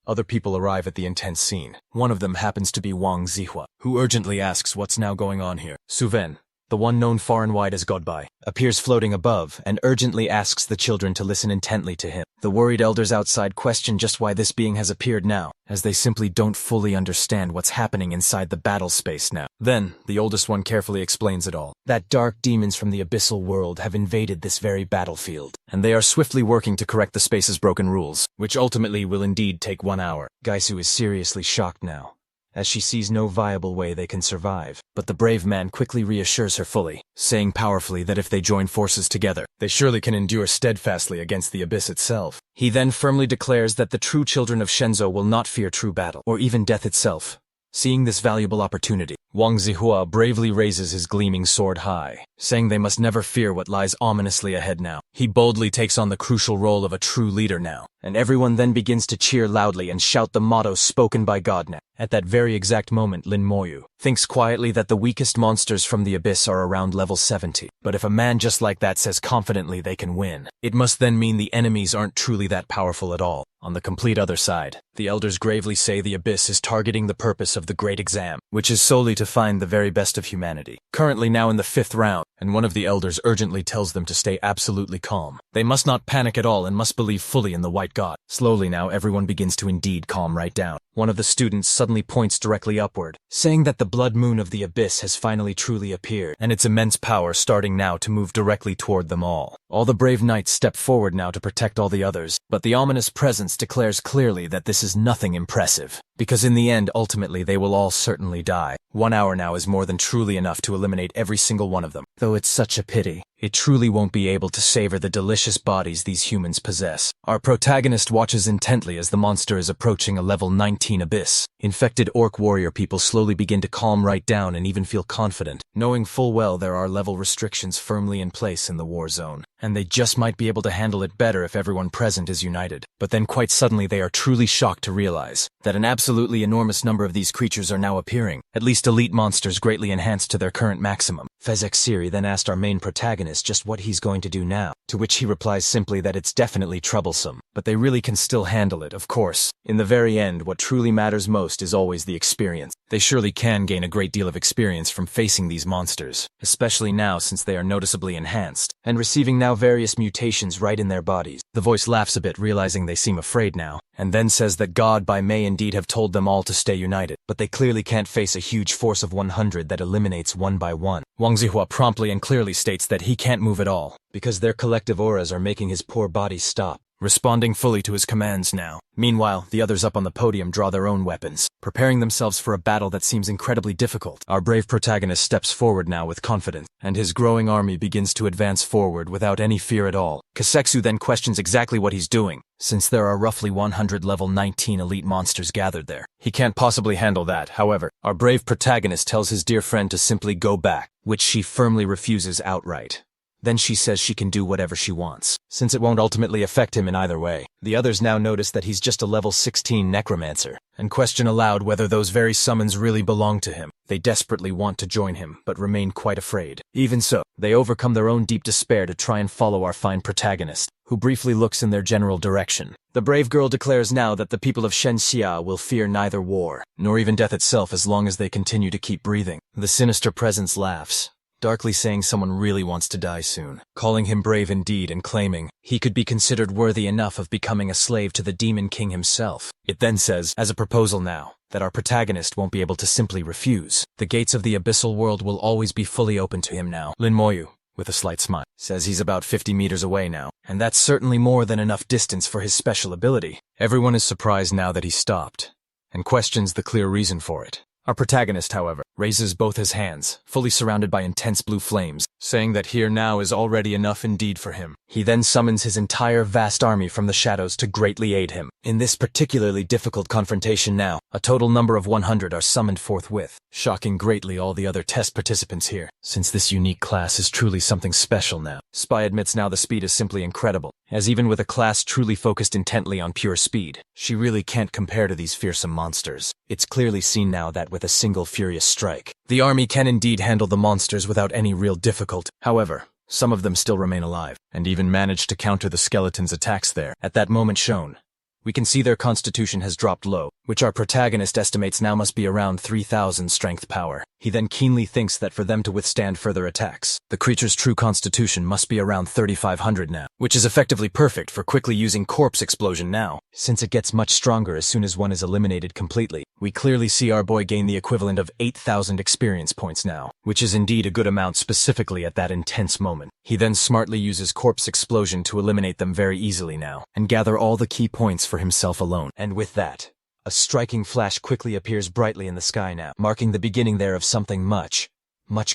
other people arrive at the intense scene. One of them happens to be Wang Zihua, who urgently asks what's now going on here. Suven, the one known far and wide as Godbai, appears floating above and urgently asks the children to listen intently to him. The worried elders outside question just why this being has appeared now, as they simply don't fully understand what's happening inside the battle space now. Then, the oldest one carefully explains it all. That dark demons from the abyssal world have invaded this very battlefield, and they are swiftly working to correct the space's broken rules, which ultimately will indeed take 1 hour. Gaisu is seriously shocked now, as she sees no viable way they can survive. But the brave man quickly reassures her fully, saying powerfully that if they join forces together, they surely can endure steadfastly against the abyss itself. He then firmly declares that the true children of Shenzhou will not fear true battle, or even death itself. Seeing this valuable opportunity, Wang Zihua bravely raises his gleaming sword high, saying they must never fear what lies ominously ahead now. He boldly takes on the crucial role of a true leader now, and everyone then begins to cheer loudly and shout the motto spoken by God now. At that very exact moment, Lin Moyu thinks quietly that the weakest monsters from the abyss are around level 70. But if a man just like that says confidently they can win, it must then mean the enemies aren't truly that powerful at all. On the complete other side, the elders gravely say the abyss is targeting the purpose of the great exam, which is solely to find the very best of humanity. Currently now in the 5th round, and one of the elders urgently tells them to stay absolutely calm. They must not panic at all and must believe fully in the white god. Slowly now everyone begins to indeed calm right down. one of the students suddenly points directly upward, saying that the blood moon of the abyss has finally truly appeared, and its immense power starting now to move directly toward them all. All the brave knights step forward now to protect all the others, but the ominous presence declares clearly that this is nothing impressive, because in the end, ultimately, they will all certainly die. 1 hour now is more than truly enough to eliminate every single one of them, though it's such a pity. It truly won't be able to savor the delicious bodies these humans possess. Our protagonist watches intently as the monster is approaching a level 19 abyss. Infected orc warrior people slowly begin to calm right down and even feel confident, knowing full well there are level restrictions firmly in place in the war zone, and they just might be able to handle it better if everyone present is united. But then quite suddenly they are truly shocked to realize that an absolutely enormous number of these creatures are now appearing, at least elite monsters greatly enhanced to their current maximum. Fezek Siri then asked our main protagonist just what he's going to do now, to which he replies simply that it's definitely troublesome, but they really can still handle it, of course. In the very end, what truly matters most is always the experience. They surely can gain a great deal of experience from facing these monsters, especially now since they are noticeably enhanced, and receiving now various mutations right in their bodies. The voice laughs a bit, realizing they seem afraid now, and then says that God may indeed have told them all to stay united, but they clearly can't face a huge force of 100 that eliminates one by one. Wang Zihua promptly and clearly states that he can't move at all, because their collective auras are making his poor body stop, responding fully to his commands now. Meanwhile, the others up on the podium draw their own weapons, preparing themselves for a battle that seems incredibly difficult. Our brave protagonist steps forward now with confidence, and his growing army begins to advance forward without any fear at all. Kaseksu then questions exactly what he's doing, since there are roughly 100 level 19 elite monsters gathered there. He can't possibly handle that, however. Our brave protagonist tells his dear friend to simply go back, which she firmly refuses outright. Then she says she can do whatever she wants, since it won't ultimately affect him in either way. The others now notice that he's just a level 16 necromancer, and question aloud whether those very summons really belong to him. They desperately want to join him, but remain quite afraid. Even so, they overcome their own deep despair to try and follow our fine protagonist, who briefly looks in their general direction. The brave girl declares now that the people of Shenxia will fear neither war, nor even death itself as long as they continue to keep breathing. The sinister presence laughs, darkly saying someone really wants to die soon, calling him brave indeed and claiming he could be considered worthy enough of becoming a slave to the Demon King himself. It then says, as a proposal now, that our protagonist won't be able to simply refuse. The gates of the abyssal world will always be fully open to him now. Lin Moyu, with a slight smile, says he's about 50 meters away now, and that's certainly more than enough distance for his special ability. Everyone is surprised now that he stopped, and questions the clear reason for it. Our protagonist, however, raises both his hands, fully surrounded by intense blue flames, saying that here now is already enough indeed for him. He then summons his entire vast army from the shadows to greatly aid him. In this particularly difficult confrontation now, a total number of 100 are summoned forthwith, shocking greatly all the other test participants here, since this unique class is truly something special now. Spy admits now the speed is simply incredible, as even with a class truly focused intently on pure speed, she really can't compare to these fearsome monsters. It's clearly seen now that with a single furious strike, the army can indeed handle the monsters without any real difficulty. However, some of them still remain alive, and even manage to counter the skeleton's attacks there. At that moment shown, we can see their constitution has dropped low, which our protagonist estimates now must be around 3,000 strength power. He then keenly thinks that for them to withstand further attacks, the creature's true constitution must be around 3,500 now, which is effectively perfect for quickly using corpse explosion now, since it gets much stronger as soon as one is eliminated completely. We clearly see our boy gain the equivalent of 8,000 experience points now, which is indeed a good amount specifically at that intense moment. He then smartly uses corpse explosion to eliminate them very easily now, and gather all the key points for himself alone. And with that, a striking flash quickly appears brightly in the sky now, marking the beginning there of something much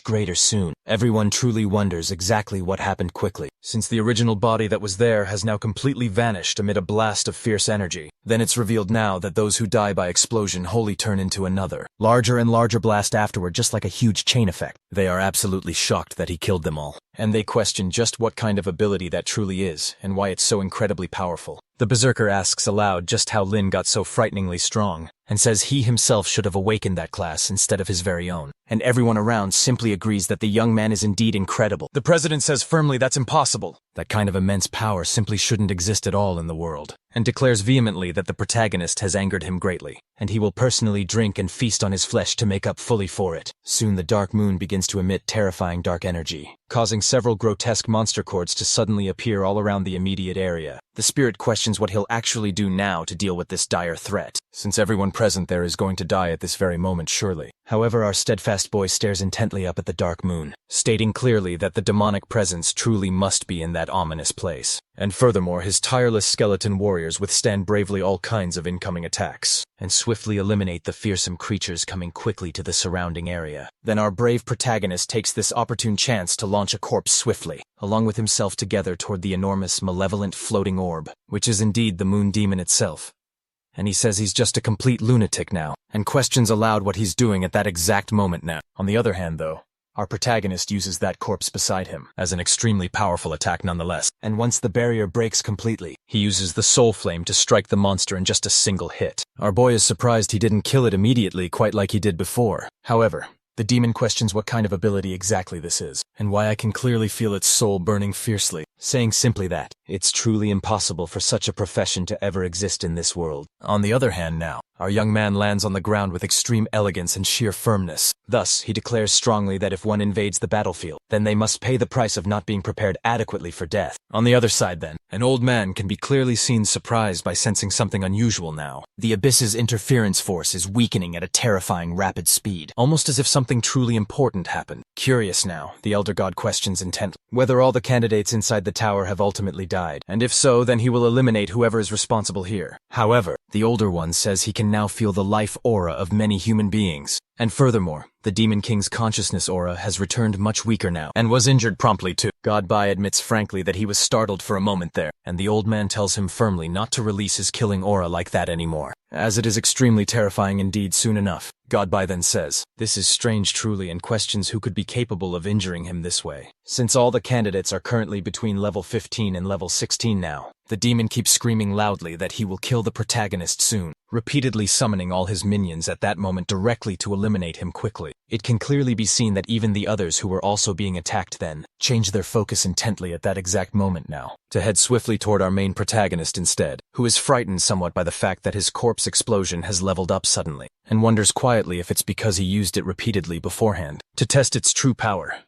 greater soon. Everyone truly wonders exactly what happened quickly, since the original body that was there has now completely vanished amid a blast of fierce energy. Then it's revealed now that those who die by explosion wholly turn into another, larger and larger blast afterward, just like a huge chain effect. They are absolutely shocked that he killed them all, and they question just what kind of ability that truly is, and why it's so incredibly powerful. The berserker asks aloud just how Lin got so frighteningly strong, and says he himself should have awakened that class instead of his very own. And everyone around simply agrees that the young man is indeed incredible. The president says firmly that's impossible, That kind of immense power simply shouldn't exist at all in the world, and declares vehemently that the protagonist has angered him greatly, and he will personally drink and feast on his flesh to make up fully for it. Soon the dark moon begins to emit terrifying dark energy, causing several grotesque monster cords to suddenly appear all around the immediate area. The spirit questions what he'll actually do now to deal with this dire threat, since everyone present there is going to die at this very moment surely. However, our steadfast boy stares intently up at the dark moon, stating clearly that the demonic presence truly must be in that ominous place. And furthermore, his tireless skeleton warriors withstand bravely all kinds of incoming attacks, and swiftly eliminate the fearsome creatures coming quickly to the surrounding area. Then our brave protagonist takes this opportune chance to launch a corpse swiftly, along with himself together toward the enormous, malevolent floating orb, which is indeed the moon demon itself. And he says he's just a complete lunatic now, and questions aloud what he's doing at that exact moment now. On the other hand, though, our protagonist uses that corpse beside him as an extremely powerful attack nonetheless, and once the barrier breaks completely, he uses the soul flame to strike the monster in just a single hit. Our boy is surprised he didn't kill it immediately quite like he did before. However, the demon questions what kind of ability exactly this is, and why I can clearly feel its soul burning fiercely, saying simply that it's truly impossible for such a profession to ever exist in this world. On the other hand now, our young man lands on the ground with extreme elegance and sheer firmness. Thus, he declares strongly that if one invades the battlefield, then they must pay the price of not being prepared adequately for death. On the other side then, an old man can be clearly seen surprised by sensing something unusual now. The Abyss's interference force is weakening at a terrifying rapid speed, almost as if something truly important happened. Curious now, the Elder God questions intently whether all the candidates inside the tower have ultimately died, and if so, then he will eliminate whoever is responsible here. However, the older one says he can now feel the life aura of many human beings. And furthermore, the Demon King's consciousness aura has returned much weaker now, and was injured promptly too. Godbai admits frankly that he was startled for a moment there, and the old man tells him firmly not to release his killing aura like that anymore, as it is extremely terrifying indeed soon enough. Godbai then says, "This is strange truly," and questions who could be capable of injuring him this way. Since all the candidates are currently between level 15 and level 16 now, the demon keeps screaming loudly that he will kill the protagonist soon, repeatedly summoning all his minions at that moment directly to eliminate him quickly. It can clearly be seen that even the others who were also being attacked then change their focus intently at that exact moment now, to head swiftly toward our main protagonist instead, who is frightened somewhat by the fact that his corpse explosion has leveled up suddenly, and wonders quietly if it's because he used it repeatedly beforehand. To test its true power,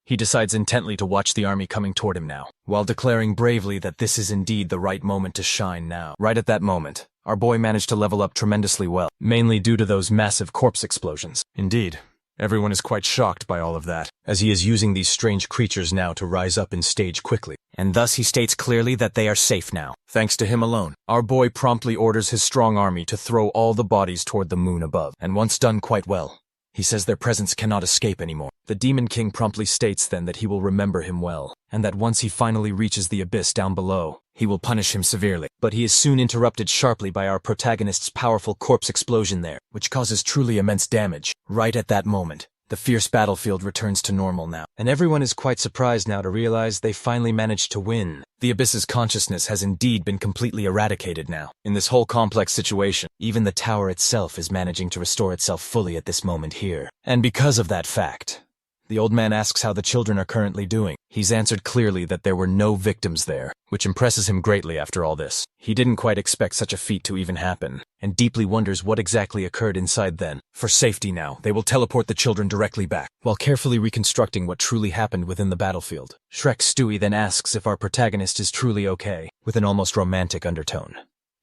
he decides intently to watch the army coming toward him now, while declaring bravely that this is indeed the right moment to shine now. Right at that moment, our boy managed to level up tremendously well, mainly due to those massive corpse explosions. Indeed, everyone is quite shocked by all of that, as he is using these strange creatures now to rise up in stage quickly. And thus he states clearly that they are safe now, thanks to him alone. Our boy promptly orders his strong army to throw all the bodies toward the moon above, and once done quite well, he says their presence cannot escape anymore. The Demon King promptly states then that he will remember him well, and that once he finally reaches the abyss down below, he will punish him severely. But he is soon interrupted sharply by our protagonist's powerful corpse explosion there, which causes truly immense damage. Right at that moment, the fierce battlefield returns to normal now, and everyone is quite surprised now to realize they finally managed to win. The Abyss's consciousness has indeed been completely eradicated now. In this whole complex situation, even the tower itself is managing to restore itself fully at this moment here. And because of that fact, the old man asks how the children are currently doing. He's answered clearly that there were no victims there, which impresses him greatly after all this. He didn't quite expect such a feat to even happen, and deeply wonders what exactly occurred inside then. For safety now, they will teleport the children directly back, while carefully reconstructing what truly happened within the battlefield. Shrek Stewie then asks if our protagonist is truly okay, with an almost romantic undertone,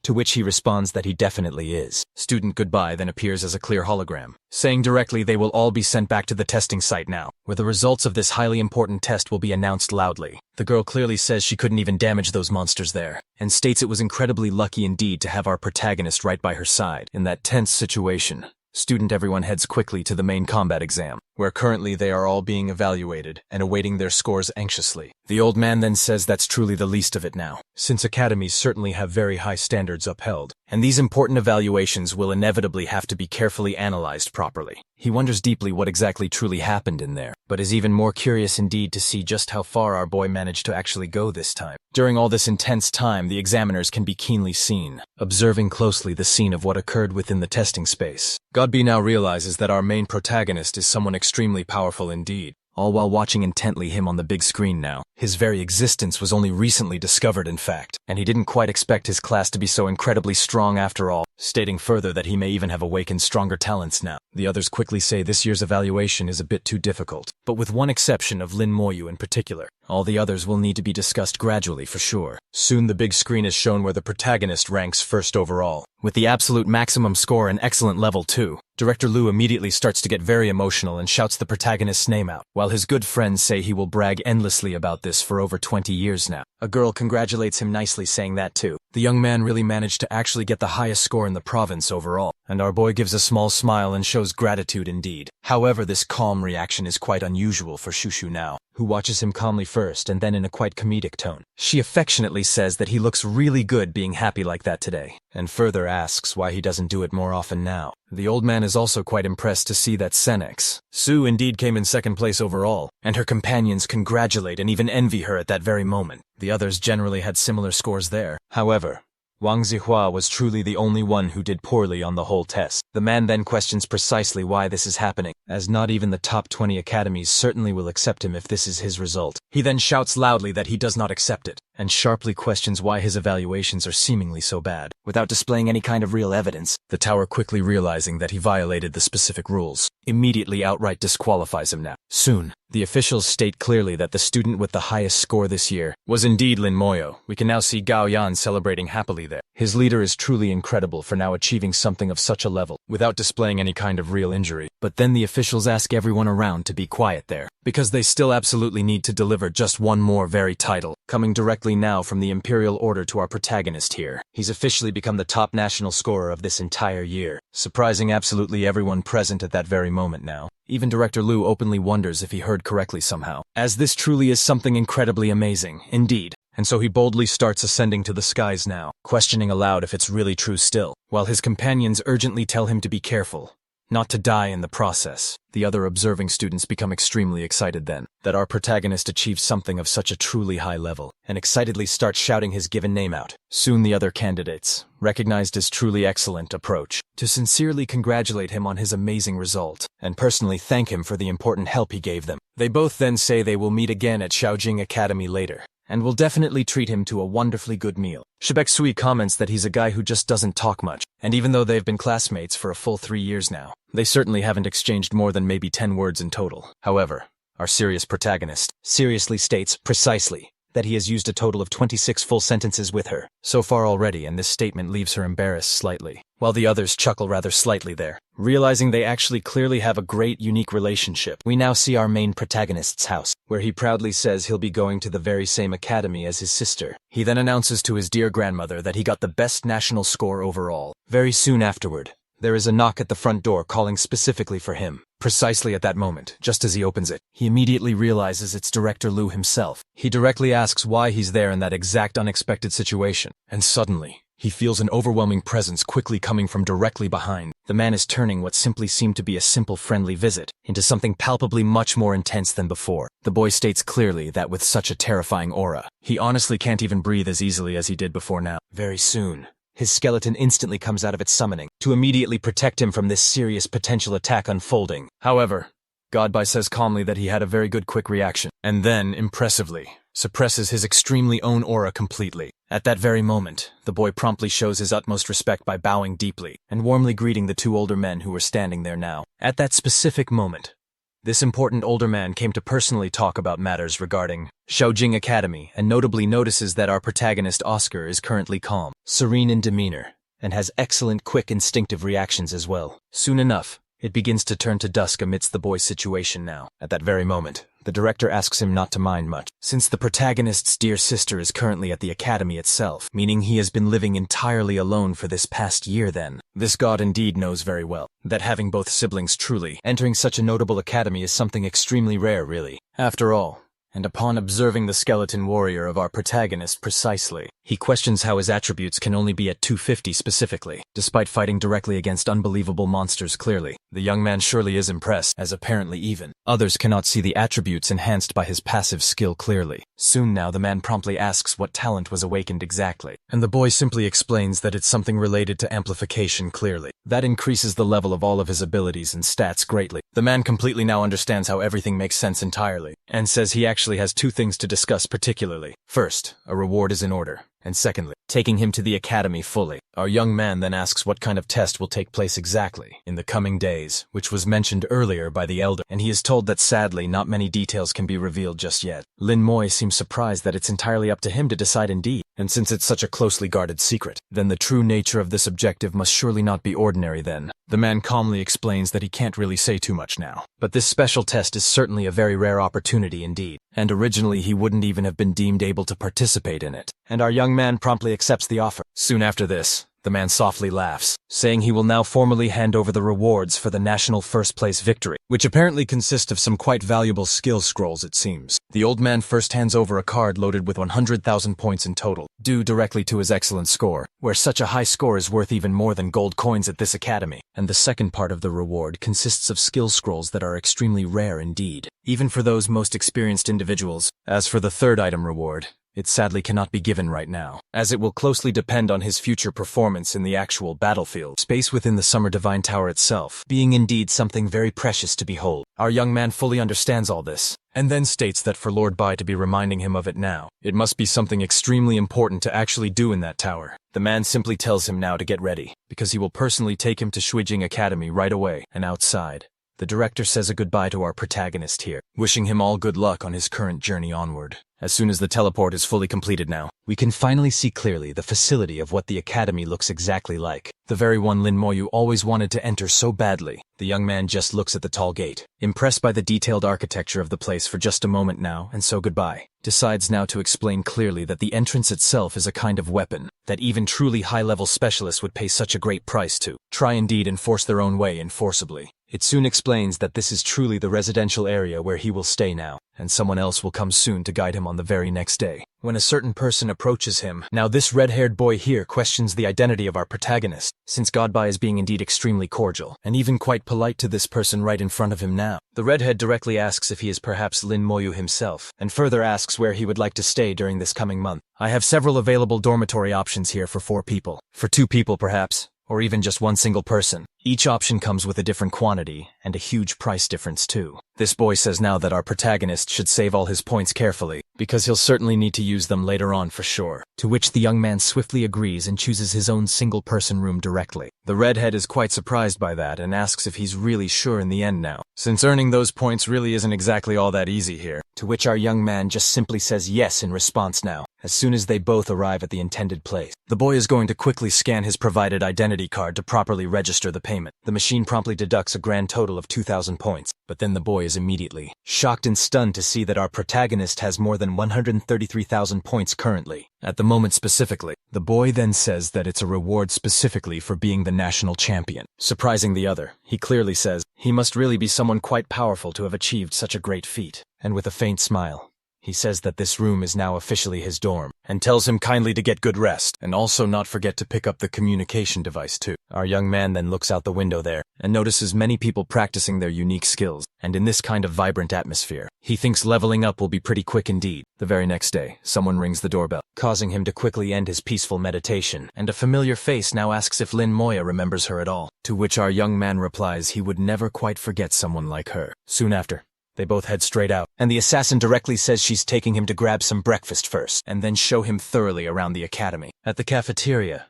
to which he responds that he definitely is. Student Goodbye then appears as a clear hologram, saying directly they will all be sent back to the testing site now, where the results of this highly important test will be announced loudly. The girl clearly says she couldn't even damage those monsters there, and states it was incredibly lucky indeed to have our protagonist right by her side in that tense situation. Student everyone heads quickly to the main combat exam, where currently they are all being evaluated and awaiting their scores anxiously. The old man then says that's truly the least of it now, since academies certainly have very high standards upheld, and these important evaluations will inevitably have to be carefully analyzed properly. He wonders deeply what exactly truly happened in there, but is even more curious indeed to see just how far our boy managed to actually go this time. During all this intense time, the examiners can be keenly seen, observing closely the scene of what occurred within the testing space. Godby now realizes that our main protagonist is someone extremely powerful indeed, all while watching intently him on the big screen now. His very existence was only recently discovered, in fact, and he didn't quite expect his class to be so incredibly strong after all, stating further that he may even have awakened stronger talents now. The others quickly say this year's evaluation is a bit too difficult, but with one exception of Lin Moyu in particular. All the others will need to be discussed gradually for sure. Soon the big screen is shown where the protagonist ranks first overall, with the absolute maximum score and excellent level too. Director Liu immediately starts to get very emotional and shouts the protagonist's name out, while his good friends say he will brag endlessly about this for over 20 years now. A girl congratulates him nicely, saying that too. The young man really managed to actually get the highest score in the province overall, and our boy gives a small smile and shows gratitude indeed. However, this calm reaction is quite unusual for Shushu now, who watches him calmly first and then in a quite comedic tone. She affectionately says that he looks really good being happy like that today, and further asks why he doesn't do it more often now. The old man is also quite impressed to see that Senex Su indeed came in second place overall, and her companions congratulate and even envy her at that very moment. The others generally had similar scores there. However, Wang Zihua was truly the only one who did poorly on the whole test. The man then questions precisely why this is happening, as not even the top 20 academies certainly will accept him if this is his result. He then shouts loudly that he does not accept it, and sharply questions why his evaluations are seemingly so bad, without displaying any kind of real evidence. The tower, quickly realizing that he violated the specific rules, immediately outright disqualifies him now. Soon, the officials state clearly that the student with the highest score this year was indeed Lin Moyo. We can now see Gao Yan celebrating happily there. His leader is truly incredible for now achieving something of such a level, without displaying any kind of real injury. But then the officials ask everyone around to be quiet there, because they still absolutely need to deliver just one more very title, coming directly now from the Imperial Order to our protagonist here. He's officially become the top national scorer of this entire year, surprising absolutely everyone present at that very moment now. Even Director Liu openly wonders if he heard correctly somehow, as this truly is something incredibly amazing, indeed. And so he boldly starts ascending to the skies now, questioning aloud if it's really true still, while his companions urgently tell him to be careful, not to die in the process. The other observing students become extremely excited then, that our protagonist achieves something of such a truly high level, and excitedly start shouting his given name out. Soon the other candidates recognized his truly excellent approach to sincerely congratulate him on his amazing result, and personally thank him for the important help he gave them. They both then say they will meet again at Shaojing Academy later, and will definitely treat him to a wonderfully good meal. Shibek Sui comments that he's a guy who just doesn't talk much, and even though they've been classmates for a full 3 years now, they certainly haven't exchanged more than maybe 10 words in total. However, our serious protagonist seriously states precisely that he has used a total of 26 full sentences with her so far already, and this statement leaves her embarrassed slightly, while the others chuckle rather slightly there, realizing they actually clearly have a great unique relationship. We now see our main protagonist's house, where he proudly says he'll be going to the very same academy as his sister. He then announces to his dear grandmother that he got the best national score overall. Very soon afterward, there is a knock at the front door calling specifically for him. Precisely at that moment, just as he opens it, he immediately realizes it's Director Liu himself. He directly asks why he's there in that exact unexpected situation, and suddenly, he feels an overwhelming presence quickly coming from directly behind. The man is turning what simply seemed to be a simple friendly visit into something palpably much more intense than before. The boy states clearly that with such a terrifying aura, he honestly can't even breathe as easily as he did before now. Very soon, his skeleton instantly comes out of its summoning to immediately protect him from this serious potential attack unfolding. However, Godbai says calmly that he had a very good quick reaction, and then, impressively, suppresses his extremely own aura completely. At that very moment, the boy promptly shows his utmost respect by bowing deeply and warmly greeting the 2 older men who were standing there now. At that specific moment, this important older man came to personally talk about matters regarding Shaojing Academy, and notably notices that our protagonist Oscar is currently calm, serene in demeanor, and has excellent quick instinctive reactions as well. Soon enough, it begins to turn to dusk amidst the boy's situation now. At that very moment, the director asks him not to mind much, since the protagonist's dear sister is currently at the academy itself, meaning he has been living entirely alone for this past year then. This god indeed knows very well that having both siblings truly entering such a notable academy is something extremely rare really. After all, and upon observing the skeleton warrior of our protagonist precisely, he questions how his attributes can only be at 250 specifically, despite fighting directly against unbelievable monsters clearly. The young man surely is impressed, as apparently even others cannot see the attributes enhanced by his passive skill clearly. Soon now the man promptly asks what talent was awakened exactly, and the boy simply explains that it's something related to amplification clearly. That increases the level of all of his abilities and stats greatly. The man completely now understands how everything makes sense entirely, and says he actually has two things to discuss particularly. First, a reward is in order, and secondly, taking him to the academy fully. Our young man then asks what kind of test will take place exactly in the coming days, which was mentioned earlier by the elder, and he is told that sadly not many details can be revealed just yet. Lin Moy seems surprised that it's entirely up to him to decide indeed, and since it's such a closely guarded secret, then the true nature of this objective must surely not be ordinary then. The man calmly explains that he can't really say too much now, but this special test is certainly a very rare opportunity indeed, and originally he wouldn't even have been deemed able to participate in it, and our young man promptly accepts the offer. Soon after this, the man softly laughs, saying he will now formally hand over the rewards for the national first-place victory, which apparently consist of some quite valuable skill scrolls it seems. The old man first hands over a card loaded with 100,000 points in total, due directly to his excellent score, where such a high score is worth even more than gold coins at this academy. And the second part of the reward consists of skill scrolls that are extremely rare indeed, even for those most experienced individuals. As for the third item reward, it sadly cannot be given right now, as it will closely depend on his future performance in the actual battlefield. Space within the Summer Divine Tower itself, being indeed something very precious to behold. Our young man fully understands all this, and then states that for Lord Bai to be reminding him of it now, it must be something extremely important to actually do in that tower. The man simply tells him now to get ready, because he will personally take him to Shuijing Academy right away. And outside, the director says a goodbye to our protagonist here, wishing him all good luck on his current journey onward. As soon as the teleport is fully completed now, we can finally see clearly the facility of what the academy looks exactly like. The very one Lin Moyu always wanted to enter so badly. The young man just looks at the tall gate, impressed by the detailed architecture of the place for just a moment now, and so goodbye. Decides now to explain clearly that the entrance itself is a kind of weapon that even truly high-level specialists would pay such a great price to try indeed and force their own way in forcibly. It soon explains that this is truly the residential area where he will stay now, and someone else will come soon to guide him on the very next day. When a certain person approaches him, now this red-haired boy here questions the identity of our protagonist, since Godbai is being indeed extremely cordial, and even quite polite to this person right in front of him now. The redhead directly asks if he is perhaps Lin Moyu himself, and further asks where he would like to stay during this coming month. I have several available dormitory options here for 4 people. For 2 people perhaps, or even just one single person. Each option comes with a different quantity, and a huge price difference too. This boy says now that our protagonist should save all his points carefully, because he'll certainly need to use them later on for sure. To which the young man swiftly agrees and chooses his own single-person room directly. The redhead is quite surprised by that and asks if he's really sure in the end now, since earning those points really isn't exactly all that easy here. To which our young man just simply says yes in response now, as soon as they both arrive at the intended place. The boy is going to quickly scan his provided identity card to properly register the payment. The machine promptly deducts a grand total of 2,000 points, but then the boy is immediately shocked and stunned to see that our protagonist has more than 133,000 points currently. At the moment specifically, the boy then says that it's a reward specifically for being the national champion. Surprising the other, he clearly says he must really be someone quite powerful to have achieved such a great feat. And with a faint smile, he says that this room is now officially his dorm, and tells him kindly to get good rest, and also not forget to pick up the communication device too. Our young man then looks out the window there, and notices many people practicing their unique skills, and in this kind of vibrant atmosphere, he thinks leveling up will be pretty quick indeed. The very next day, someone rings the doorbell, causing him to quickly end his peaceful meditation, and a familiar face now asks if Lin Moya remembers her at all, to which our young man replies he would never quite forget someone like her. Soon after, they both head straight out, and the assassin directly says she's taking him to grab some breakfast first, and then show him thoroughly around the academy. At the cafeteria,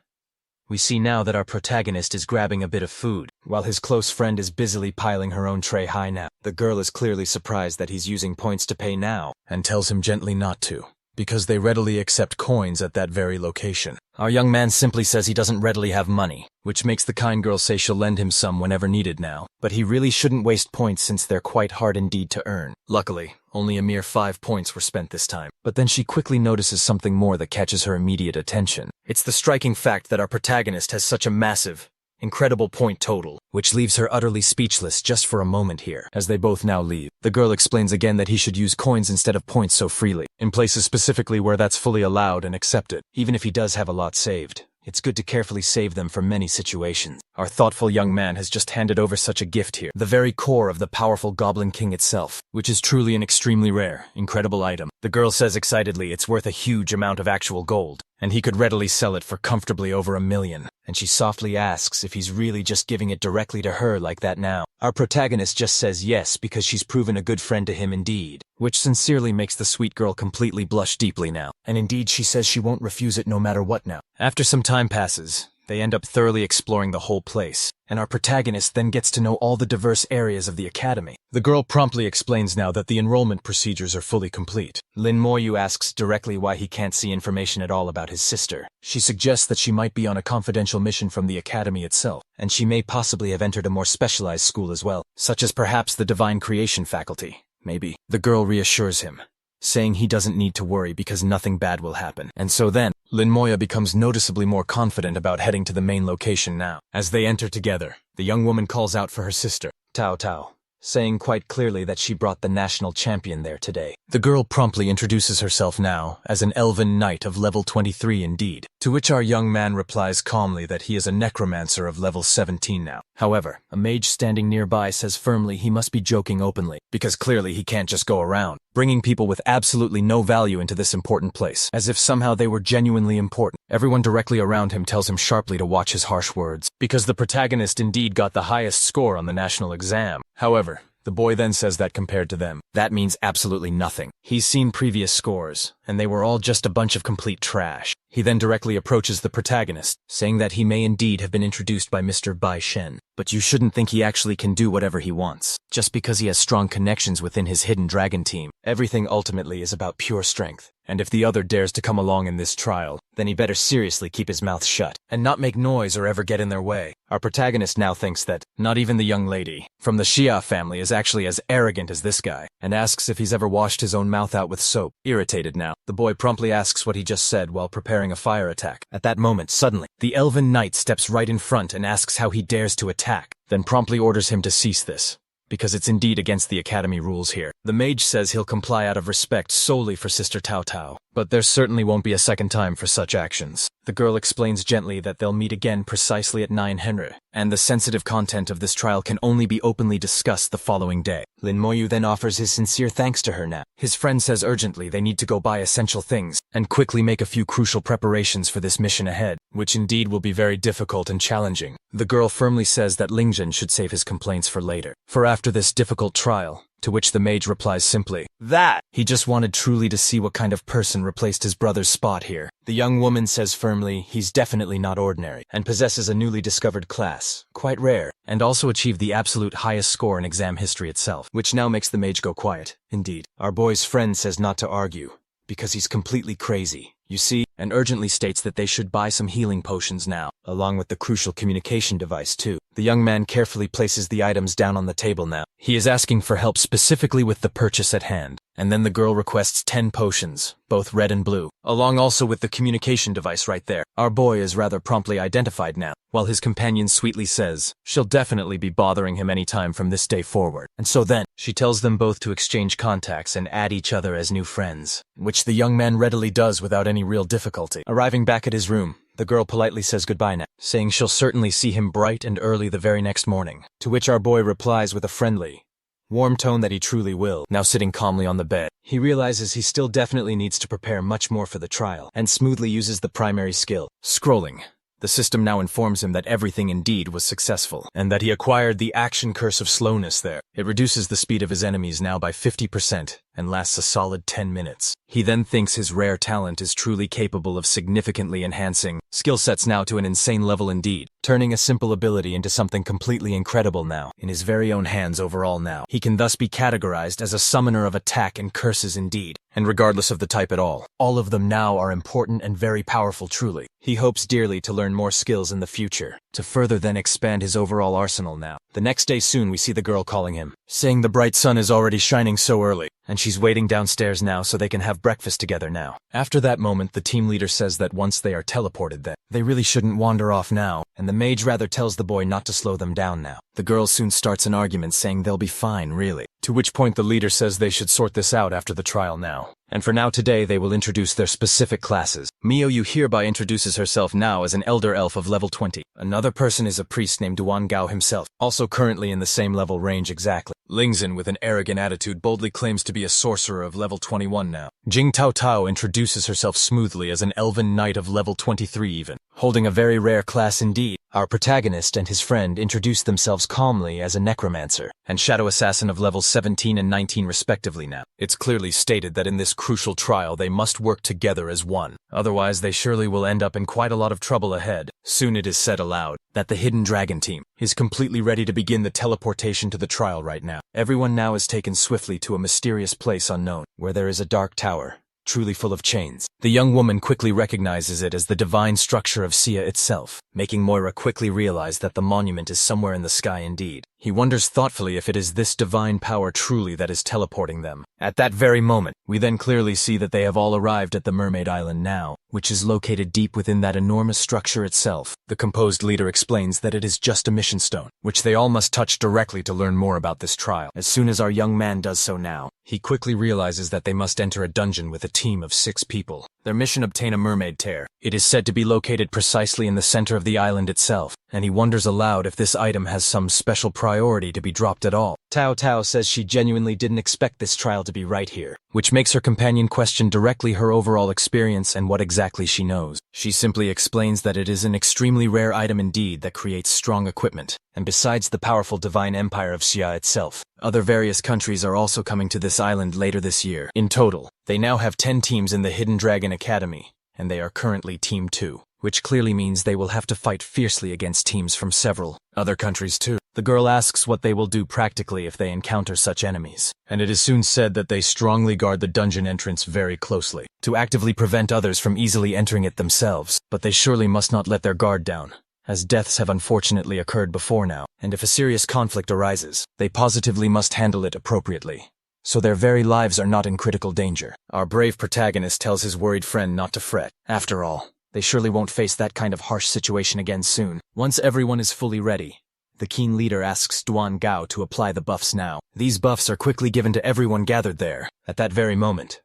we see now that our protagonist is grabbing a bit of food, while his close friend is busily piling her own tray high now. The girl is clearly surprised that he's using points to pay now, and tells him gently not to, because they readily accept coins at that very location. Our young man simply says he doesn't readily have money, which makes the kind girl say she'll lend him some whenever needed now, but he really shouldn't waste points since they're quite hard indeed to earn. Luckily, only a mere 5 points were spent this time, but then she quickly notices something more that catches her immediate attention. It's the striking fact that our protagonist has such a massive, incredible point total, which leaves her utterly speechless just for a moment here. As they both now leave, the girl explains again that he should use coins instead of points so freely, in places specifically where that's fully allowed and accepted. Even if he does have a lot saved, It's good to carefully save them for many situations. Our thoughtful young man has just handed over such a gift here, the very core of the powerful Goblin King itself, which is truly an extremely rare, incredible item. The girl says excitedly it's worth a huge amount of actual gold, and he could readily sell it for comfortably over 1 million. And she softly asks if he's really just giving it directly to her like that now. Our protagonist just says yes because she's proven a good friend to him indeed, which sincerely makes the sweet girl completely blush deeply now. And indeed she says she won't refuse it no matter what now. After some time passes, they end up thoroughly exploring the whole place, and our protagonist then gets to know all the diverse areas of the academy. The girl promptly explains now that the enrollment procedures are fully complete. Lin Moyu asks directly why he can't see information at all about his sister. She suggests that she might be on a confidential mission from the academy itself, and she may possibly have entered a more specialized school as well, such as perhaps the Divine Creation faculty. Maybe. The girl reassures him, saying he doesn't need to worry because nothing bad will happen. And so then, Lin Moya becomes noticeably more confident about heading to the main location now. As they enter together, the young woman calls out for her sister, Tao Tao, saying quite clearly that she brought the national champion there today. The girl promptly introduces herself now as an elven knight of level 23 indeed, to which our young man replies calmly that he is a necromancer of level 17 now. However, a mage standing nearby says firmly he must be joking openly, because clearly he can't just go around bringing people with absolutely no value into this important place, as if somehow they were genuinely important. Everyone directly around him tells him sharply to watch his harsh words, because the protagonist indeed got the highest score on the national exam. However, the boy then says that compared to them, that means absolutely nothing. He's seen previous scores, and they were all just a bunch of complete trash. He then directly approaches the protagonist, saying that he may indeed have been introduced by Mr. Bai Shen, but you shouldn't think he actually can do whatever he wants, just because he has strong connections within his hidden dragon team. Everything ultimately is about pure strength, and if the other dares to come along in this trial, then he better seriously keep his mouth shut, and not make noise or ever get in their way. Our protagonist now thinks that not even the young lady from the Xia family is actually as arrogant as this guy, and asks if he's ever washed his own mouth out with soap. Irritated now, the boy promptly asks what he just said while preparing a fire attack. At that moment, suddenly, the elven knight steps right in front and asks how he dares to attack, then promptly orders him to cease this, because it's indeed against the academy rules here. The mage says he'll comply out of respect solely for Sister Tao Tao, but there certainly won't be a second time for such actions. The girl explains gently that they'll meet again precisely at 9 Henry, and the sensitive content of this trial can only be openly discussed the following day. Lin Moyu then offers his sincere thanks to her now. His friend says urgently they need to go buy essential things, and quickly make a few crucial preparations for this mission ahead, which indeed will be very difficult and challenging. The girl firmly says that Lingzhen should save his complaints for later, for after this difficult trial, to which the mage replies simply, that he just wanted truly to see what kind of person replaced his brother's spot here. The young woman says firmly he's definitely not ordinary, and possesses a newly discovered class, quite rare, and also achieved the absolute highest score in exam history itself, which now makes the mage go quiet. Indeed, our boy's friend says not to argue, because he's completely crazy, you see, and urgently states that they should buy some healing potions now, along with the crucial communication device too. The young man carefully places the items down on the table now. He is asking for help specifically with the purchase at hand, and then the girl requests 10 potions, both red and blue, along also with the communication device right there. Our boy is rather promptly identified now, while his companion sweetly says she'll definitely be bothering him any time from this day forward. And so then, she tells them both to exchange contacts and add each other as new friends, which the young man readily does without any real difficulty. Arriving back at his room, the girl politely says goodbye now, saying she'll certainly see him bright and early the very next morning, to which our boy replies with a friendly, warm tone that he truly will. Now sitting calmly on the bed, he realizes he still definitely needs to prepare much more for the trial, and smoothly uses the primary skill, scrolling. The system now informs him that everything indeed was successful, and that he acquired the action curse of slowness there. It reduces the speed of his enemies now by 50%, and lasts a solid 10 minutes. He then thinks his rare talent is truly capable of significantly enhancing skill sets now to an insane level indeed, turning a simple ability into something completely incredible now, in his very own hands overall now. He can thus be categorized as a summoner of attack and curses indeed, and regardless of the type at all of them now are important and very powerful truly. He hopes dearly to learn more skills in the future, to further then expand his overall arsenal now. The next day soon we see the girl calling him, saying the bright sun is already shining so early, and she's waiting downstairs now so they can have breakfast together now. After that moment, the team leader says that once they are teleported then, they really shouldn't wander off now, and the mage rather tells the boy not to slow them down now. The girl soon starts an argument saying they'll be fine, really, To which point the leader says they should sort this out after the trial now. And for now today they will introduce their specific classes. Miouyu hereby introduces herself now as an elder elf of level 20. Another person is a priest named Duan Gao himself, also currently in the same level range exactly. Lingzhen, with an arrogant attitude, boldly claims to be a sorcerer of level 21 now. Jing Tao Tao introduces herself smoothly as an elven knight of level 23 even, holding a very rare class indeed. Our protagonist and his friend introduce themselves calmly as a necromancer and shadow assassin of levels 17 and 19 respectively now. It's clearly stated that in this crucial trial they must work together as one, otherwise they surely will end up in quite a lot of trouble ahead. Soon it is said aloud that the Hidden Dragon team is completely ready to begin the teleportation to the trial right now. Everyone now is taken swiftly to a mysterious place unknown, where there is a dark tower, truly full of chains. The young woman quickly recognizes it as the divine structure of Sia itself, making Moira quickly realize that the monument is somewhere in the sky indeed. He wonders thoughtfully if it is this divine power truly that is teleporting them. At that very moment, we then clearly see that they have all arrived at the Mermaid Island now, which is located deep within that enormous structure itself. The composed leader explains that it is just a mission stone, which they all must touch directly to learn more about this trial. As soon as our young man does so now, he quickly realizes that they must enter a dungeon with a team of 6 people. Their mission: obtain a mermaid tear. It is said to be located precisely in the center of the island itself, and he wonders aloud if this item has some special priority to be dropped at all. Tao Tao says she genuinely didn't expect this trial to be right here, which makes her companion question directly her overall experience and what exactly she knows. She simply explains that it is an extremely rare item indeed that creates strong equipment, and besides the powerful divine empire of Xia itself, other various countries are also coming to this island later this year. In total, they now have 10 teams in the Hidden Dragon Academy, and they are currently Team 2, which clearly means they will have to fight fiercely against teams from several other countries too. The girl asks what they will do practically if they encounter such enemies, and it is soon said that they strongly guard the dungeon entrance very closely, to actively prevent others from easily entering it themselves. But they surely must not let their guard down, as deaths have unfortunately occurred before now, and if a serious conflict arises, they positively must handle it appropriately, so their very lives are not in critical danger. Our brave protagonist tells his worried friend not to fret. After all, they surely won't face that kind of harsh situation again soon. Once everyone is fully ready, the keen leader asks Duan Gao to apply the buffs now. These buffs are quickly given to everyone gathered there. At that very moment,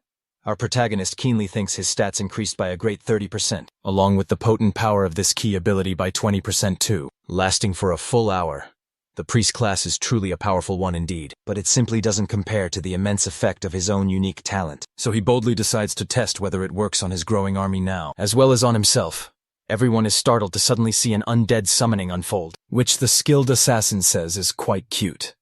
our protagonist keenly thinks his stats increased by a great 30%, along with the potent power of this key ability by 20% too, lasting for a full hour. The priest class is truly a powerful one indeed, but it simply doesn't compare to the immense effect of his own unique talent. So he boldly decides to test whether it works on his growing army now, as well as on himself. Everyone is startled to suddenly see an undead summoning unfold, which the skilled assassin says is quite cute,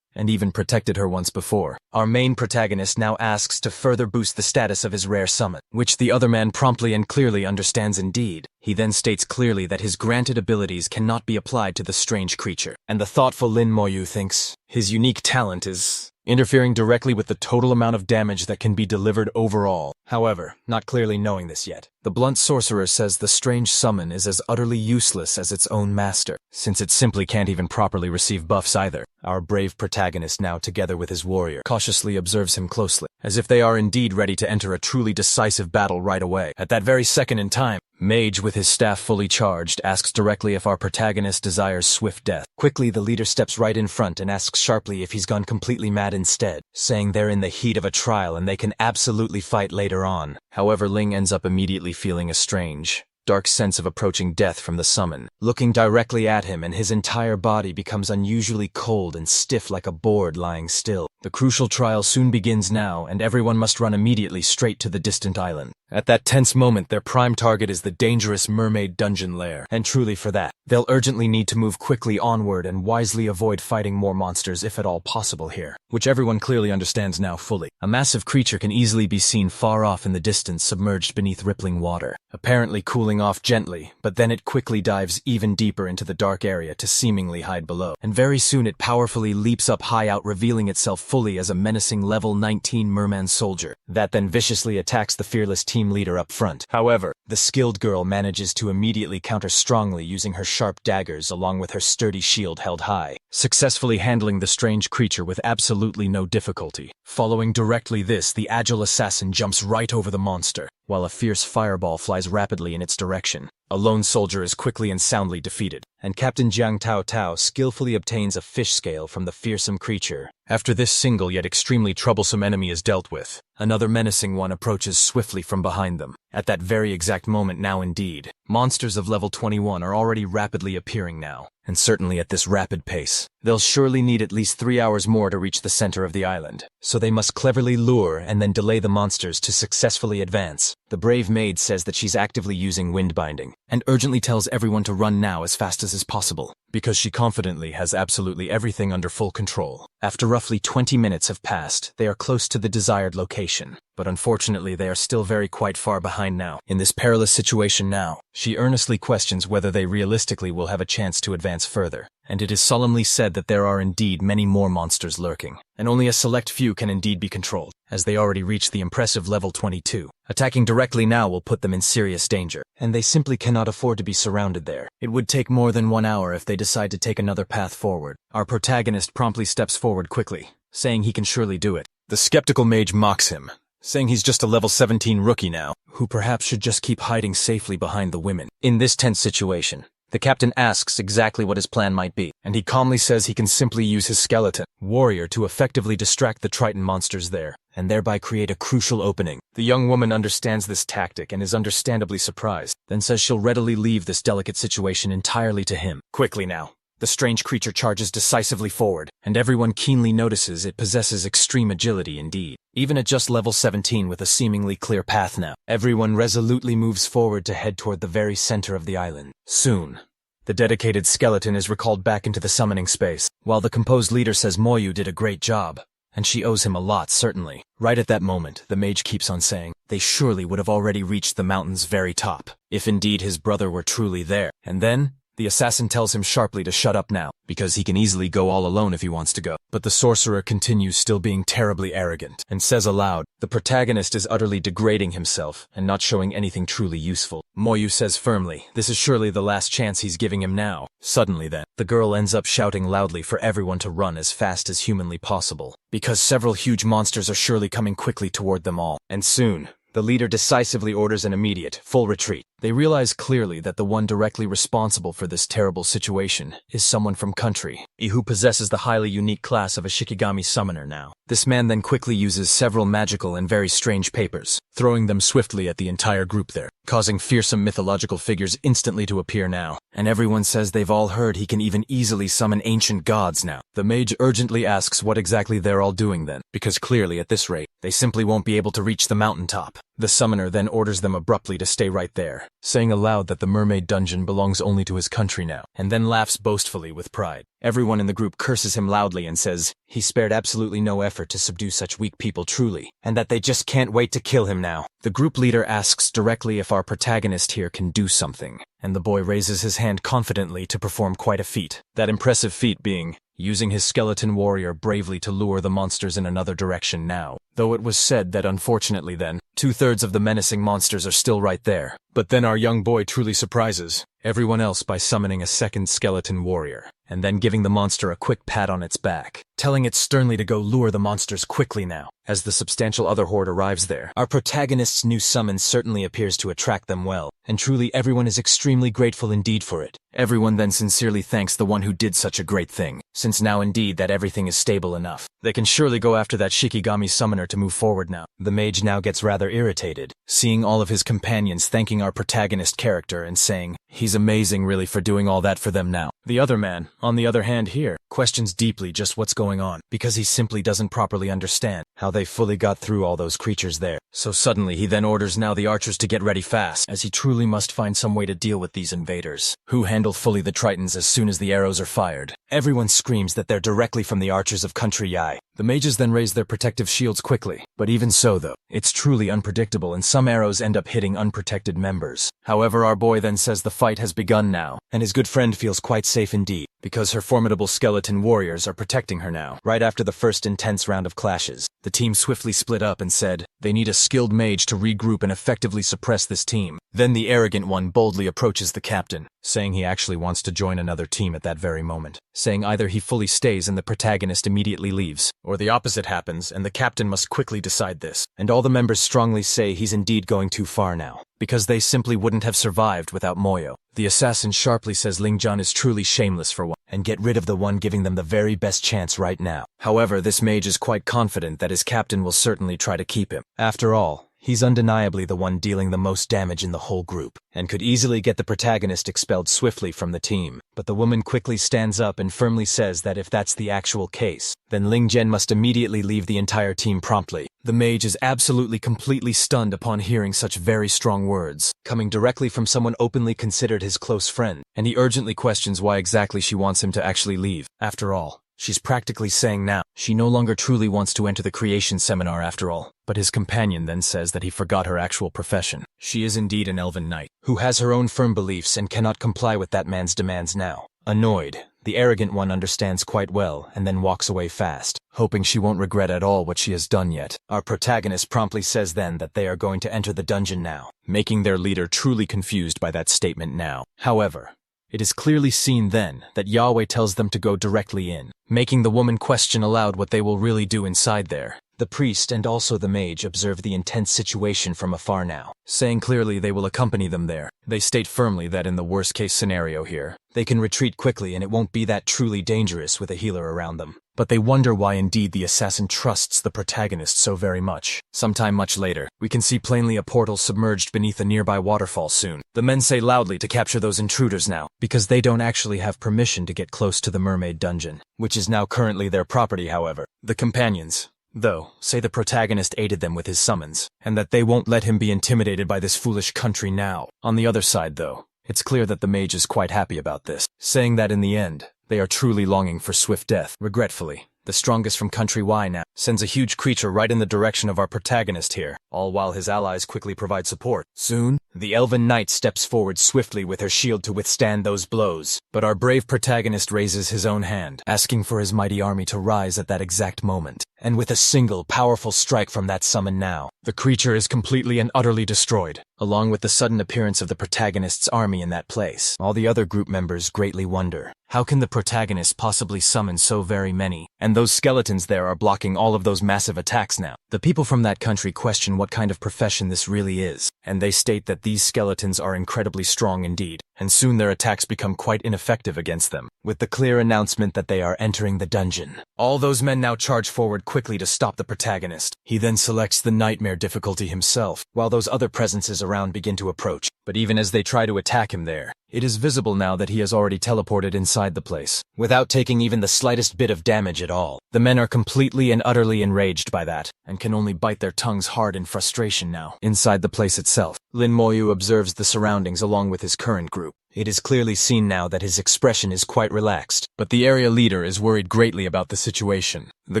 and even protected her once before. Our main protagonist now asks to further boost the status of his rare summon, which the other man promptly and clearly understands indeed. He then states clearly that his granted abilities cannot be applied to the strange creature, and the thoughtful Lin Moyu thinks his unique talent is interfering directly with the total amount of damage that can be delivered overall. However, not clearly knowing this yet, the blunt sorcerer says the strange summon is as utterly useless as its own master, since it simply can't even properly receive buffs either. Our brave protagonist now, together with his warrior, cautiously observes him closely, as if they are indeed ready to enter a truly decisive battle right away. At that very second in time, Mage, with his staff fully charged, asks directly if our protagonist desires swift death. Quickly, the leader steps right in front and asks sharply if he's gone completely mad instead, saying they're in the heat of a trial and they can absolutely fight later on. However, Ling ends up immediately feeling a strange, dark sense of approaching death from the summon, looking directly at him, and his entire body becomes unusually cold and stiff like a board lying still. The crucial trial soon begins now, and everyone must run immediately straight to the distant island. At that tense moment, their prime target is the dangerous mermaid dungeon lair, and truly for that, they'll urgently need to move quickly onward and wisely avoid fighting more monsters if at all possible here, which everyone clearly understands now fully. A massive creature can easily be seen far off in the distance, submerged beneath rippling water, apparently cooling off gently, but then it quickly dives even deeper into the dark area to seemingly hide below, and very soon it powerfully leaps up high out, revealing itself fully as a menacing level 19 merman soldier, that then viciously attacks the fearless team leader up front. However, the skilled girl manages to immediately counter strongly using her sharp daggers along with her sturdy shield held high, successfully handling the strange creature with absolutely no difficulty. Following directly this, the agile assassin jumps right over the monster, while a fierce fireball flies rapidly in its direction. A lone soldier is quickly and soundly defeated, and Captain Jiang Tao Tao skillfully obtains a fish scale from the fearsome creature. After this single yet extremely troublesome enemy is dealt with, another menacing one approaches swiftly from behind them. At that very exact moment now indeed, monsters of level 21 are already rapidly appearing now, and certainly at this rapid pace. They'll surely need at least 3 hours more to reach the center of the island, so they must cleverly lure and then delay the monsters to successfully advance. The brave maid says that she's actively using wind binding, and urgently tells everyone to run now as fast as is possible, because she confidently has absolutely everything under full control. After roughly 20 minutes have passed, they are close to the desired location, but unfortunately they are still quite far behind now. In this perilous situation now, she earnestly questions whether they realistically will have a chance to advance further, and it is solemnly said that there are indeed many more monsters lurking, and only a select few can indeed be controlled, as they already reached the impressive level 22. Attacking directly now will put them in serious danger, and they simply cannot afford to be surrounded there. It would take more than 1 hour if they decide to take another path forward. Our protagonist promptly steps forward quickly, saying he can surely do it. The skeptical mage mocks him, saying he's just a level 17 rookie now, who perhaps should just keep hiding safely behind the women. In this tense situation, the captain asks exactly what his plan might be, and he calmly says he can simply use his skeleton warrior to effectively distract the Triton monsters there, and thereby create a crucial opening. The young woman understands this tactic and is understandably surprised, then says she'll readily leave this delicate situation entirely to him. Quickly now, the strange creature charges decisively forward, and everyone keenly notices it possesses extreme agility indeed. Even at just level 17 with a seemingly clear path now, everyone resolutely moves forward to head toward the very center of the island. Soon, the dedicated skeleton is recalled back into the summoning space, while the composed leader says Moyu did a great job, and she owes him a lot, certainly. Right at that moment, the mage keeps on saying, they surely would have already reached the mountain's very top, if indeed his brother were truly there. And then, the assassin tells him sharply to shut up now, because he can easily go all alone if he wants to go. But the sorcerer continues still being terribly arrogant, and says aloud, the protagonist is utterly degrading himself, and not showing anything truly useful. Moyu says firmly, this is surely the last chance he's giving him now. Suddenly then, the girl ends up shouting loudly for everyone to run as fast as humanly possible, because several huge monsters are surely coming quickly toward them all. And soon, the leader decisively orders an immediate, full retreat. They realize clearly that the one directly responsible for this terrible situation is someone from country, who possesses the highly unique class of a Shikigami summoner now. This man then quickly uses several magical and very strange papers, throwing them swiftly at the entire group there, causing fearsome mythological figures instantly to appear now. And everyone says they've all heard he can even easily summon ancient gods now. The mage urgently asks what exactly they're all doing then, because clearly at this rate, they simply won't be able to reach the mountaintop. The summoner then orders them abruptly to stay right there, saying aloud that the mermaid dungeon belongs only to his country now, and then laughs boastfully with pride. Everyone in the group curses him loudly and says he spared absolutely no effort to subdue such weak people truly, and that they just can't wait to kill him now. The group leader asks directly if our protagonist here can do something, and the boy raises his hand confidently to perform quite a feat. That impressive feat being using his skeleton warrior bravely to lure the monsters in another direction now. Though it was said that unfortunately then, 2/3 of the menacing monsters are still right there. But then our young boy truly surprises everyone else by summoning a second skeleton warrior, and then giving the monster a quick pat on its back, telling it sternly to go lure the monsters quickly now. As the substantial other horde arrives there, our protagonist's new summon certainly appears to attract them well, and truly everyone is extremely grateful indeed for it. Everyone then sincerely thanks the one who did such a great thing, since now indeed that everything is stable enough. They can surely go after that Shikigami summoner to move forward now. The mage now gets rather irritated, seeing all of his companions thanking our protagonist character and saying, he's amazing really for doing all that for them now. The other man, on the other hand here, questions deeply just what's going on, because he simply doesn't properly understand how they fully got through all those creatures there. So suddenly he then orders now the archers to get ready fast, as he truly must find some way to deal with these invaders, who handle fully the Tritons as soon as the arrows are fired. Everyone screams that they're directly from the archers of country Yai. The mages then raise their protective shields quickly, but even so though, it's truly unpredictable and some arrows end up hitting unprotected members. However, our boy then says the fight has begun now, and his good friend feels quite safe indeed, because her formidable skeleton warriors are protecting her now. Right after the first intense round of clashes, the team swiftly split up and said, They need a skilled mage to regroup and effectively suppress this team. Then the arrogant one boldly approaches the captain, saying he actually wants to join another team at that very moment, saying either he fully stays and the protagonist immediately leaves, or the opposite happens and the captain must quickly decide this. And all the members strongly say he's indeed going too far now, because they simply wouldn't have survived without Moyo. The assassin sharply says Ling Jun is truly shameless for one, and get rid of the one giving them the very best chance right now. However, this mage is quite confident that his captain will certainly try to keep him. After all, he's undeniably the one dealing the most damage in the whole group, and could easily get the protagonist expelled swiftly from the team. But the woman quickly stands up and firmly says that if that's the actual case, then Ling Zhen must immediately leave the entire team promptly. The mage is absolutely completely stunned upon hearing such very strong words, coming directly from someone openly considered his close friend, and he urgently questions why exactly she wants him to actually leave. After all, she's practically saying now she no longer truly wants to enter the creation seminar after all. But his companion then says that he forgot her actual profession. She is indeed an elven knight, who has her own firm beliefs and cannot comply with that man's demands now. Annoyed, the arrogant one understands quite well and then walks away fast, hoping she won't regret at all what she has done yet. Our protagonist promptly says then that they are going to enter the dungeon now, making their leader truly confused by that statement now. However, it is clearly seen then that Yahweh tells them to go directly in, making the woman question aloud what they will really do inside there. The priest and also the mage observe the intense situation from afar now, saying clearly they will accompany them there. They state firmly that in the worst case scenario here, they can retreat quickly and it won't be that truly dangerous with a healer around them. But they wonder why indeed the assassin trusts the protagonist so very much. Sometime much later, we can see plainly a portal submerged beneath a nearby waterfall soon. The men say loudly to capture those intruders now, because they don't actually have permission to get close to the mermaid dungeon, which is now currently their property. However, the companions, though, say the protagonist aided them with his summons, and that they won't let him be intimidated by this foolish country now. On the other side though, it's clear that the mage is quite happy about this, saying that in the end, they are truly longing for swift death. Regretfully, the strongest from country Y now sends a huge creature right in the direction of our protagonist here, all while his allies quickly provide support. Soon, the elven knight steps forward swiftly with her shield to withstand those blows, but our brave protagonist raises his own hand, asking for his mighty army to rise at that exact moment. And with a single powerful strike from that summon now, the creature is completely and utterly destroyed, along with the sudden appearance of the protagonist's army in that place. All the other group members greatly wonder, how can the protagonist possibly summon so very many? And those skeletons there are blocking all of those massive attacks now. The people from that country question what kind of profession this really is, and they state that these skeletons are incredibly strong indeed, and soon their attacks become quite ineffective against them, with the clear announcement that they are entering the dungeon. All those men now charge forward quickly to stop the protagonist. He then selects the nightmare difficulty himself, while those other presences around begin to approach. But even as they try to attack him there, it is visible now that he has already teleported inside the place, without taking even the slightest bit of damage at all. The men are completely and utterly enraged by that, and can only bite their tongues hard in frustration now. Inside the place itself, Lin Moyu observes the surroundings along with his current group. It is clearly seen now that his expression is quite relaxed, but the area leader is worried greatly about the situation. The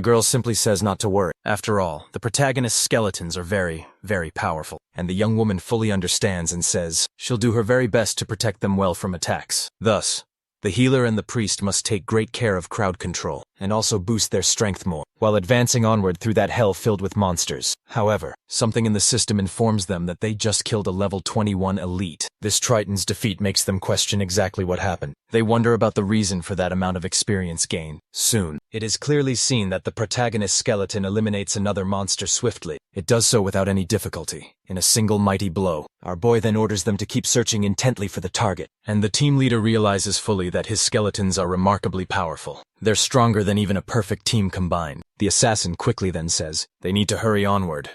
girl simply says not to worry. After all, the protagonist's skeletons are very, very powerful, and the young woman fully understands and says she'll do her very best to protect them well from attacks. Thus, the healer and the priest must take great care of crowd control, and also boost their strength more, while advancing onward through that hell filled with monsters. However, something in the system informs them that they just killed a level 21 elite. This Triton's defeat makes them question exactly what happened. They wonder about the reason for that amount of experience gain. Soon, it is clearly seen that the protagonist's skeleton eliminates another monster swiftly. It does so without any difficulty, in a single mighty blow. Our boy then orders them to keep searching intently for the target, and the team leader realizes fully that his skeletons are remarkably powerful. They're stronger than even a perfect team combined. The assassin quickly then says they need to hurry onward,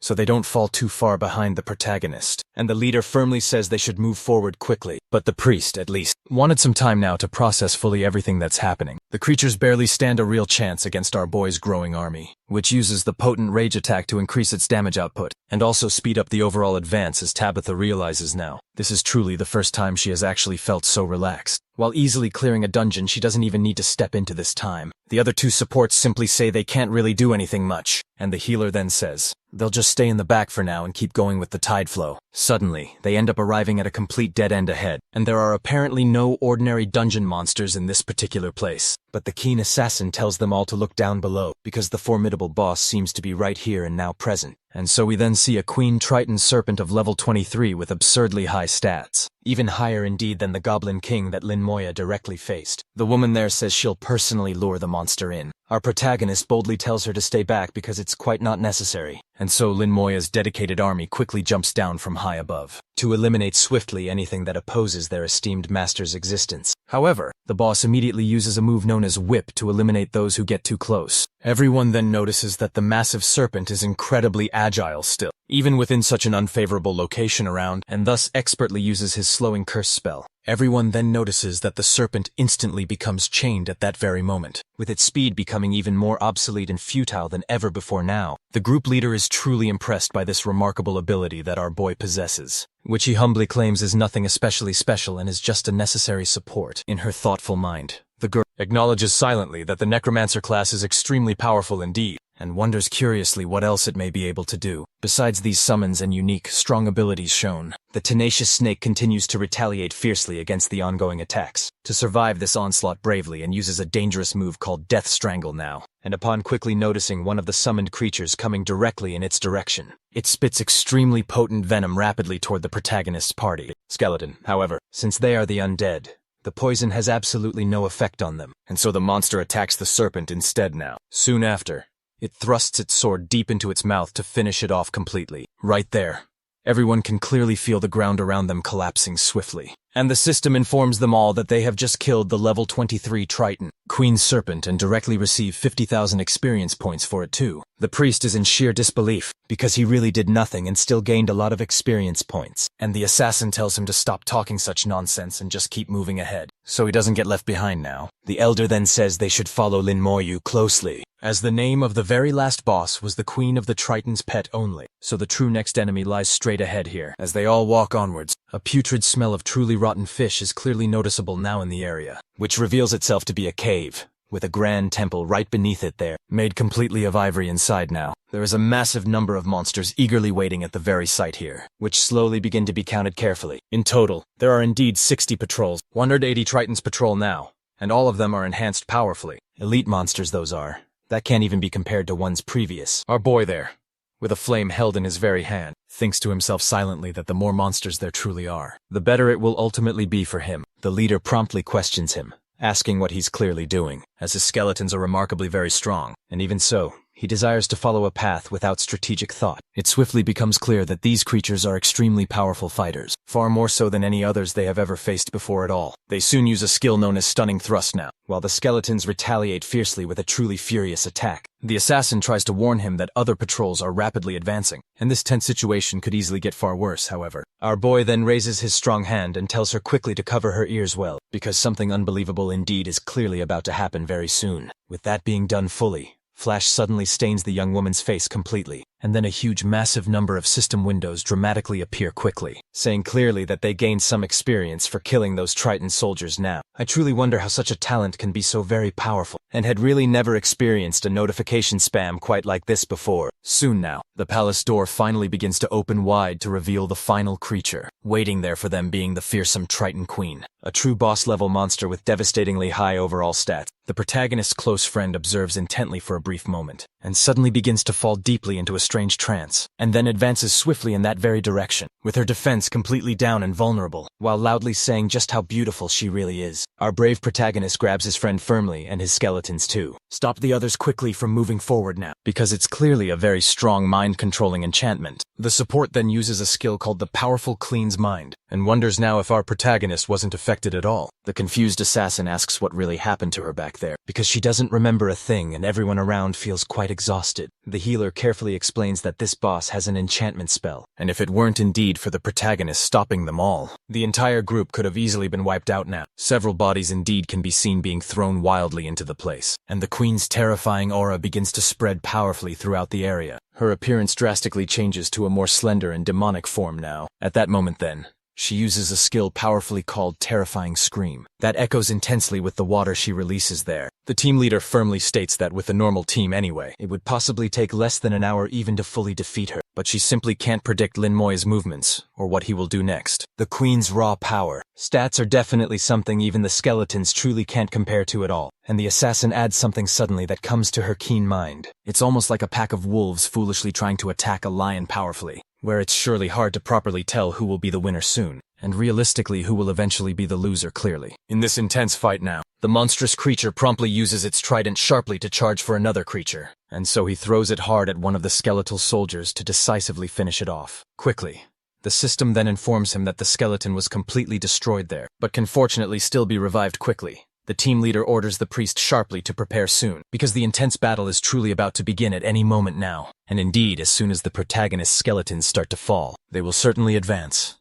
so they don't fall too far behind the protagonist, and the leader firmly says they should move forward quickly. But the priest, at least, wanted some time now to process fully everything that's happening. The creatures barely stand a real chance against our boy's growing army, which uses the potent rage attack to increase its damage output, and also speed up the overall advance as Tabitha realizes now. This is truly the first time she has actually felt so relaxed. While easily clearing a dungeon she doesn't even need to step into this time. The other two supports simply say they can't really do anything much, and the healer then says, they'll just stay in the back for now and keep going with the tide flow. Suddenly, they end up arriving at a complete dead end ahead, and there are apparently no ordinary dungeon monsters in this particular place. But the keen assassin tells them all to look down below, because the formidable boss seems to be right here and now present. And so we then see a Queen Triton Serpent of level 23 with absurdly high stats. Even higher indeed than the Goblin King that Lin Moya directly faced. The woman there says she'll personally lure the monster in. Our protagonist boldly tells her to stay back because it's quite not necessary. And so Lin Moya's dedicated army quickly jumps down from high above to eliminate swiftly anything that opposes their esteemed master's existence. However, the boss immediately uses a move known as Whip to eliminate those who get too close. Everyone then notices that the massive serpent is incredibly agile still, even within such an unfavorable location around, and thus expertly uses his slowing curse spell. Everyone then notices that the serpent instantly becomes chained at that very moment, with its speed becoming even more obsolete and futile than ever before now. The group leader is truly impressed by this remarkable ability that our boy possesses, which he humbly claims is nothing especially special and is just a necessary support in her thoughtful mind. The girl acknowledges silently that the necromancer class is extremely powerful indeed, and wonders curiously what else it may be able to do. Besides these summons and unique, strong abilities shown, the tenacious snake continues to retaliate fiercely against the ongoing attacks, to survive this onslaught bravely, and uses a dangerous move called Death Strangle now. And upon quickly noticing one of the summoned creatures coming directly in its direction, it spits extremely potent venom rapidly toward the protagonist's party. Skeleton, however, since they are the undead, the poison has absolutely no effect on them, and so the monster attacks the serpent instead now. Soon after, it thrusts its sword deep into its mouth to finish it off completely. Right there, everyone can clearly feel the ground around them collapsing swiftly. And the system informs them all that they have just killed the level 23 Triton, Queen Serpent, and directly receive 50,000 experience points for it too. The priest is in sheer disbelief, because he really did nothing and still gained a lot of experience points. And the assassin tells him to stop talking such nonsense and just keep moving ahead, so he doesn't get left behind now. The elder then says they should follow Lin Moyu closely, as the name of the very last boss was the Queen of the Triton's pet only, so the true next enemy lies straight ahead here. As they all walk onwards, a putrid smell of truly rotten fish is clearly noticeable now in the area, which reveals itself to be a cave, with a grand temple right beneath it there, made completely of ivory inside now. There is a massive number of monsters eagerly waiting at the very site here, which slowly begin to be counted carefully. In total, there are indeed 60 patrols. 180 Tritons patrol now, and all of them are enhanced powerfully. Elite monsters those are. That can't even be compared to one's previous. Our boy there, with a flame held in his very hand, thinks to himself silently that the more monsters there truly are, the better it will ultimately be for him. The leader promptly questions him, asking what he's clearly doing, as his skeletons are remarkably very strong, and even so, he desires to follow a path without strategic thought. It swiftly becomes clear that these creatures are extremely powerful fighters, far more so than any others they have ever faced before at all. They soon use a skill known as Stunning Thrust now, while the skeletons retaliate fiercely with a truly furious attack. The assassin tries to warn him that other patrols are rapidly advancing, and this tense situation could easily get far worse, however. Our boy then raises his strong hand and tells her quickly to cover her ears well, because something unbelievable indeed is clearly about to happen very soon. With that being done fully, Flash suddenly stains the young woman's face completely, and then a huge massive number of system windows dramatically appear quickly, saying clearly that they gained some experience for killing those Triton soldiers now. I truly wonder how such a talent can be so very powerful, and had really never experienced a notification spam quite like this before. Soon now, the palace door finally begins to open wide to reveal the final creature, waiting there for them being the fearsome Triton Queen, a true boss-level monster with devastatingly high overall stats. The protagonist's close friend observes intently for a brief moment, and suddenly begins to fall deeply into a strange trance, and then advances swiftly in that very direction, with her defense completely down and vulnerable, while loudly saying just how beautiful she really is. Our brave protagonist grabs his friend firmly, and his skeletons too. Stop the others quickly from moving forward now, because it's clearly a very strong mind-controlling enchantment. The support then uses a skill called the Powerful Clean's Mind, and wonders now if our protagonist wasn't affected at all. The confused assassin asks what really happened to her back there, because she doesn't remember a thing and everyone around feels quite exhausted. The healer carefully explains that this boss has an enchantment spell, and if it weren't indeed for the protagonist stopping them all, the entire group could have easily been wiped out now. Several bodies indeed can be seen being thrown wildly into the place, and the queen's terrifying aura begins to spread powerfully throughout the area. Her appearance drastically changes to a more slender and demonic form now. At that moment then, She uses a skill powerfully called Terrifying Scream that echoes intensely with the water she releases there. The team leader firmly states that with a normal team anyway, it would possibly take less than an hour even to fully defeat her, but she simply can't predict Lin Moya's movements or what he will do next. The Queen's raw power. Stats are definitely something even the skeletons truly can't compare to at all, and the assassin adds something suddenly that comes to her keen mind. It's almost like a pack of wolves foolishly trying to attack a lion powerfully, where it's surely hard to properly tell who will be the winner soon, and realistically who will eventually be the loser clearly. In this intense fight now, the monstrous creature promptly uses its trident sharply to charge for another creature, and so he throws it hard at one of the skeletal soldiers to decisively finish it off. Quickly. The system then informs him that the skeleton was completely destroyed there, but can fortunately still be revived quickly. The team leader orders the priest sharply to prepare soon, because the intense battle is truly about to begin at any moment now. And indeed, as soon as the protagonist's skeletons start to fall, they will certainly advance.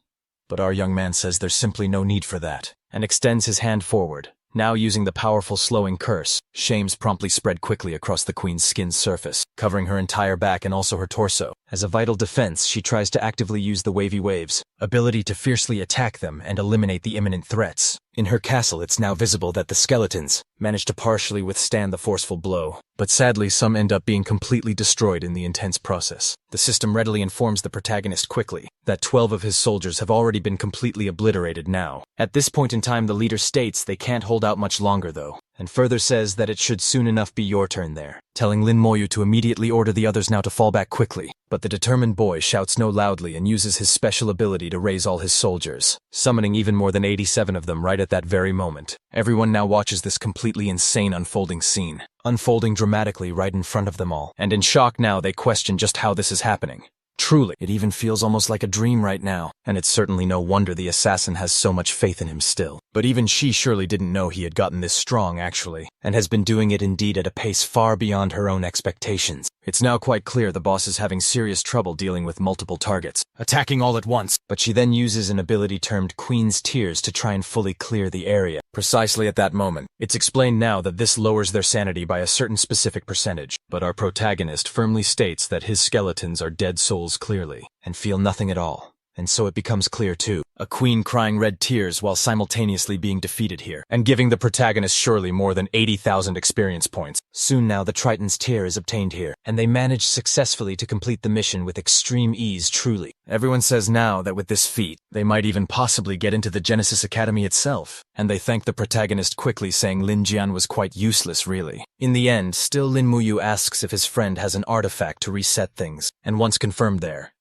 But our young man says there's simply no need for that, and extends his hand forward. Now using the powerful slowing curse, shames promptly spread quickly across the queen's skin surface, covering her entire back and also her torso. As a vital defense, she tries to actively use the wavy waves, ability to fiercely attack them and eliminate the imminent threats. In her castle, it's now visible that the skeletons manage to partially withstand the forceful blow, but sadly some end up being completely destroyed in the intense process. The system readily informs the protagonist quickly that 12 of his soldiers have already been completely obliterated now. At this point in time, the leader states they can't hold out much longer though, and further says that it should soon enough be your turn there, telling Lin Moyu to immediately order the others now to fall back quickly. But the determined boy shouts no loudly and uses his special ability to raise all his soldiers, summoning even more than 87 of them right at that very moment. Everyone now watches this completely insane unfolding scene, unfolding dramatically right in front of them all, and in shock now they question just how this is happening. Truly, it even feels almost like a dream right now, and it's certainly no wonder the assassin has so much faith in him still. But even she surely didn't know he had gotten this strong actually, and has been doing it indeed at a pace far beyond her own expectations. It's now quite clear the boss is having serious trouble dealing with multiple targets, attacking all at once, but she then uses an ability termed Queen's Tears to try and fully clear the area. Precisely at that moment, it's explained now that this lowers their sanity by a certain specific percentage, but our protagonist firmly states that his skeletons are dead souls clearly, and feel nothing at all. And so it becomes clear too. A queen crying red tears while simultaneously being defeated here, and giving the protagonist surely more than 80,000 experience points. Soon now the Triton's tear is obtained here, and they manage successfully to complete the mission with extreme ease truly. Everyone says now that with this feat, they might even possibly get into the Genesis Academy itself, and they thank the protagonist quickly saying Lin Jian was quite useless really. In the end, still Lin Muyu asks if his friend has an artifact to reset things, and once confirmed there,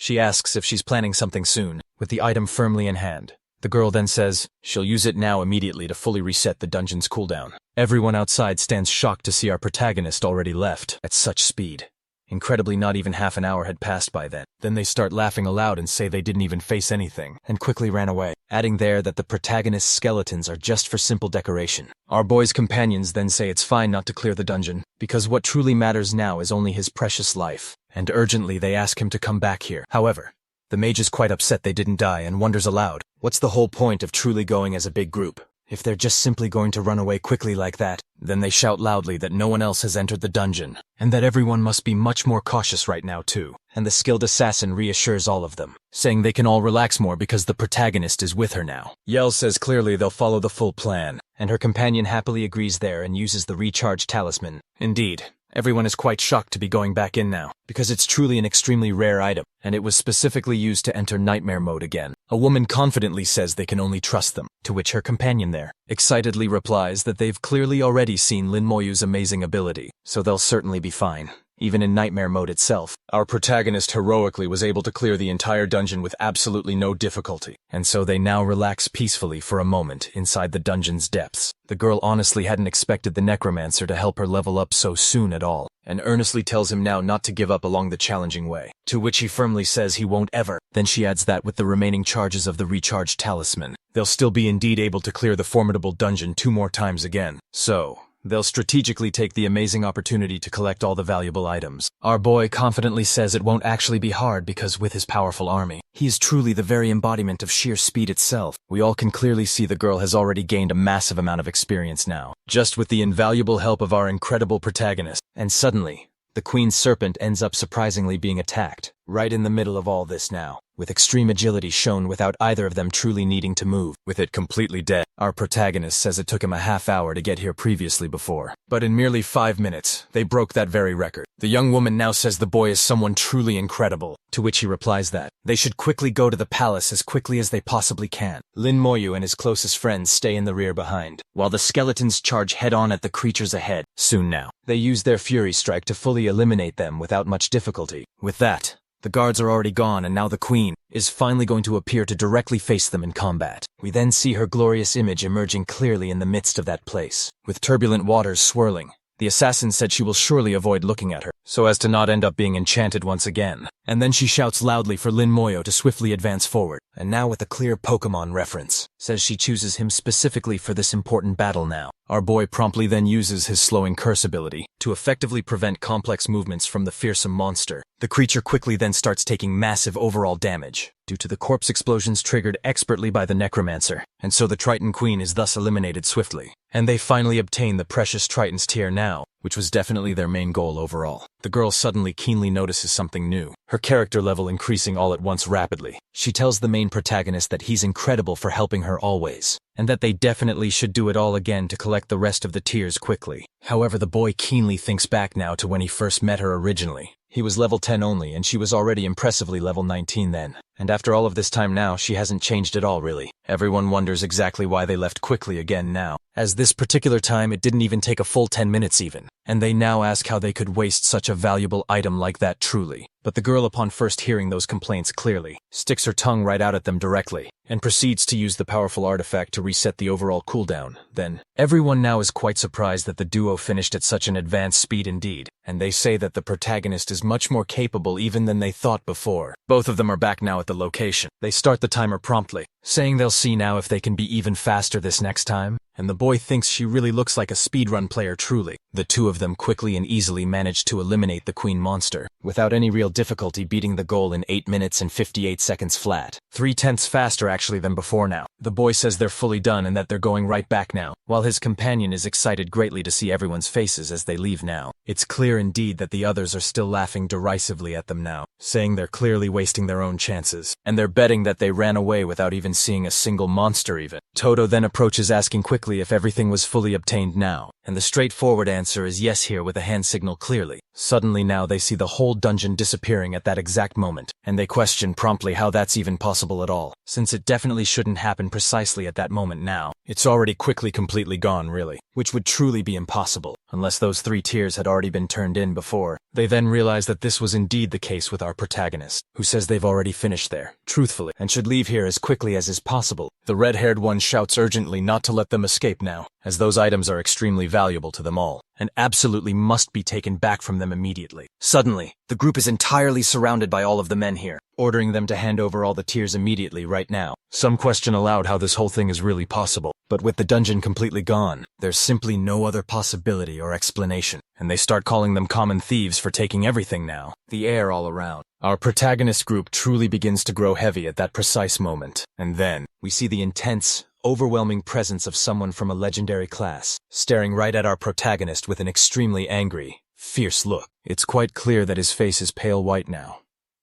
she asks if she's planning something soon, with the item firmly in hand. The girl then says she'll use it now immediately to fully reset the dungeon's cooldown. Everyone outside stands shocked to see our protagonist already left at such speed. Incredibly, not even half an hour had passed by then. Then they start laughing aloud and say they didn't even face anything, and quickly ran away, adding there that the protagonist's skeletons are just for simple decoration. Our boy's companions then say it's fine not to clear the dungeon, because what truly matters now is only his precious life, and urgently they ask him to come back here. However, the mage is quite upset they didn't die and wonders aloud, what's the whole point of truly going as a big group? If they're just simply going to run away quickly like that, then they shout loudly that no one else has entered the dungeon, and that everyone must be much more cautious right now too. And the skilled assassin reassures all of them, saying they can all relax more because the protagonist is with her now. Yell says clearly they'll follow the full plan, and her companion happily agrees there and uses the recharge talisman. Indeed, everyone is quite shocked to be going back in now, because it's truly an extremely rare item, and it was specifically used to enter nightmare mode again. A woman confidently says they can only trust them, to which her companion there excitedly replies that they've clearly already seen Lin Moyu's amazing ability, so they'll certainly be fine. Even in nightmare mode itself, our protagonist heroically was able to clear the entire dungeon with absolutely no difficulty, and so they now relax peacefully for a moment inside the dungeon's depths. The girl honestly hadn't expected the necromancer to help her level up so soon at all, and earnestly tells him now not to give up along the challenging way, to which he firmly says he won't ever. Then she adds that with the remaining charges of the recharged talisman, they'll still be indeed able to clear the formidable dungeon 2 more times again. So they'll strategically take the amazing opportunity to collect all the valuable items. Our boy confidently says it won't actually be hard because with his powerful army, he is truly the very embodiment of sheer speed itself. We all can clearly see the girl has already gained a massive amount of experience now, just with the invaluable help of our incredible protagonist. And suddenly, the Queen's Serpent ends up surprisingly being attacked. Right in the middle of all this now, with extreme agility shown without either of them truly needing to move. With it completely dead, our protagonist says it took him a half hour to get here previously before. But in merely 5 minutes, they broke that very record. The young woman now says the boy is someone truly incredible, to which he replies that they should quickly go to the palace as quickly as they possibly can. Lin Moyu and his closest friends stay in the rear behind, while the skeletons charge head-on at the creatures ahead. Soon now, they use their Fury Strike to fully eliminate them without much difficulty. With that, the guards are already gone, and now the queen is finally going to appear to directly face them in combat. We then see her glorious image emerging clearly in the midst of that place. With turbulent waters swirling, the assassin said she will surely avoid looking at her, so as to not end up being enchanted once again. And then she shouts loudly for Lin Moyu to swiftly advance forward, and now with a clear Pokemon reference, says she chooses him specifically for this important battle now. Our boy promptly then uses his slowing curse ability to effectively prevent complex movements from the fearsome monster. The creature quickly then starts taking massive overall damage due to the corpse explosions triggered expertly by the necromancer, and so the Triton Queen is thus eliminated swiftly. And they finally obtain the precious Triton's tear now, which was definitely their main goal overall. The girl suddenly keenly notices something new, her character level increasing all at once rapidly. She tells the main protagonist that he's incredible for helping her always, and that they definitely should do it all again to collect the rest of the tears quickly. However, the boy keenly thinks back now to when he first met her originally. He was level 10 only, and she was already impressively level 19 then. And after all of this time now, she hasn't changed at all really. Everyone wonders exactly why they left quickly again now, as this particular time it didn't even take a full 10 minutes even. And they now ask how they could waste such a valuable item like that truly. But the girl, upon first hearing those complaints clearly, sticks her tongue right out at them directly, and proceeds to use the powerful artifact to reset the overall cooldown. Then, everyone now is quite surprised that the duo finished at such an advanced speed indeed, and they say that the protagonist is much more capable even than they thought before. Both of them are back now at the location. They start the timer promptly, saying they'll see now if they can be even faster this next time, and the boy thinks she really looks like a speedrun player truly. The two of them quickly and easily manage to eliminate the queen monster, without any real difficulty, beating the goal in 8 minutes and 58 seconds flat. 3/10 faster actually than before now. The boy says they're fully done and that they're going right back now, while his companion is excited greatly to see everyone's faces as they leave now. It's clear indeed that the others are still laughing derisively at them now, saying they're clearly wasting their own chances, and they're betting that they ran away without even seeing a single monster even. Toto then approaches asking quickly if everything was fully obtained now, and the straightforward answer is yes here with a hand signal clearly. Suddenly now they see the whole dungeon disappearing at that exact moment, and they question promptly how that's even possible at all, since it definitely shouldn't happen precisely at that moment now. It's already quickly completely gone really, which would truly be impossible, unless those 3 tears had already been turned in before. They then realize that this was indeed the case with our protagonist, who says they've already finished there, truthfully, and should leave here as quickly as is possible. The red-haired one shouts urgently not to let them escape now, as those items are extremely valuable to them all, and absolutely must be taken back from them immediately. Suddenly, the group is entirely surrounded by all of the men here, ordering them to hand over all the tears immediately right now. Some question aloud how this whole thing is really possible, but with the dungeon completely gone, there's simply no other possibility or explanation, and they start calling them common thieves for taking everything now, the air all around. Our protagonist group truly begins to grow heavy at that precise moment, and then we see the intense, overwhelming presence of someone from a legendary class, staring right at our protagonist with an extremely angry, fierce look. It's quite clear that his face is pale white now,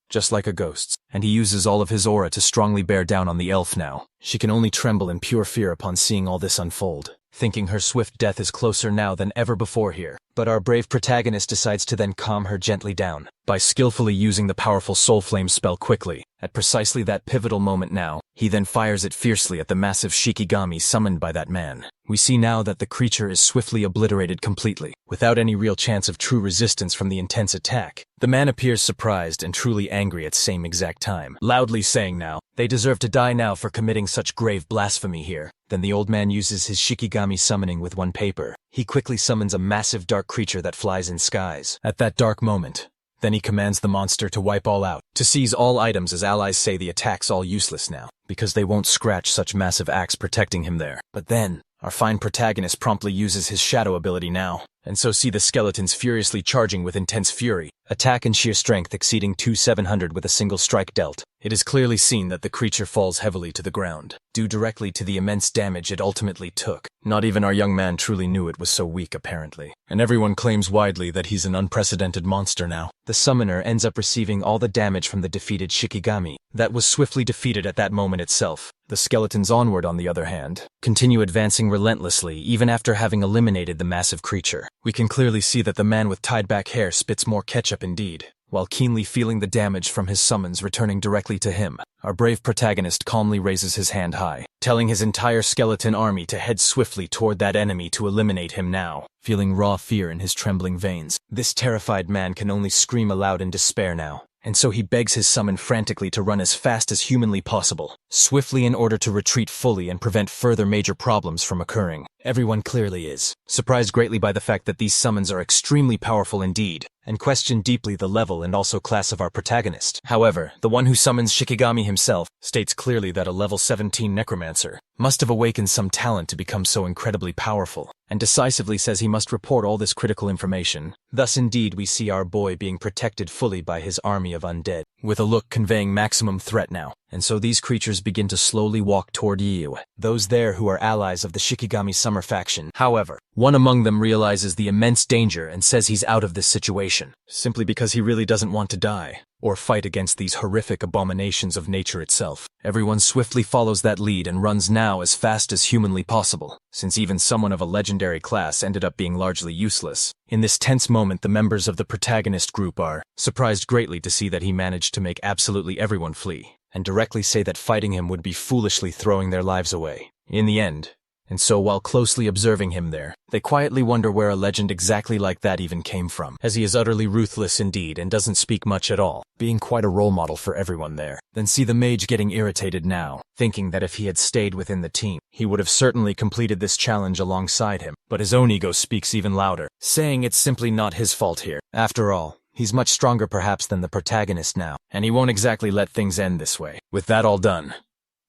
just like a ghost's, and he uses all of his aura to strongly bear down on the elf now. She can only tremble in pure fear upon seeing all this unfold, thinking her swift death is closer now than ever before here. But our brave protagonist decides to then calm her gently down, by skillfully using the powerful Soul Flame spell quickly. At precisely that pivotal moment now, he then fires it fiercely at the massive Shikigami summoned by that man. We see now that the creature is swiftly obliterated completely, without any real chance of true resistance from the intense attack. The man appears surprised and truly angry at same exact time, loudly saying now, they deserve to die now for committing such grave blasphemy here. Then the old man uses his Shikigami summoning with one paper. He quickly summons a massive dark creature that flies in skies. At that dark moment, then he commands the monster to wipe all out, to seize all items as allies say the attack's all useless now, because they won't scratch such massive axe protecting him there. But then, our fine protagonist promptly uses his shadow ability now, and so see the skeletons furiously charging with intense fury, attack and sheer strength exceeding 2700 with a single strike dealt. It is clearly seen that the creature falls heavily to the ground, due directly to the immense damage it ultimately took. Not even our young man truly knew it was so weak, apparently. And everyone claims widely that he's an unprecedented monster now. The summoner ends up receiving all the damage from the defeated Shikigami. That was swiftly defeated at that moment itself. The skeletons onward, on the other hand, continue advancing relentlessly even after having eliminated the massive creature. We can clearly see that the man with tied-back hair spits more ketchup indeed, while keenly feeling the damage from his summons returning directly to him. Our brave protagonist calmly raises his hand high, telling his entire skeleton army to head swiftly toward that enemy to eliminate him now, feeling raw fear in his trembling veins. This terrified man can only scream aloud in despair now, and so he begs his summon frantically to run as fast as humanly possible, swiftly in order to retreat fully and prevent further major problems from occurring. Everyone clearly is surprised greatly by the fact that these summons are extremely powerful indeed, and question deeply the level and also class of our protagonist. However, the one who summons Shikigami himself states clearly that a level 17 necromancer must have awakened some talent to become so incredibly powerful, and decisively says he must report all this critical information. Thus indeed we see our boy being protected fully by his army of undead, with a look conveying maximum threat now. And so these creatures begin to slowly walk toward Yu, those there who are allies of the Shikigami Summer faction. However, one among them realizes the immense danger and says he's out of this situation, simply because he really doesn't want to die, or fight against these horrific abominations of nature itself. Everyone swiftly follows that lead and runs now as fast as humanly possible, since even someone of a legendary class ended up being largely useless. In this tense moment, the members of the protagonist group are surprised greatly to see that he managed to make absolutely everyone flee, and directly say that fighting him would be foolishly throwing their lives away in the end. And so while closely observing him there, they quietly wonder where a legend exactly like that even came from, as he is utterly ruthless indeed and doesn't speak much at all, being quite a role model for everyone there. Then see the mage getting irritated now, thinking that if he had stayed within the team, he would have certainly completed this challenge alongside him. But his own ego speaks even louder, saying it's simply not his fault here. After all, he's much stronger perhaps than the protagonist now, and he won't exactly let things end this way. With that all done,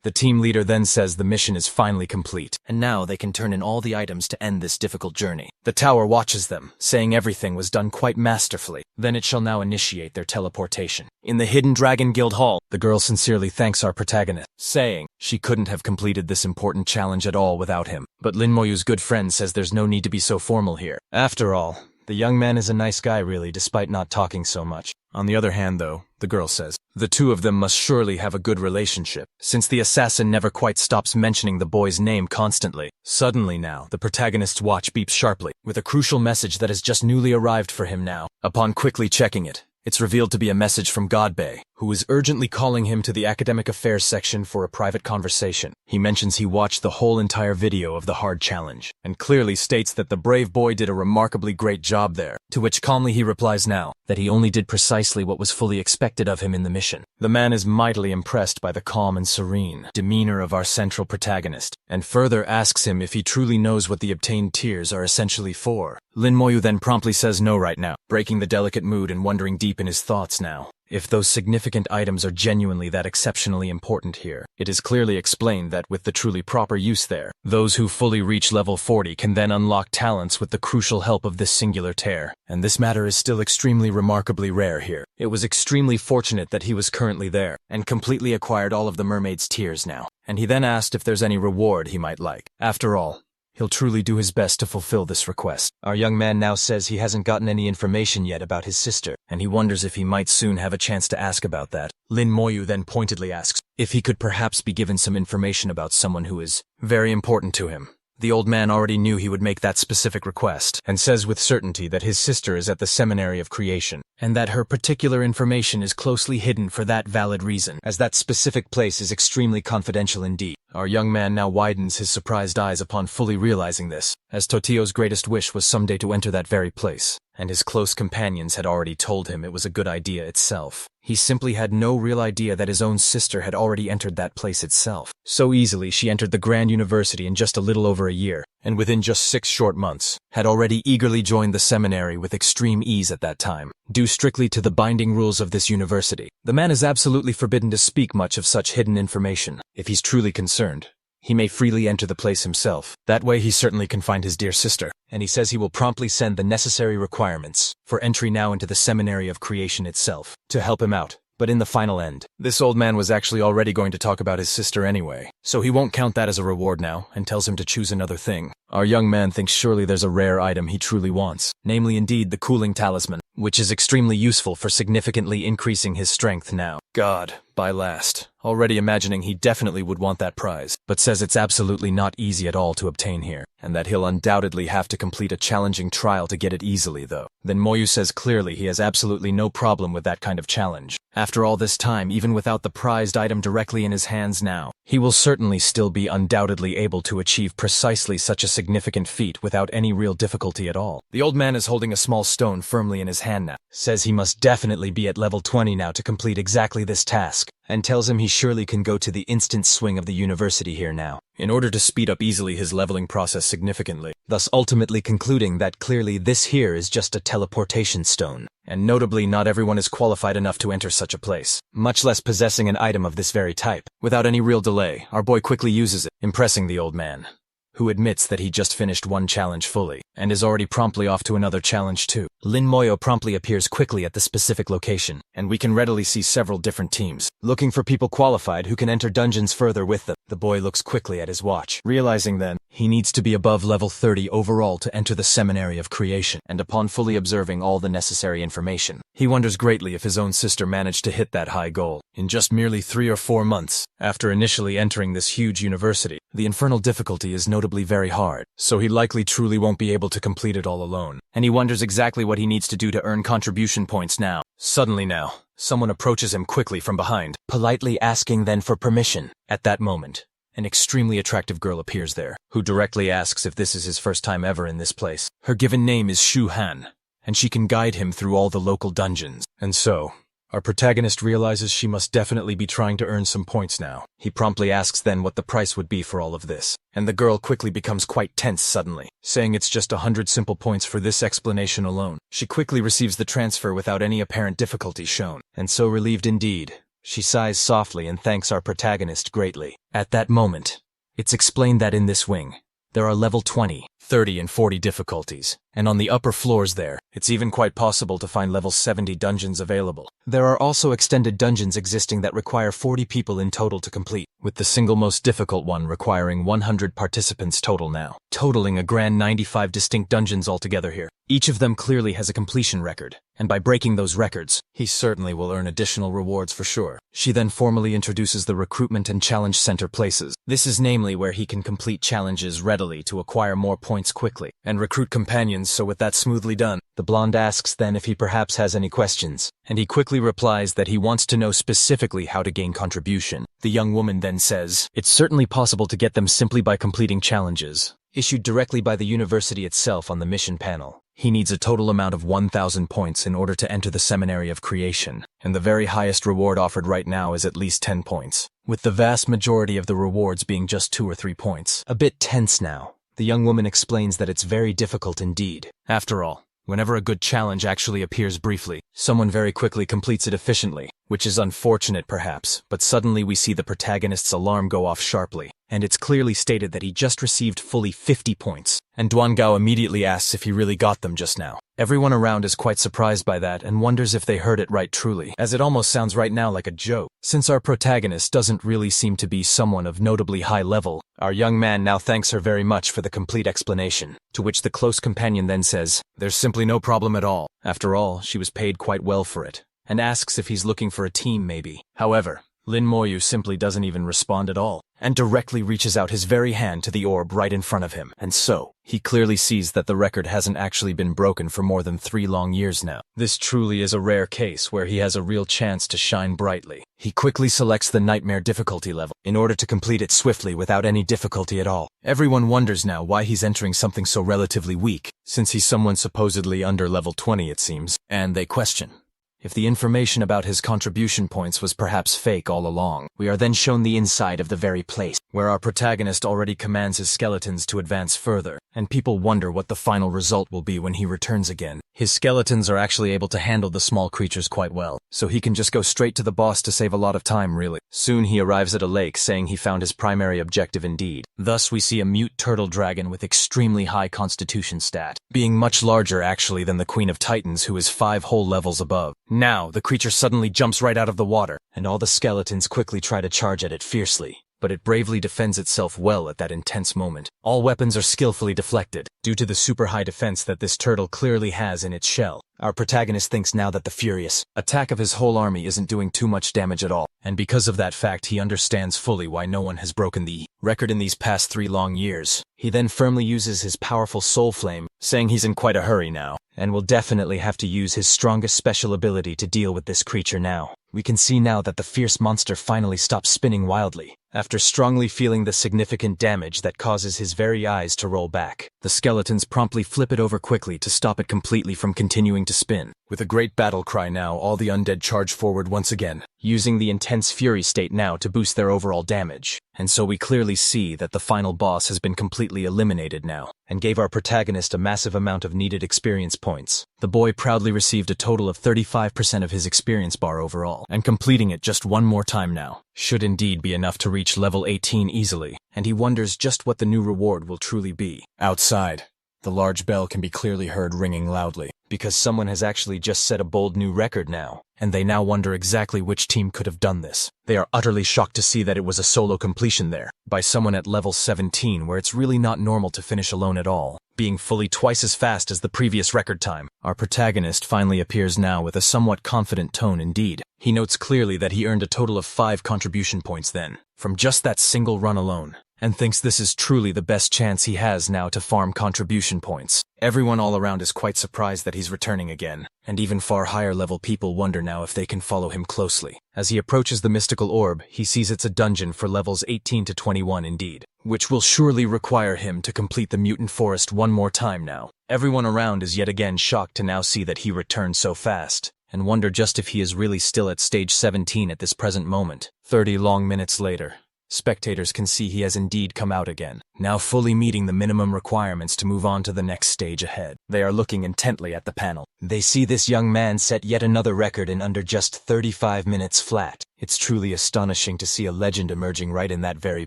the team leader then says the mission is finally complete, and now they can turn in all the items to end this difficult journey. The tower watches them, saying everything was done quite masterfully. Then it shall now initiate their teleportation. In the Hidden Dragon Guild Hall, the girl sincerely thanks our protagonist, saying she couldn't have completed this important challenge at all without him. But Lin Moyu's good friend says there's no need to be so formal here. After all, the young man is a nice guy really, despite not talking so much. On the other hand though, the girl says, the two of them must surely have a good relationship, since the assassin never quite stops mentioning the boy's name constantly. Suddenly now, the protagonist's watch beeps sharply, with a crucial message that has just newly arrived for him now. Upon quickly checking it, it's revealed to be a message from Godbei, who is urgently calling him to the academic affairs section for a private conversation. He mentions he watched the whole entire video of the hard challenge, and clearly states that the brave boy did a remarkably great job there, to which calmly he replies now, that he only did precisely what was fully expected of him in the mission. The man is mightily impressed by the calm and serene demeanor of our central protagonist, and further asks him if he truly knows what the obtained tears are essentially for. Lin Moyu then promptly says no right now, breaking the delicate mood and wondering deep in his thoughts now if those significant items are genuinely that exceptionally important here. It is clearly explained that with the truly proper use there, those who fully reach level 40 can then unlock talents with the crucial help of this singular tear. And this matter is still extremely remarkably rare here. It was extremely fortunate that he was currently there, and completely acquired all of the mermaid's tears now. And he then asked if there's any reward he might like. After all, he'll truly do his best to fulfill this request. Our young man now says he hasn't gotten any information yet about his sister, and he wonders if he might soon have a chance to ask about that. Lin Moyu then pointedly asks if he could perhaps be given some information about someone who is very important to him. The old man already knew he would make that specific request, and says with certainty that his sister is at the Seminary of Creation, and that her particular information is closely hidden for that valid reason, as that specific place is extremely confidential indeed. Our young man now widens his surprised eyes upon fully realizing this, as Totio's greatest wish was someday to enter that very place, and his close companions had already told him it was a good idea itself. He simply had no real idea that his own sister had already entered that place itself. So easily she entered the Grand University in just a little over a year, and within just 6 short months, had already eagerly joined the seminary with extreme ease at that time, due strictly to the binding rules of this university. The man is absolutely forbidden to speak much of such hidden information. If he's truly concerned, he may freely enter the place himself. That way he certainly can find his dear sister, and he says he will promptly send the necessary requirements for entry now into the Seminary of Creation itself, to help him out. But in the final end, this old man was actually already going to talk about his sister anyway, so he won't count that as a reward now, and tells him to choose another thing. Our young man thinks surely there's a rare item he truly wants, namely indeed the cooling talisman, which is extremely useful for significantly increasing his strength now. God, by last, already imagining he definitely would want that prize, but says it's absolutely not easy at all to obtain here, and that he'll undoubtedly have to complete a challenging trial to get it easily though. Then Moyu says clearly he has absolutely no problem with that kind of challenge. After all this time, even without the prized item directly in his hands now, he will certainly still be undoubtedly able to achieve precisely such a significant feat without any real difficulty at all. The old man is holding a small stone firmly in his hand now, says he must definitely be at level 20 now to complete exactly this task, and tells him he surely can go to the instant swing of the university here now, in order to speed up easily his leveling process significantly, thus ultimately concluding that clearly this here is just a teleportation stone, and notably not everyone is qualified enough to enter such a place, much less possessing an item of this very type. Without any real delay, our boy quickly uses it, impressing the old man, who admits that he just finished one challenge fully, and is already promptly off to another challenge too. Lin Moyo promptly appears quickly at the specific location, and we can readily see several different teams, looking for people qualified who can enter dungeons further with them. The boy looks quickly at his watch, realizing then he needs to be above level 30 overall to enter the Seminary of Creation, and upon fully observing all the necessary information, he wonders greatly if his own sister managed to hit that high goal in just merely 3 or 4 months. After initially entering this huge university, the infernal difficulty is notably very hard, so he likely truly won't be able to complete it all alone, and he wonders exactly what he needs to do to earn contribution points now. Suddenly now, someone approaches him quickly from behind, politely asking then for permission. At that moment, an extremely attractive girl appears there, who directly asks if this is his first time ever in this place. Her given name is Shu Han, and she can guide him through all the local dungeons. And so, our protagonist realizes she must definitely be trying to earn some points now. He promptly asks then what the price would be for all of this, and the girl quickly becomes quite tense suddenly, saying it's just 100 simple points for this explanation alone. She quickly receives the transfer without any apparent difficulty shown, and so relieved indeed, she sighs softly and thanks our protagonist greatly. At that moment, it's explained that in this wing, there are level 20, 30 and 40 difficulties, and on the upper floors there, it's even quite possible to find level 70 dungeons available. There are also extended dungeons existing that require 40 people in total to complete, with the single most difficult one requiring 100 participants total now, totaling a grand 95 distinct dungeons altogether here. Each of them clearly has a completion record, and by breaking those records, he certainly will earn additional rewards for sure. She then formally introduces the recruitment and challenge center places. This is namely where he can complete challenges readily to acquire more points quickly, and recruit companions. So with that smoothly done, the blonde asks then if he perhaps has any questions, and he quickly replies that he wants to know specifically how to gain contribution. The young woman then says, it's certainly possible to get them simply by completing challenges, issued directly by the university itself on the mission panel. He needs a total amount of 1,000 points in order to enter the Seminary of Creation, and the very highest reward offered right now is at least 10 points, with the vast majority of the rewards being just 2 or 3 points. A bit tense now, the young woman explains that it's very difficult indeed. After all, whenever a good challenge actually appears briefly, someone very quickly completes it efficiently, which is unfortunate perhaps, but suddenly we see the protagonist's alarm go off sharply, and it's clearly stated that he just received fully 50 points, and Duangao immediately asks if he really got them just now. Everyone around is quite surprised by that and wonders if they heard it right truly, as it almost sounds right now like a joke. Since our protagonist doesn't really seem to be someone of notably high level, our young man now thanks her very much for the complete explanation, to which the close companion then says, there's simply no problem at all. After all, she was paid quite well for it, and asks if he's looking for a team maybe. However, Lin Moyu simply doesn't even respond at all, and directly reaches out his very hand to the orb right in front of him, and so, he clearly sees that the record hasn't actually been broken for more than 3 long years now. This truly is a rare case where he has a real chance to shine brightly. He quickly selects the nightmare difficulty level, in order to complete it swiftly without any difficulty at all. Everyone wonders now why he's entering something so relatively weak, since he's someone supposedly under level 20 it seems, and they question if the information about his contribution points was perhaps fake all along. We are then shown the inside of the very place, where our protagonist already commands his skeletons to advance further, and people wonder what the final result will be when he returns again. His skeletons are actually able to handle the small creatures quite well, so he can just go straight to the boss to save a lot of time really. Soon he arrives at a lake saying he found his primary objective indeed. Thus we see a mute turtle dragon with extremely high constitution stat, being much larger actually than the Queen of Titans, who is 5 whole levels above. Now, the creature suddenly jumps right out of the water, and all the skeletons quickly try to charge at it fiercely. but it bravely defends itself well at that intense moment. All weapons are skillfully deflected, due to the super high defense that this turtle clearly has in its shell. Our protagonist thinks now that the furious attack of his whole army isn't doing too much damage at all, and because of that fact he understands fully why no one has broken the record in these past 3 long years. He then firmly uses his powerful soul flame, saying he's in quite a hurry now, and will definitely have to use his strongest special ability to deal with this creature now. We can see now that the fierce monster finally stops spinning wildly, after strongly feeling the significant damage that causes his very eyes to roll back. The skeletons promptly flip it over quickly to stop it completely from continuing to spin. With a great battle cry now, all the undead charge forward once again, using the intense fury state now to boost their overall damage. And so we clearly see that the final boss has been completely eliminated now, and gave our protagonist a massive amount of needed experience points. The boy proudly received a total of 35% of his experience bar overall, and completing it just one more time now should indeed be enough to reach level 18 easily, and he wonders just what the new reward will truly be. Outside, the large bell can be clearly heard ringing loudly, because someone has actually just set a bold new record now, and they now wonder exactly which team could have done this. They are utterly shocked to see that it was a solo completion there, by someone at level 17 where it's really not normal to finish alone at all, being fully twice as fast as the previous record time. Our protagonist finally appears now with a somewhat confident tone indeed. He notes clearly that he earned a total of 5 contribution points then, from just that single run alone, and thinks this is truly the best chance he has now to farm contribution points. Everyone all around is quite surprised that he's returning again, and even far higher level people wonder now if they can follow him closely. As he approaches the mystical orb, he sees it's a dungeon for levels 18 to 21 indeed, which will surely require him to complete the mutant forest one more time now. Everyone around is yet again shocked to now see that he returned so fast, and wonder just if he is really still at stage 17 at this present moment. 30 long minutes later, spectators can see he has indeed come out again, now fully meeting the minimum requirements to move on to the next stage ahead. They are looking intently at the panel. They see this young man set yet another record in under just 35 minutes flat. It's truly astonishing to see a legend emerging right in that very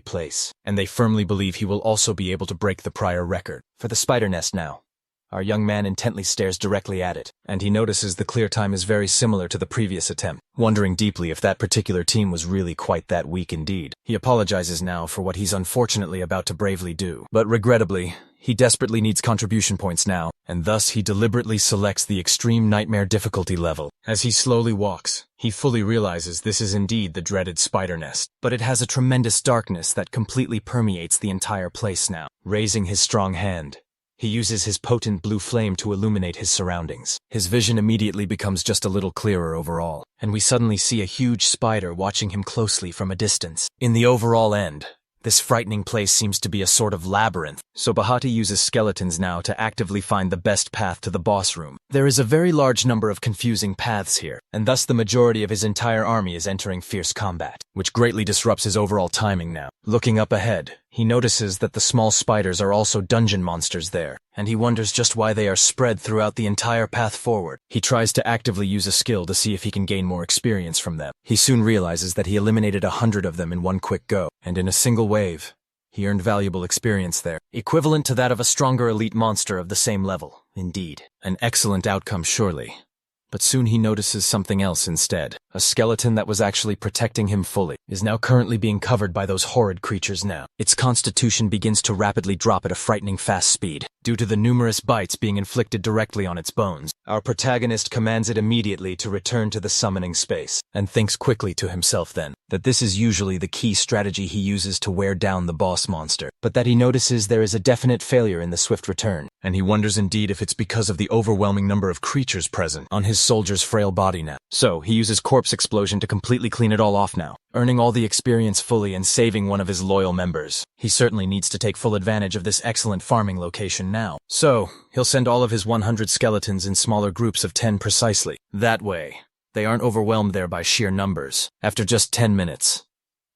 place, and they firmly believe he will also be able to break the prior record. For the spider nest now, our young man intently stares directly at it, and he notices the clear time is very similar to the previous attempt, wondering deeply if that particular team was really quite that weak indeed. He apologizes now for what he's unfortunately about to bravely do, but regrettably, he desperately needs contribution points now, and thus he deliberately selects the extreme nightmare difficulty level. As he slowly walks, he fully realizes this is indeed the dreaded spider nest, but it has a tremendous darkness that completely permeates the entire place now. Raising his strong hand, he uses his potent blue flame to illuminate his surroundings. His vision immediately becomes just a little clearer overall, and we suddenly see a huge spider watching him closely from a distance. In the overall end, this frightening place seems to be a sort of labyrinth, so Bahati uses skeletons now to actively find the best path to the boss room. There is a very large number of confusing paths here, and thus the majority of his entire army is entering fierce combat, which greatly disrupts his overall timing now. Looking up ahead, he notices that the small spiders are also dungeon monsters there, and he wonders just why they are spread throughout the entire path forward. He tries to actively use a skill to see if he can gain more experience from them. He soon realizes that he eliminated 100 of them in one quick go, and in a single wave, he earned valuable experience there, equivalent to that of a stronger elite monster of the same level. Indeed, an excellent outcome surely. But soon he notices something else instead. A skeleton that was actually protecting him fully is now currently being covered by those horrid creatures now. Its constitution begins to rapidly drop at a frightening fast speed, due to the numerous bites being inflicted directly on its bones. Our protagonist commands it immediately to return to the summoning space, and thinks quickly to himself then, that this is usually the key strategy he uses to wear down the boss monster, but that he notices there is a definite failure in the swift return, and he wonders indeed if it's because of the overwhelming number of creatures present on his soldier's frail body now. So, he uses corpse explosion to completely clean it all off now, earning all the experience fully and saving one of his loyal members. He certainly needs to take full advantage of this excellent farming location now. So, he'll send all of his 100 skeletons in smaller groups of 10 precisely. That way, they aren't overwhelmed there by sheer numbers. After just 10 minutes,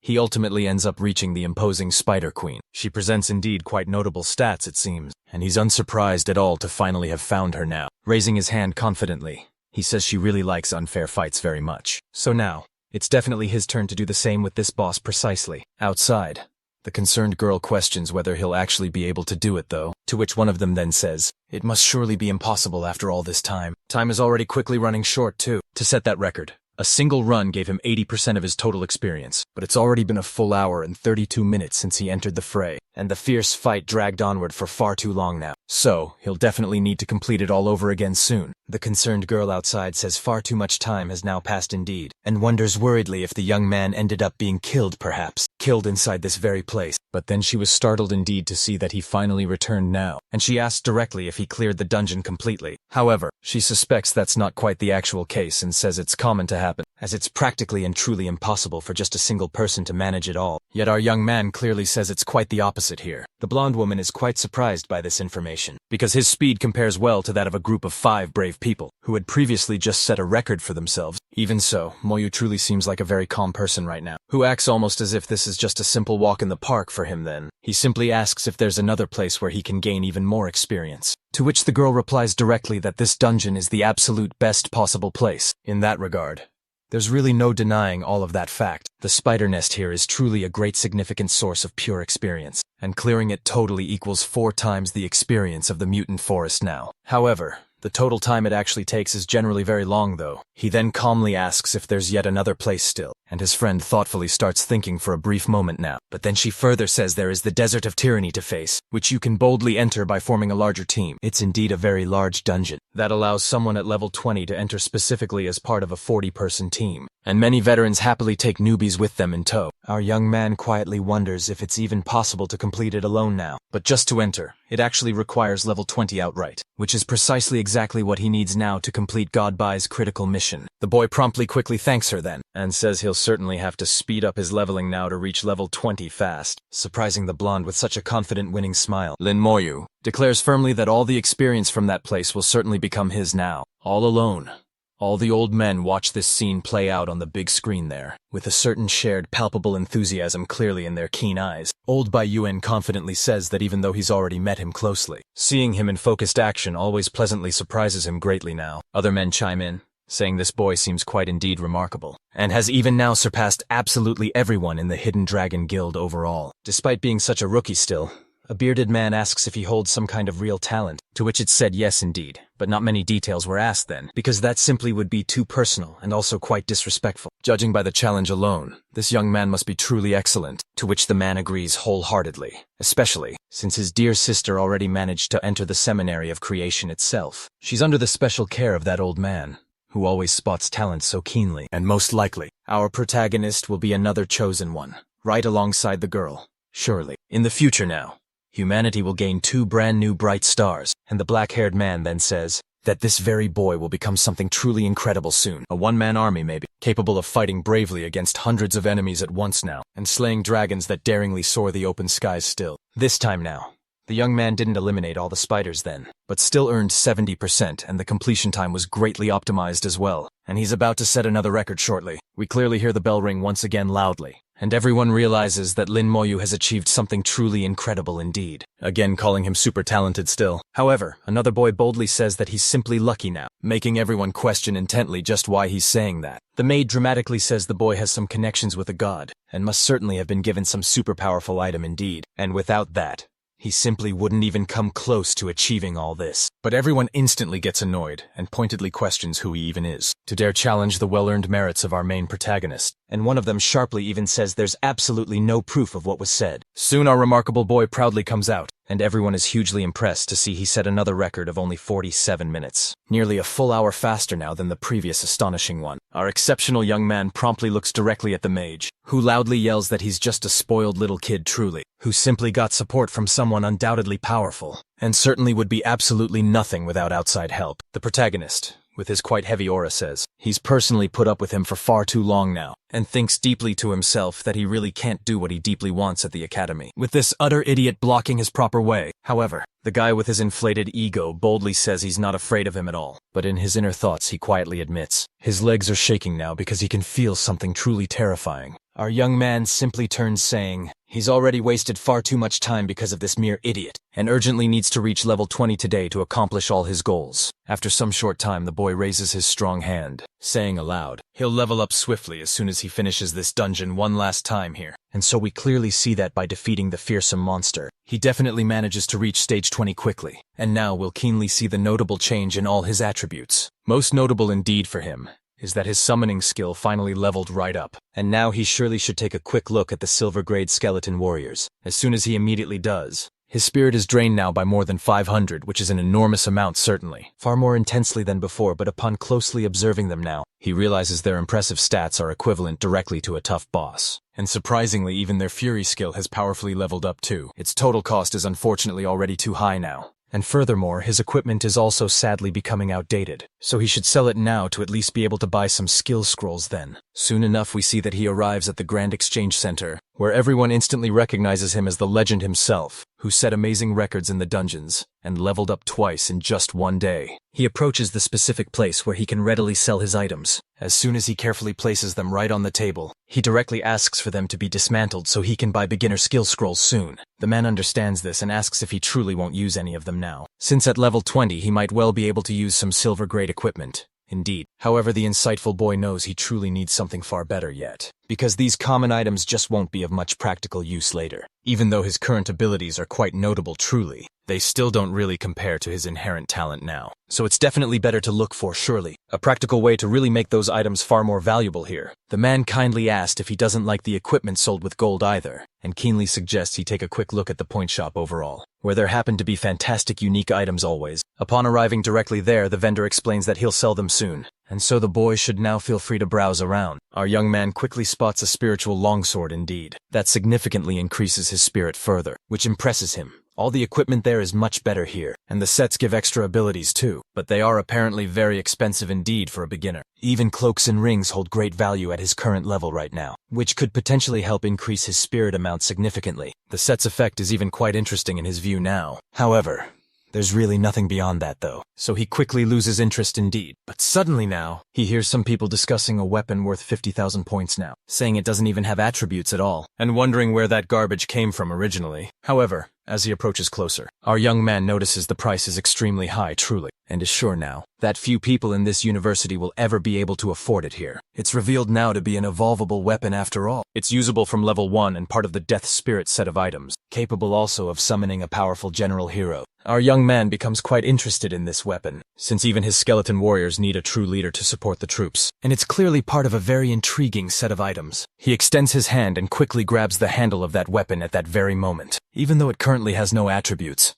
he ultimately ends up reaching the imposing Spider Queen. She presents indeed quite notable stats, it seems, and he's unsurprised at all to finally have found her now. Raising his hand confidently, he says she really likes unfair fights very much. So now, it's definitely his turn to do the same with this boss precisely. Outside, the concerned girl questions whether he'll actually be able to do it though, to which one of them then says, "It must surely be impossible after all this time. Time is already quickly running short too." To set that record, A single run gave him 80% of his total experience, but it's already been a full hour and 32 minutes since he entered the fray, and the fierce fight dragged onward for far too long now. So, he'll definitely need to complete it all over again soon. The concerned girl outside says far too much time has now passed indeed, and wonders worriedly if the young man ended up being killed perhaps. Killed inside this very place. But then she was startled indeed to see that he finally returned now, and she asked directly if he cleared the dungeon completely. However, she suspects that's not quite the actual case and says it's common to happen, as it's practically and truly impossible for just a single person to manage it all. Yet our young man clearly says it's quite the opposite here. The blonde woman is quite surprised by this information, because his speed compares well to that of a group of 5 brave people, who had previously just set a record for themselves. Even so, Moyu truly seems like a very calm person right now, who acts almost as if this is just a simple walk in the park for him then. He simply asks if there's another place where he can gain even more experience, to which the girl replies directly that this dungeon is the absolute best possible place. In that regard, there's really no denying all of that fact. The spider nest here is truly a great significant source of pure experience, and clearing it totally equals 4 times the experience of the mutant forest now. However, the total time it actually takes is generally very long though. He then calmly asks if there's yet another place still, and his friend thoughtfully starts thinking for a brief moment now. But then she further says there is the Desert of Tyranny to face, which you can boldly enter by forming a larger team. It's indeed a very large dungeon that allows someone at level 20 to enter specifically as part of a 40-person team, and many veterans happily take newbies with them in tow. Our young man quietly wonders if it's even possible to complete it alone now. But just to enter, it actually requires level 20 outright, which is precisely exactly what he needs now to complete Godbai's critical mission. The boy promptly quickly thanks her then, and says he'll certainly have to speed up his leveling now to reach level 20 fast, surprising the blonde with such a confident winning smile. Lin Moyu declares firmly that all the experience from that place will certainly become his now, all alone. All the old men watch this scene play out on the big screen there, with a certain shared palpable enthusiasm clearly in their keen eyes. Old Bai Yuan confidently says that even though he's already met him closely, seeing him in focused action always pleasantly surprises him greatly now. Other men chime in, saying this boy seems quite indeed remarkable, and has even now surpassed absolutely everyone in the Hidden Dragon Guild overall. Despite being such a rookie still, a bearded man asks if he holds some kind of real talent, to which it's said yes indeed, but not many details were asked then, because that simply would be too personal and also quite disrespectful. Judging by the challenge alone, this young man must be truly excellent, to which the man agrees wholeheartedly, especially since his dear sister already managed to enter the seminary of creation itself. She's under the special care of that old man, who always spots talent so keenly, and most likely, our protagonist will be another chosen one, right alongside the girl, surely. In the future now, humanity will gain 2 brand new bright stars, and the black-haired man then says that this very boy will become something truly incredible soon. A one-man army maybe, capable of fighting bravely against hundreds of enemies at once now, and slaying dragons that daringly soar the open skies still. This time now, the young man didn't eliminate all the spiders then, but still earned 70%, and the completion time was greatly optimized as well, and he's about to set another record shortly. We clearly hear the bell ring once again loudly, and everyone realizes that Lin Moyu has achieved something truly incredible indeed, again calling him super talented still. However, another boy boldly says that he's simply lucky now, making everyone question intently just why he's saying that. The maid dramatically says the boy has some connections with a god, and must certainly have been given some super powerful item indeed, and without that, he simply wouldn't even come close to achieving all this. But everyone instantly gets annoyed and pointedly questions who he even is, to dare challenge the well-earned merits of our main protagonist, and one of them sharply even says there's absolutely no proof of what was said. Soon our remarkable boy proudly comes out, and everyone is hugely impressed to see he set another record of only 47 minutes. Nearly a full hour faster now than the previous astonishing one. Our exceptional young man promptly looks directly at the mage, who loudly yells that he's just a spoiled little kid truly, who simply got support from someone undoubtedly powerful, and certainly would be absolutely nothing without outside help. The protagonist, with his quite heavy aura, says he's personally put up with him for far too long now, and thinks deeply to himself that he really can't do what he deeply wants at the academy, with this utter idiot blocking his proper way. However, the guy with his inflated ego boldly says he's not afraid of him at all, but in his inner thoughts he quietly admits his legs are shaking now because he can feel something truly terrifying. Our young man simply turns saying he's already wasted far too much time because of this mere idiot, and urgently needs to reach level 20 today to accomplish all his goals. After some short time the boy raises his strong hand, saying aloud he'll level up swiftly as soon as he finishes this dungeon one last time here. And so we clearly see that by defeating the fearsome monster, he definitely manages to reach stage 20 quickly, and now we'll keenly see the notable change in all his attributes. Most notable indeed for him is that his summoning skill finally leveled right up. And now he surely should take a quick look at the silver grade skeleton warriors. As soon as he immediately does, his spirit is drained now by more than 500, which is an enormous amount certainly. Far more intensely than before, but upon closely observing them now, he realizes their impressive stats are equivalent directly to a tough boss. And surprisingly, even their fury skill has powerfully leveled up too. Its total cost is unfortunately already too high now. And furthermore, his equipment is also sadly becoming outdated. So he should sell it now to at least be able to buy some skill scrolls then. Soon enough we see that he arrives at the Grand Exchange Center, where everyone instantly recognizes him as the legend himself, who set amazing records in the dungeons, and leveled up twice in just one day. He approaches the specific place where he can readily sell his items. As soon as he carefully places them right on the table, he directly asks for them to be dismantled so he can buy beginner skill scrolls soon. The man understands this and asks if he truly won't use any of them now, since at level 20 he might well be able to use some silver grade equipment. Indeed. However, the insightful boy knows he truly needs something far better yet, because these common items just won't be of much practical use later. Even though his current abilities are quite notable truly, they still don't really compare to his inherent talent now. So it's definitely better to look for, surely, a practical way to really make those items far more valuable here. The man kindly asked if he doesn't like the equipment sold with gold either, and keenly suggests he take a quick look at the point shop overall, where there happen to be fantastic unique items always. Upon arriving directly there, the vendor explains that he'll sell them soon, and so the boy should now feel free to browse around. Our young man quickly spots a spiritual longsword indeed. That significantly increases his spirit further, which impresses him. All the equipment there is much better here, and the sets give extra abilities too, but they are apparently very expensive indeed for a beginner. Even cloaks and rings hold great value at his current level right now, which could potentially help increase his spirit amount significantly. The set's effect is even quite interesting in his view now. However, there's really nothing beyond that though, so he quickly loses interest indeed. But suddenly now, he hears some people discussing a weapon worth 50,000 points now, saying it doesn't even have attributes at all, and wondering where that garbage came from originally. However, as he approaches closer, our young man notices the price is extremely high truly, and is sure now that few people in this university will ever be able to afford it here. It's revealed now to be an evolvable weapon after all. It's usable from level 1 and part of the Death Spirit set of items, capable also of summoning a powerful general hero. Our young man becomes quite interested in this weapon, since even his skeleton warriors need a true leader to support the troops, and it's clearly part of a very intriguing set of items. He extends his hand and quickly grabs the handle of that weapon at that very moment, even though it currently has no attributes,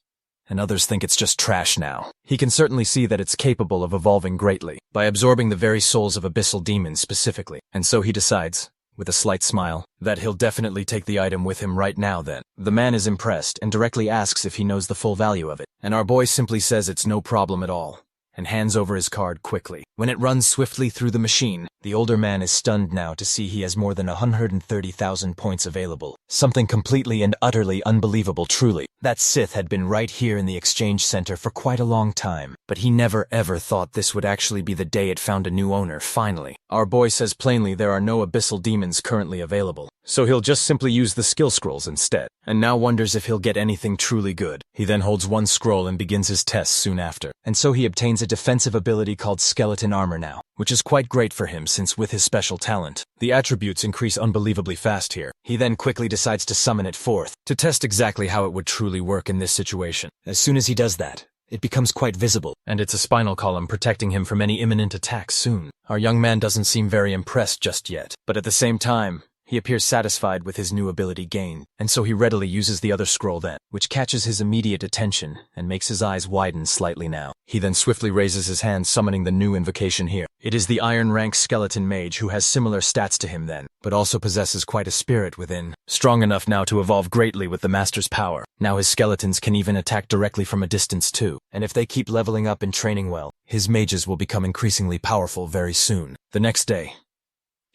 and others think it's just trash now. He can certainly see that it's capable of evolving greatly, by absorbing the very souls of abyssal demons specifically, and so he decides, with a slight smile, that he'll definitely take the item with him right now then. The man is impressed and directly asks if he knows the full value of it, and our boy simply says it's no problem at all, and hands over his card quickly. When it runs swiftly through the machine, the older man is stunned now to see he has more than 130,000 points available. Something completely and utterly unbelievable truly. That Sith had been right here in the exchange center for quite a long time, but he never ever thought this would actually be the day it found a new owner finally. Our boy says plainly there are no abyssal demons currently available, so he'll just simply use the skill scrolls instead, and now wonders if he'll get anything truly good. He then holds one scroll and begins his tests soon after, and so he obtains a defensive ability called skeleton armor now, which is quite great for him since with his special talent, the attributes increase unbelievably fast here. He then quickly decides to summon it forth, to test exactly how it would truly work in this situation. As soon as he does that, it becomes quite visible, and it's a spinal column protecting him from any imminent attacks soon. Our young man doesn't seem very impressed just yet, but at the same time, he appears satisfied with his new ability gained, and so he readily uses the other scroll then, which catches his immediate attention and makes his eyes widen slightly now. He then swiftly raises his hand, summoning the new invocation here. It is the Iron Rank Skeleton Mage who has similar stats to him then, but also possesses quite a spirit within, strong enough now to evolve greatly with the Master's power. Now his skeletons can even attack directly from a distance too, and if they keep leveling up and training well, his mages will become increasingly powerful very soon. The next day,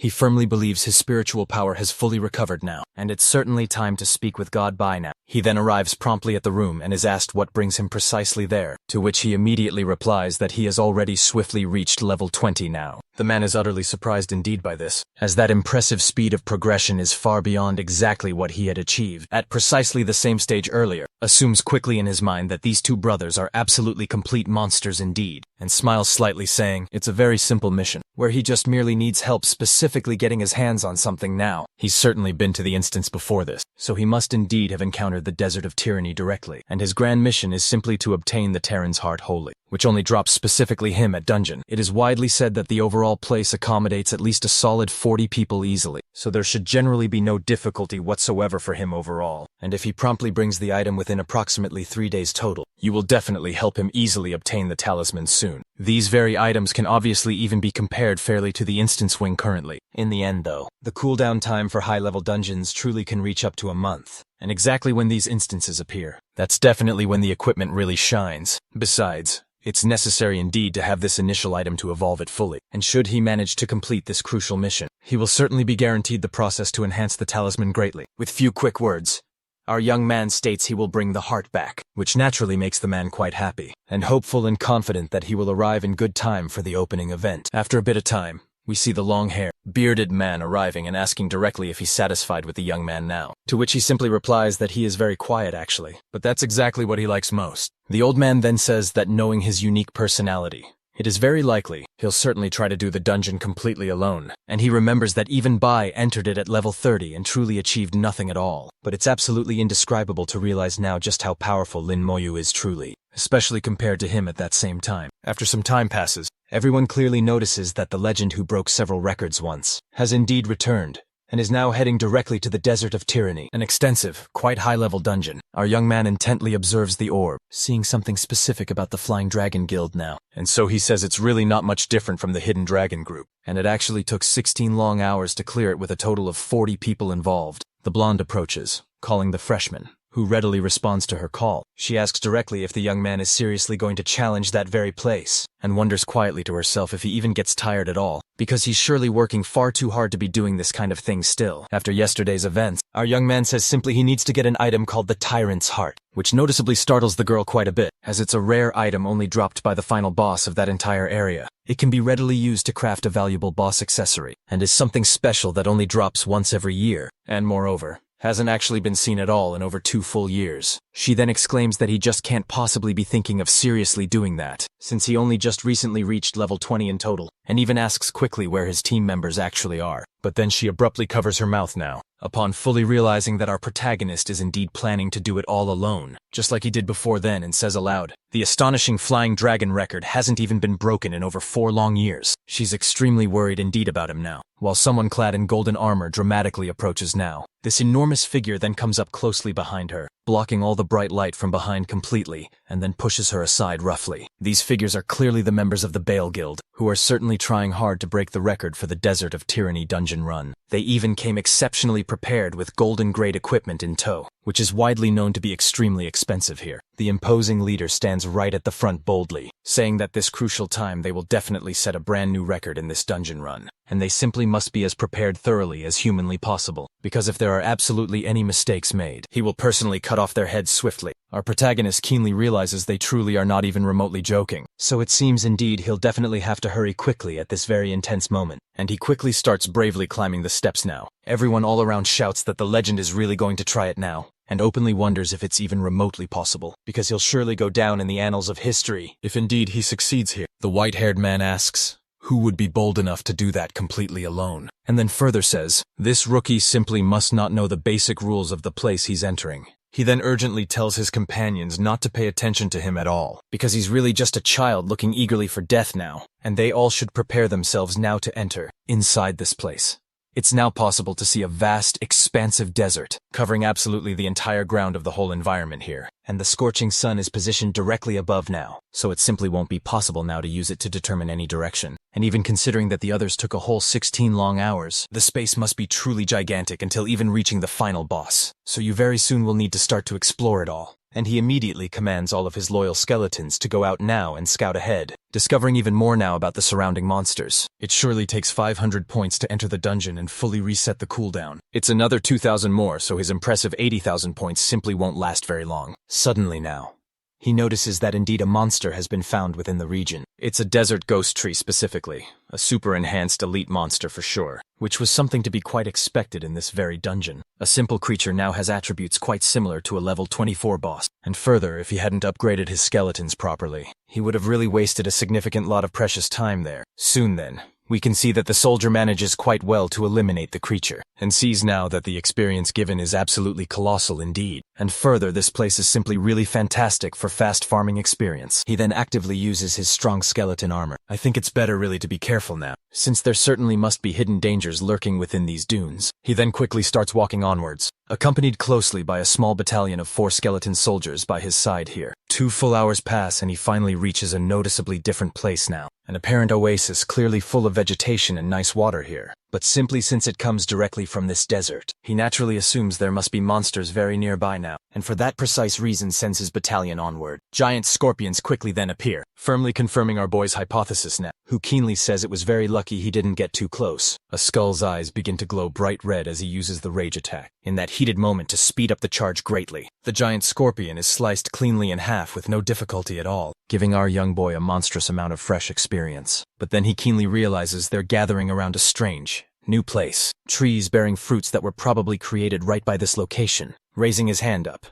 he firmly believes his spiritual power has fully recovered now, and it's certainly time to speak with God by now. He then arrives promptly at the room and is asked what brings him precisely there, to which he immediately replies that he has already swiftly reached level 20 now. The man is utterly surprised indeed by this, as that impressive speed of progression is far beyond exactly what he had achieved at precisely the same stage earlier, assumes quickly in his mind that these two brothers are absolutely complete monsters indeed, and smiles slightly saying it's a very simple mission, where he just merely needs help specifically getting his hands on something now. He's certainly been to the instance before this, so he must indeed have encountered the Desert of Tyranny directly, and his grand mission is simply to obtain the Terran's heart wholly, which only drops specifically him at dungeon. It is widely said that the overall place accommodates at least a solid 40 people easily, so there should generally be no difficulty whatsoever for him overall, and if he promptly brings the item within approximately 3 days total, you will definitely help him easily obtain the talisman soon. These very items can obviously even be compared fairly to the instance wing currently. In the end though, the cooldown time for high-level dungeons truly can reach up to a month, and exactly when these instances appear, that's definitely when the equipment really shines. Besides, it's necessary indeed to have this initial item to evolve it fully, and should he manage to complete this crucial mission, he will certainly be guaranteed the process to enhance the talisman greatly. With few quick words, our young man states he will bring the heart back, which naturally makes the man quite happy, and hopeful and confident that he will arrive in good time for the opening event. After a bit of time, we see the long-haired, bearded man arriving and asking directly if he's satisfied with the young man now, to which he simply replies that he is very quiet actually, but that's exactly what he likes most. The old man then says that knowing his unique personality, it is very likely he'll certainly try to do the dungeon completely alone, and he remembers that even Bai entered it at level 30 and truly achieved nothing at all. But it's absolutely indescribable to realize now just how powerful Lin Moyu is truly, especially compared to him at that same time. After some time passes, everyone clearly notices that the legend who broke several records once has indeed returned, and is now heading directly to the Desert of Tyranny, an extensive, quite high-level dungeon. Our young man intently observes the orb, seeing something specific about the Flying Dragon Guild now. And so he says it's really not much different from the Hidden Dragon group, and it actually took 16 long hours to clear it with a total of 40 people involved. The blonde approaches, calling the freshman, who readily responds to her call. She asks directly if the young man is seriously going to challenge that very place, and wonders quietly to herself if he even gets tired at all, because he's surely working far too hard to be doing this kind of thing still. After yesterday's events, our young man says simply he needs to get an item called the Tyrant's Heart, which noticeably startles the girl quite a bit, as it's a rare item only dropped by the final boss of that entire area. It can be readily used to craft a valuable boss accessory, and is something special that only drops once every year, and moreover, hasn't actually been seen at all in over 2 full years. She then exclaims that he just can't possibly be thinking of seriously doing that, since he only just recently reached level 20 in total, and even asks quickly where his team members actually are. But then she abruptly covers her mouth now, upon fully realizing that our protagonist is indeed planning to do it all alone, just like he did before then, and says aloud, "The astonishing Flying Dragon record hasn't even been broken in over 4 long years." She's extremely worried indeed about him now, while someone clad in golden armor dramatically approaches now. This enormous figure then comes up closely behind her, blocking all the bright light from behind completely, and then pushes her aside roughly. These figures are clearly the members of the Bale Guild, who are certainly trying hard to break the record for the Desert of Tyranny dungeon run. They even came exceptionally prepared with golden-grade equipment in tow, which is widely known to be extremely expensive here. The imposing leader stands right at the front boldly, saying that this crucial time they will definitely set a brand new record in this dungeon run, and they simply must be as prepared thoroughly as humanly possible, because if there are absolutely any mistakes made, he will personally cut off their heads swiftly. Our protagonist keenly realizes they truly are not even remotely joking, so it seems indeed he'll definitely have to hurry quickly at this very intense moment, and he quickly starts bravely climbing the steps now. Everyone all around shouts that the legend is really going to try it now, and openly wonders if it's even remotely possible, because he'll surely go down in the annals of history if indeed he succeeds here. The white-haired man asks, who would be bold enough to do that completely alone? And then further says, this rookie simply must not know the basic rules of the place he's entering. He then urgently tells his companions not to pay attention to him at all, because he's really just a child looking eagerly for death now, and they all should prepare themselves now to enter inside this place. It's now possible to see a vast, expansive desert, covering absolutely the entire ground of the whole environment here, and the scorching sun is positioned directly above now, so it simply won't be possible now to use it to determine any direction. And even considering that the others took a whole 16 long hours, the space must be truly gigantic until even reaching the final boss, so you very soon will need to start to explore it all. And he immediately commands all of his loyal skeletons to go out now and scout ahead, discovering even more now about the surrounding monsters. It surely takes 500 points to enter the dungeon and fully reset the cooldown. It's another 2,000 more, so his impressive 80,000 points simply won't last very long. Suddenly now, he notices that indeed a monster has been found within the region. It's a desert ghost tree specifically, a super-enhanced elite monster for sure, which was something to be quite expected in this very dungeon. A simple creature now has attributes quite similar to a level 24 boss, and further, if he hadn't upgraded his skeletons properly, he would have really wasted a significant lot of precious time there. Soon then, we can see that the soldier manages quite well to eliminate the creature, and sees now that the experience given is absolutely colossal indeed. And further, this place is simply really fantastic for fast farming experience. He then actively uses his strong skeleton armor. I think it's better really to be careful now, since there certainly must be hidden dangers lurking within these dunes. He then quickly starts walking onwards, accompanied closely by a small battalion of 4 skeleton soldiers by his side here. 2 full hours pass and he finally reaches a noticeably different place now. An apparent oasis clearly full of vegetation and nice water here. But simply since it comes directly from this desert, he naturally assumes there must be monsters very nearby now, and for that precise reason sends his battalion onward. Giant scorpions quickly then appear, firmly confirming our boy's hypothesis now, who keenly says it was very lucky he didn't get too close. A skull's eyes begin to glow bright red as he uses the rage attack, in that heated moment to speed up the charge greatly. The giant scorpion is sliced cleanly in half with no difficulty at all, giving our young boy a monstrous amount of fresh experience. But then he keenly realizes they're gathering around a strange, new place. Trees bearing fruits that were probably created right by this location. Raising his hand up,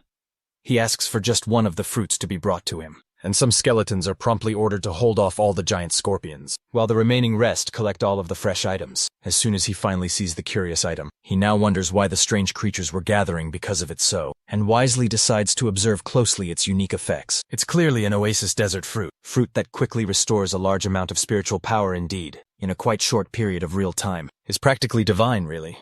he asks for just one of the fruits to be brought to him, and some skeletons are promptly ordered to hold off all the giant scorpions, while the remaining rest collect all of the fresh items. As soon as he finally sees the curious item, he now wonders why the strange creatures were gathering because of it so, and wisely decides to observe closely its unique effects. It's clearly an oasis desert fruit that quickly restores a large amount of spiritual power indeed, in a quite short period of real time. Is practically divine, really.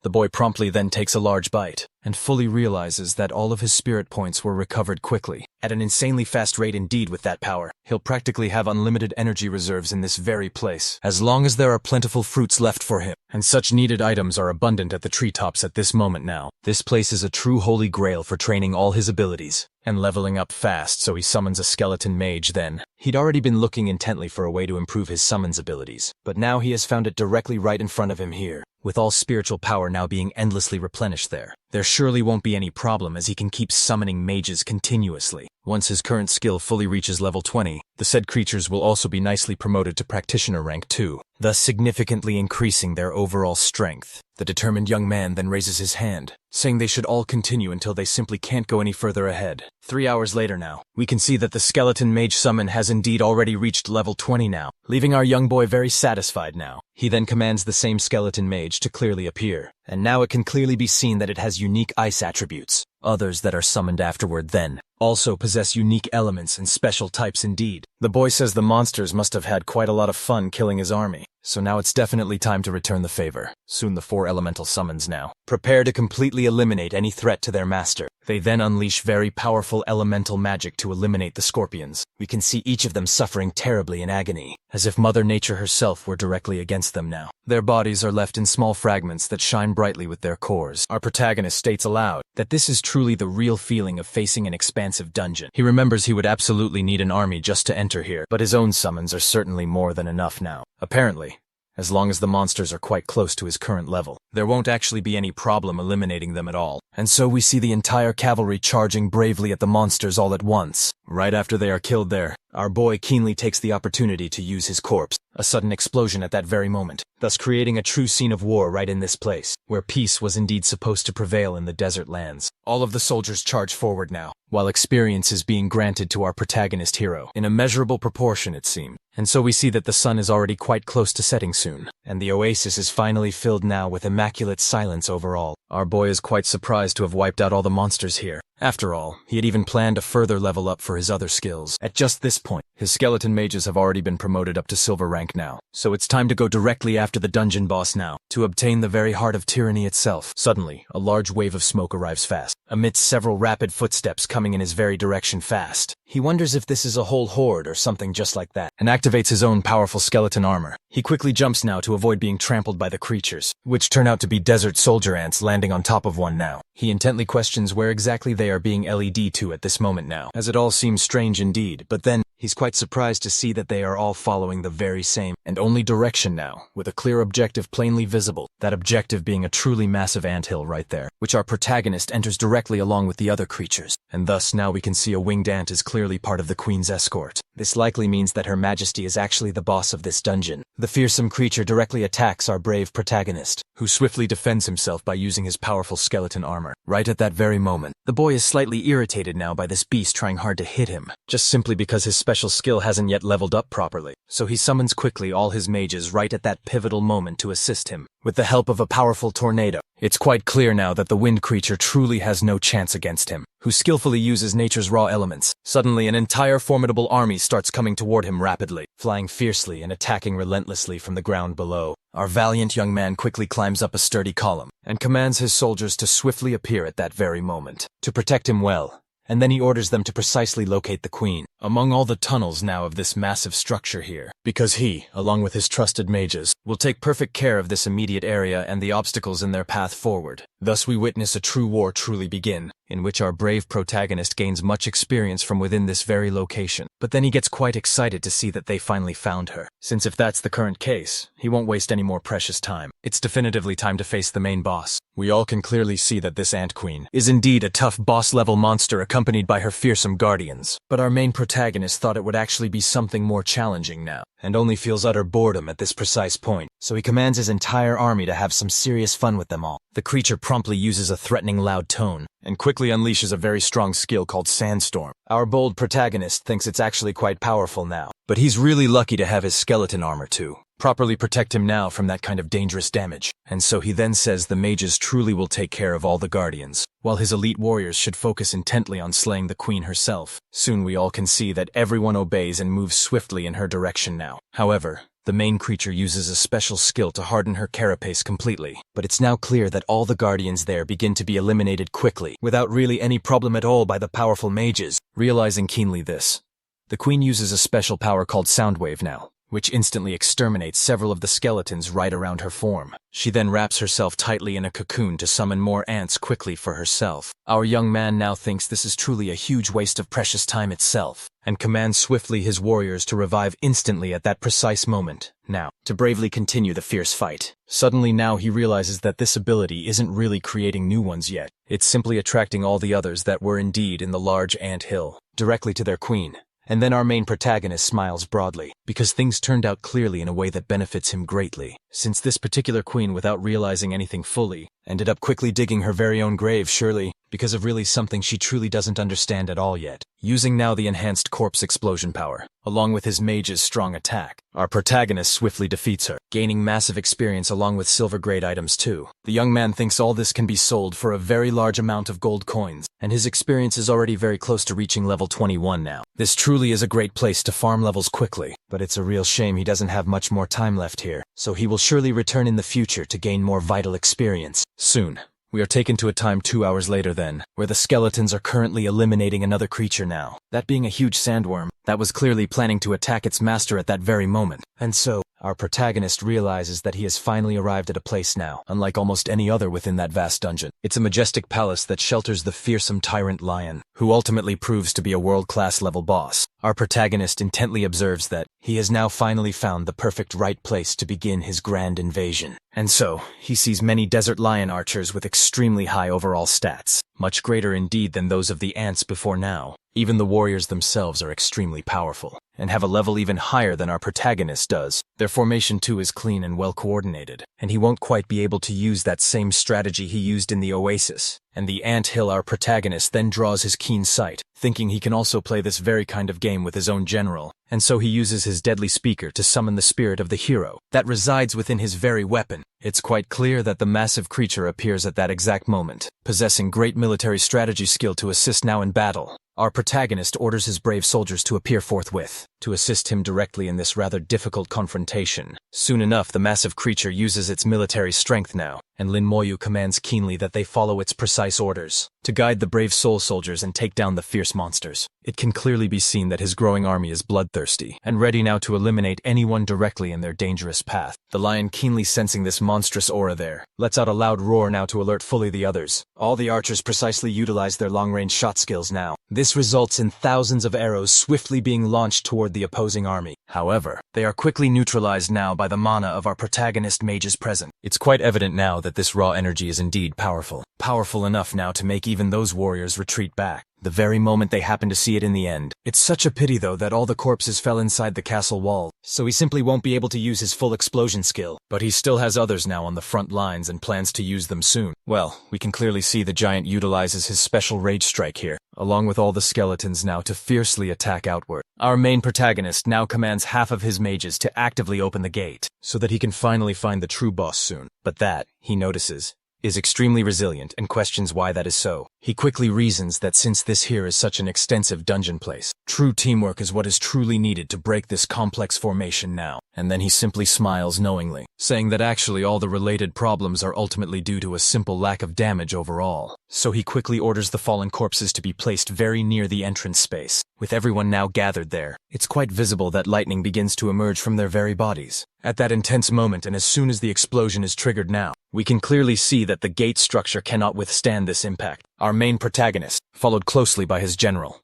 The boy promptly then takes a large bite, and fully realizes that all of his spirit points were recovered quickly, at an insanely fast rate indeed. With that power, he'll practically have unlimited energy reserves in this very place, as long as there are plentiful fruits left for him, and such needed items are abundant at the treetops at this moment now. This place is a true holy grail for training all his abilities, and leveling up fast, so he summons a skeleton mage then. He'd already been looking intently for a way to improve his summons abilities, but now he has found it directly right in front of him here, with all spiritual power now being endlessly replenished there. There surely won't be any problem as he can keep summoning mages continuously. Once his current skill fully reaches level 20, the said creatures will also be nicely promoted to practitioner rank 2, thus significantly increasing their overall strength. The determined young man then raises his hand, saying they should all continue until they simply can't go any further ahead. 3 hours later now, we can see that the skeleton mage summon has indeed already reached level 20 now, leaving our young boy very satisfied now. He then commands the same skeleton mage to clearly appear, and now it can clearly be seen that it has unique ice attributes. Others that are summoned afterward then also possess unique elements and special types indeed. The boy says the monsters must have had quite a lot of fun killing his army, so now it's definitely time to return the favor. Soon the 4 elemental summons now prepare to completely eliminate any threat to their master. They then unleash very powerful elemental magic to eliminate the scorpions. We can see each of them suffering terribly in agony, as if Mother Nature herself were directly against them now. Their bodies are left in small fragments that shine brightly with their cores. Our protagonist states aloud that this is truly the real feeling of facing an expansive dungeon. He remembers he would absolutely need an army just to enter here, but his own summons are certainly more than enough now. Apparently, as long as the monsters are quite close to his current level, there won't actually be any problem eliminating them at all. And so we see the entire cavalry charging bravely at the monsters all at once. Right after they are killed there, our boy keenly takes the opportunity to use his corpse. A sudden explosion at that very moment, thus creating a true scene of war right in this place, where peace was indeed supposed to prevail in the desert lands. All of the soldiers charge forward now, while experience is being granted to our protagonist hero, in a measurable proportion it seems. And so we see that the sun is already quite close to setting soon, and the oasis is finally filled now with immaculate silence overall. Our boy is quite surprised to have wiped out all the monsters here. After all, he had even planned a further level up for his other skills. At just this point, his skeleton mages have already been promoted up to silver rank now, so it's time to go directly after the dungeon boss now, to obtain the very heart of tyranny itself. Suddenly, a large wave of smoke arrives fast, amidst several rapid footsteps coming in his very direction fast. He wonders if this is a whole horde or something just like that, and activates his own powerful skeleton armor. He quickly jumps now to avoid being trampled by the creatures, which turn out to be desert soldier ants landing on top of one now. He intently questions where exactly they are being LED to at this moment now, as it all seems strange indeed, but then he's quite surprised to see that they are all following the very same and only direction now, with a clear objective plainly visible, that objective being a truly massive anthill right there, which our protagonist enters directly along with the other creatures, and thus now we can see a winged ant is clearly part of the queen's escort. This likely means that Her Majesty is actually the boss of this dungeon. The fearsome creature directly attacks our brave protagonist, who swiftly defends himself by using his powerful skeleton armor. Right at that very moment, the boy is slightly irritated now by this beast trying hard to hit him, just simply because his special special skill hasn't yet leveled up properly, so he summons quickly all his mages right at that pivotal moment to assist him, with the help of a powerful tornado. It's quite clear now that the wind creature truly has no chance against him, who skillfully uses nature's raw elements. Suddenly, an entire formidable army starts coming toward him rapidly, flying fiercely and attacking relentlessly from the ground below. Our valiant young man quickly climbs up a sturdy column, and commands his soldiers to swiftly appear at that very moment, to protect him well. And then he orders them to precisely locate the queen, among all the tunnels now of this massive structure here, because he, along with his trusted mages, will take perfect care of this immediate area and the obstacles in their path forward. Thus we witness a true war truly begin, in which our brave protagonist gains much experience from within this very location. But then he gets quite excited to see that they finally found her, since if that's the current case, he won't waste any more precious time. It's definitively time to face the main boss. We all can clearly see that this Ant Queen is indeed a tough boss-level monster accompanied by her fearsome guardians. But our main protagonist thought it would actually be something more challenging now, and only feels utter boredom at this precise point, so he commands his entire army to have some serious fun with them all. The creature promptly uses a threatening loud tone, and quickly unleashes a very strong skill called Sandstorm. Our bold protagonist thinks it's actually quite powerful now, but he's really lucky to have his skeleton armor to properly protect him now from that kind of dangerous damage. And so he then says the mages truly will take care of all the guardians, while his elite warriors should focus intently on slaying the queen herself. Soon we all can see that everyone obeys and moves swiftly in her direction now. However, the main creature uses a special skill to harden her carapace completely, but it's now clear that all the guardians there begin to be eliminated quickly, without really any problem at all by the powerful mages. Realizing keenly this, the queen uses a special power called Soundwave now, which instantly exterminates several of the skeletons right around her form. She then wraps herself tightly in a cocoon to summon more ants quickly for herself. Our young man now thinks this is truly a huge waste of precious time itself, and commands swiftly his warriors to revive instantly at that precise moment, now, to bravely continue the fierce fight. Suddenly now he realizes that this ability isn't really creating new ones yet. It's simply attracting all the others that were indeed in the large ant hill, directly to their queen. And then our main protagonist smiles broadly, because things turned out clearly in a way that benefits him greatly, since this particular queen, without realizing anything fully, ended up quickly digging her very own grave, surely, because of really something she truly doesn't understand at all yet. Using now the enhanced corpse explosion power, along with his mage's strong attack, our protagonist swiftly defeats her, gaining massive experience along with silver-grade items too. The young man thinks all this can be sold for a very large amount of gold coins, and his experience is already very close to reaching level 21 now. This truly is a great place to farm levels quickly, but it's a real shame he doesn't have much more time left here, so he will surely return in the future to gain more vital experience. Soon, we are taken to a time 2 hours later then, where the skeletons are currently eliminating another creature now, that being a huge sandworm that was clearly planning to attack its master at that very moment. And so, our protagonist realizes that he has finally arrived at a place now, unlike almost any other within that vast dungeon. It's a majestic palace that shelters the fearsome tyrant lion, who ultimately proves to be a world-class level boss. Our protagonist intently observes that he has now finally found the perfect right place to begin his grand invasion. And so, he sees many desert lion archers with extremely high overall stats, much greater indeed than those of the ants before now. Even the warriors themselves are extremely powerful, and have a level even higher than our protagonist does. Their formation too is clean and well coordinated, and he won't quite be able to use that same strategy he used in the Oasis. And the ant hill our protagonist then draws his keen sight, thinking he can also play this very kind of game with his own general, and so he uses his deadly speaker to summon the spirit of the hero that resides within his very weapon. It's quite clear that the massive creature appears at that exact moment, possessing great military strategy skill to assist now in battle. Our protagonist orders his brave soldiers to appear forthwith, to assist him directly in this rather difficult confrontation. Soon enough, the massive creature uses its military strength now, and Lin Moyu commands keenly that they follow its precise orders, to guide the brave soul soldiers and take down the fierce monsters. It can clearly be seen that his growing army is bloodthirsty, and ready now to eliminate anyone directly in their dangerous path. The lion, keenly sensing this monstrous aura there, lets out a loud roar now to alert fully the others. All the archers precisely utilize their long-range shot skills now. This results in thousands of arrows swiftly being launched toward the opposing army. However, they are quickly neutralized now by the mana of our protagonist mages present. It's quite evident now that this raw energy is indeed powerful. Powerful enough now to make even those warriors retreat back. the very moment they happen to see it in the end. It's such a pity though that all the corpses fell inside the castle wall, so he simply won't be able to use his full explosion skill. But he still has others now on the front lines and plans to use them soon. Well, we can clearly see the giant utilizes his special rage strike here, along with all the skeletons now to fiercely attack outward. Our main protagonist now commands half of his mages to actively open the gate, so that he can finally find the true boss soon. But that, he notices, is extremely resilient and questions why that is so. He quickly reasons that since this here is such an extensive dungeon place, true teamwork is what is truly needed to break this complex formation now. And then he simply smiles knowingly, saying that actually all the related problems are ultimately due to a simple lack of damage overall. So he quickly orders the fallen corpses to be placed very near the entrance space. With everyone now gathered there, it's quite visible that lightning begins to emerge from their very bodies. At that intense moment, and as soon as the explosion is triggered now, we can clearly see that the gate structure cannot withstand this impact. Our main protagonist, followed closely by his general,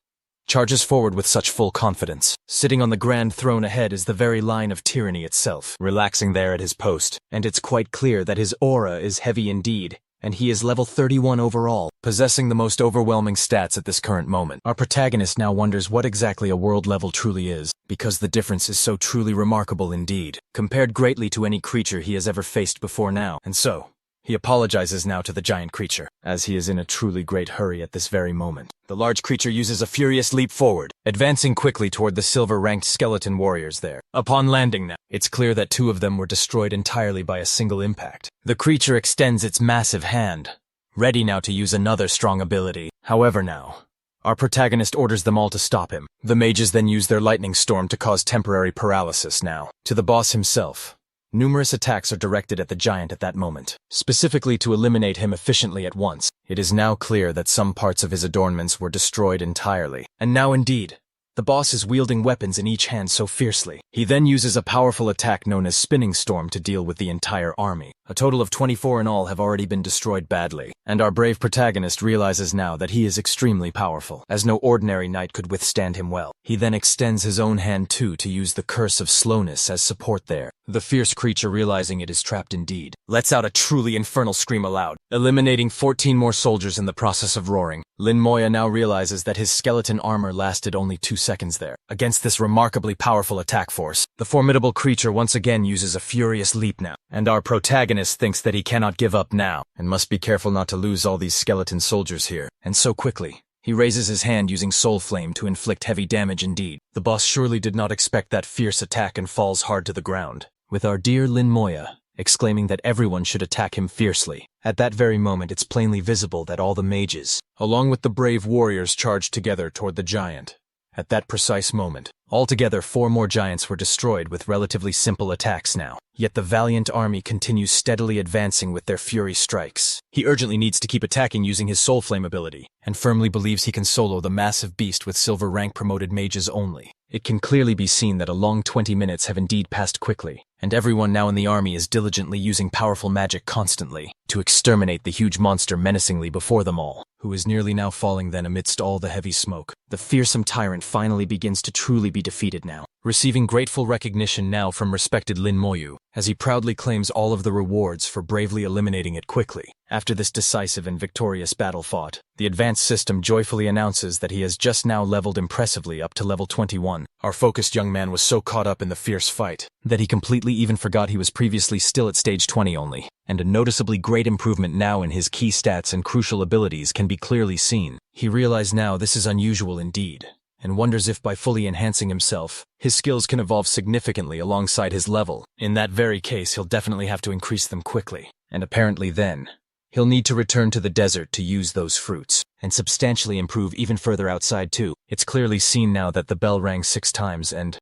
charges forward with such full confidence. Sitting on the grand throne ahead is the very line of tyranny itself, relaxing there at his post, and it's quite clear that his aura is heavy indeed, and he is level 31 overall, possessing the most overwhelming stats at this current moment. Our protagonist now wonders what exactly a world level truly is, because the difference is so truly remarkable indeed, compared greatly to any creature he has ever faced before now. And so, he apologizes now to the giant creature, as he is in a truly great hurry at this very moment. The large creature uses a furious leap forward, advancing quickly toward the silver-ranked skeleton warriors there. Upon landing now, it's clear that 2 of them were destroyed entirely by a single impact. The creature extends its massive hand, ready now to use another strong ability. However now, our protagonist orders them all to stop him. The mages then use their lightning storm to cause temporary paralysis now. To the boss himself, numerous attacks are directed at the giant at that moment, specifically to eliminate him efficiently at once. It is now clear that some parts of his adornments were destroyed entirely. And now indeed, the boss is wielding weapons in each hand so fiercely. He then uses a powerful attack known as Spinning Storm to deal with the entire army. A total of 24 in all have already been destroyed badly, and our brave protagonist realizes now that he is extremely powerful, as no ordinary knight could withstand him well. He then extends his own hand too to use the Curse of Slowness as support there. The fierce creature, realizing it is trapped indeed, lets out a truly infernal scream aloud, eliminating 14 more soldiers in the process of roaring. Moya now realizes that his skeleton armor lasted only 2 seconds there. Against this remarkably powerful attack force, the formidable creature once again uses a furious leap now, and our protagonist thinks that he cannot give up now, and must be careful not to lose all these skeleton soldiers here. And so quickly, he raises his hand using Soul Flame to inflict heavy damage indeed. The boss surely did not expect that fierce attack and falls hard to the ground, with our dear Moya exclaiming that everyone should attack him fiercely. At that very moment, it's plainly visible that all the mages, along with the brave warriors, charged together toward the giant. At that precise moment, altogether 4 more giants were destroyed with relatively simple attacks now. Yet the valiant army continues steadily advancing with their fury strikes. He urgently needs to keep attacking using his Soul Flame ability, and firmly believes he can solo the massive beast with silver rank promoted mages only. It can clearly be seen that a long 20 minutes have indeed passed quickly, and everyone now in the army is diligently using powerful magic constantly to exterminate the huge monster menacingly before them all, who is nearly now falling then amidst all the heavy smoke. The fearsome tyrant finally begins to truly be defeated now, receiving grateful recognition now from respected Lin Moyu, as he proudly claims all of the rewards for bravely eliminating it quickly. After this decisive and victorious battle fought, the advanced system joyfully announces that he has just now leveled impressively up to level 21. Our focused young man was so caught up in the fierce fight that he completely even forgot he was previously still at stage 20 only, and a noticeably great improvement now in his key stats and crucial abilities can be clearly seen. He realized now this is unusual indeed, and wonders if by fully enhancing himself, his skills can evolve significantly alongside his level. In that very case, he'll definitely have to increase them quickly, and apparently then, he'll need to return to the desert to use those fruits, and substantially improve even further outside too. It's clearly seen now that the bell rang 6 times and,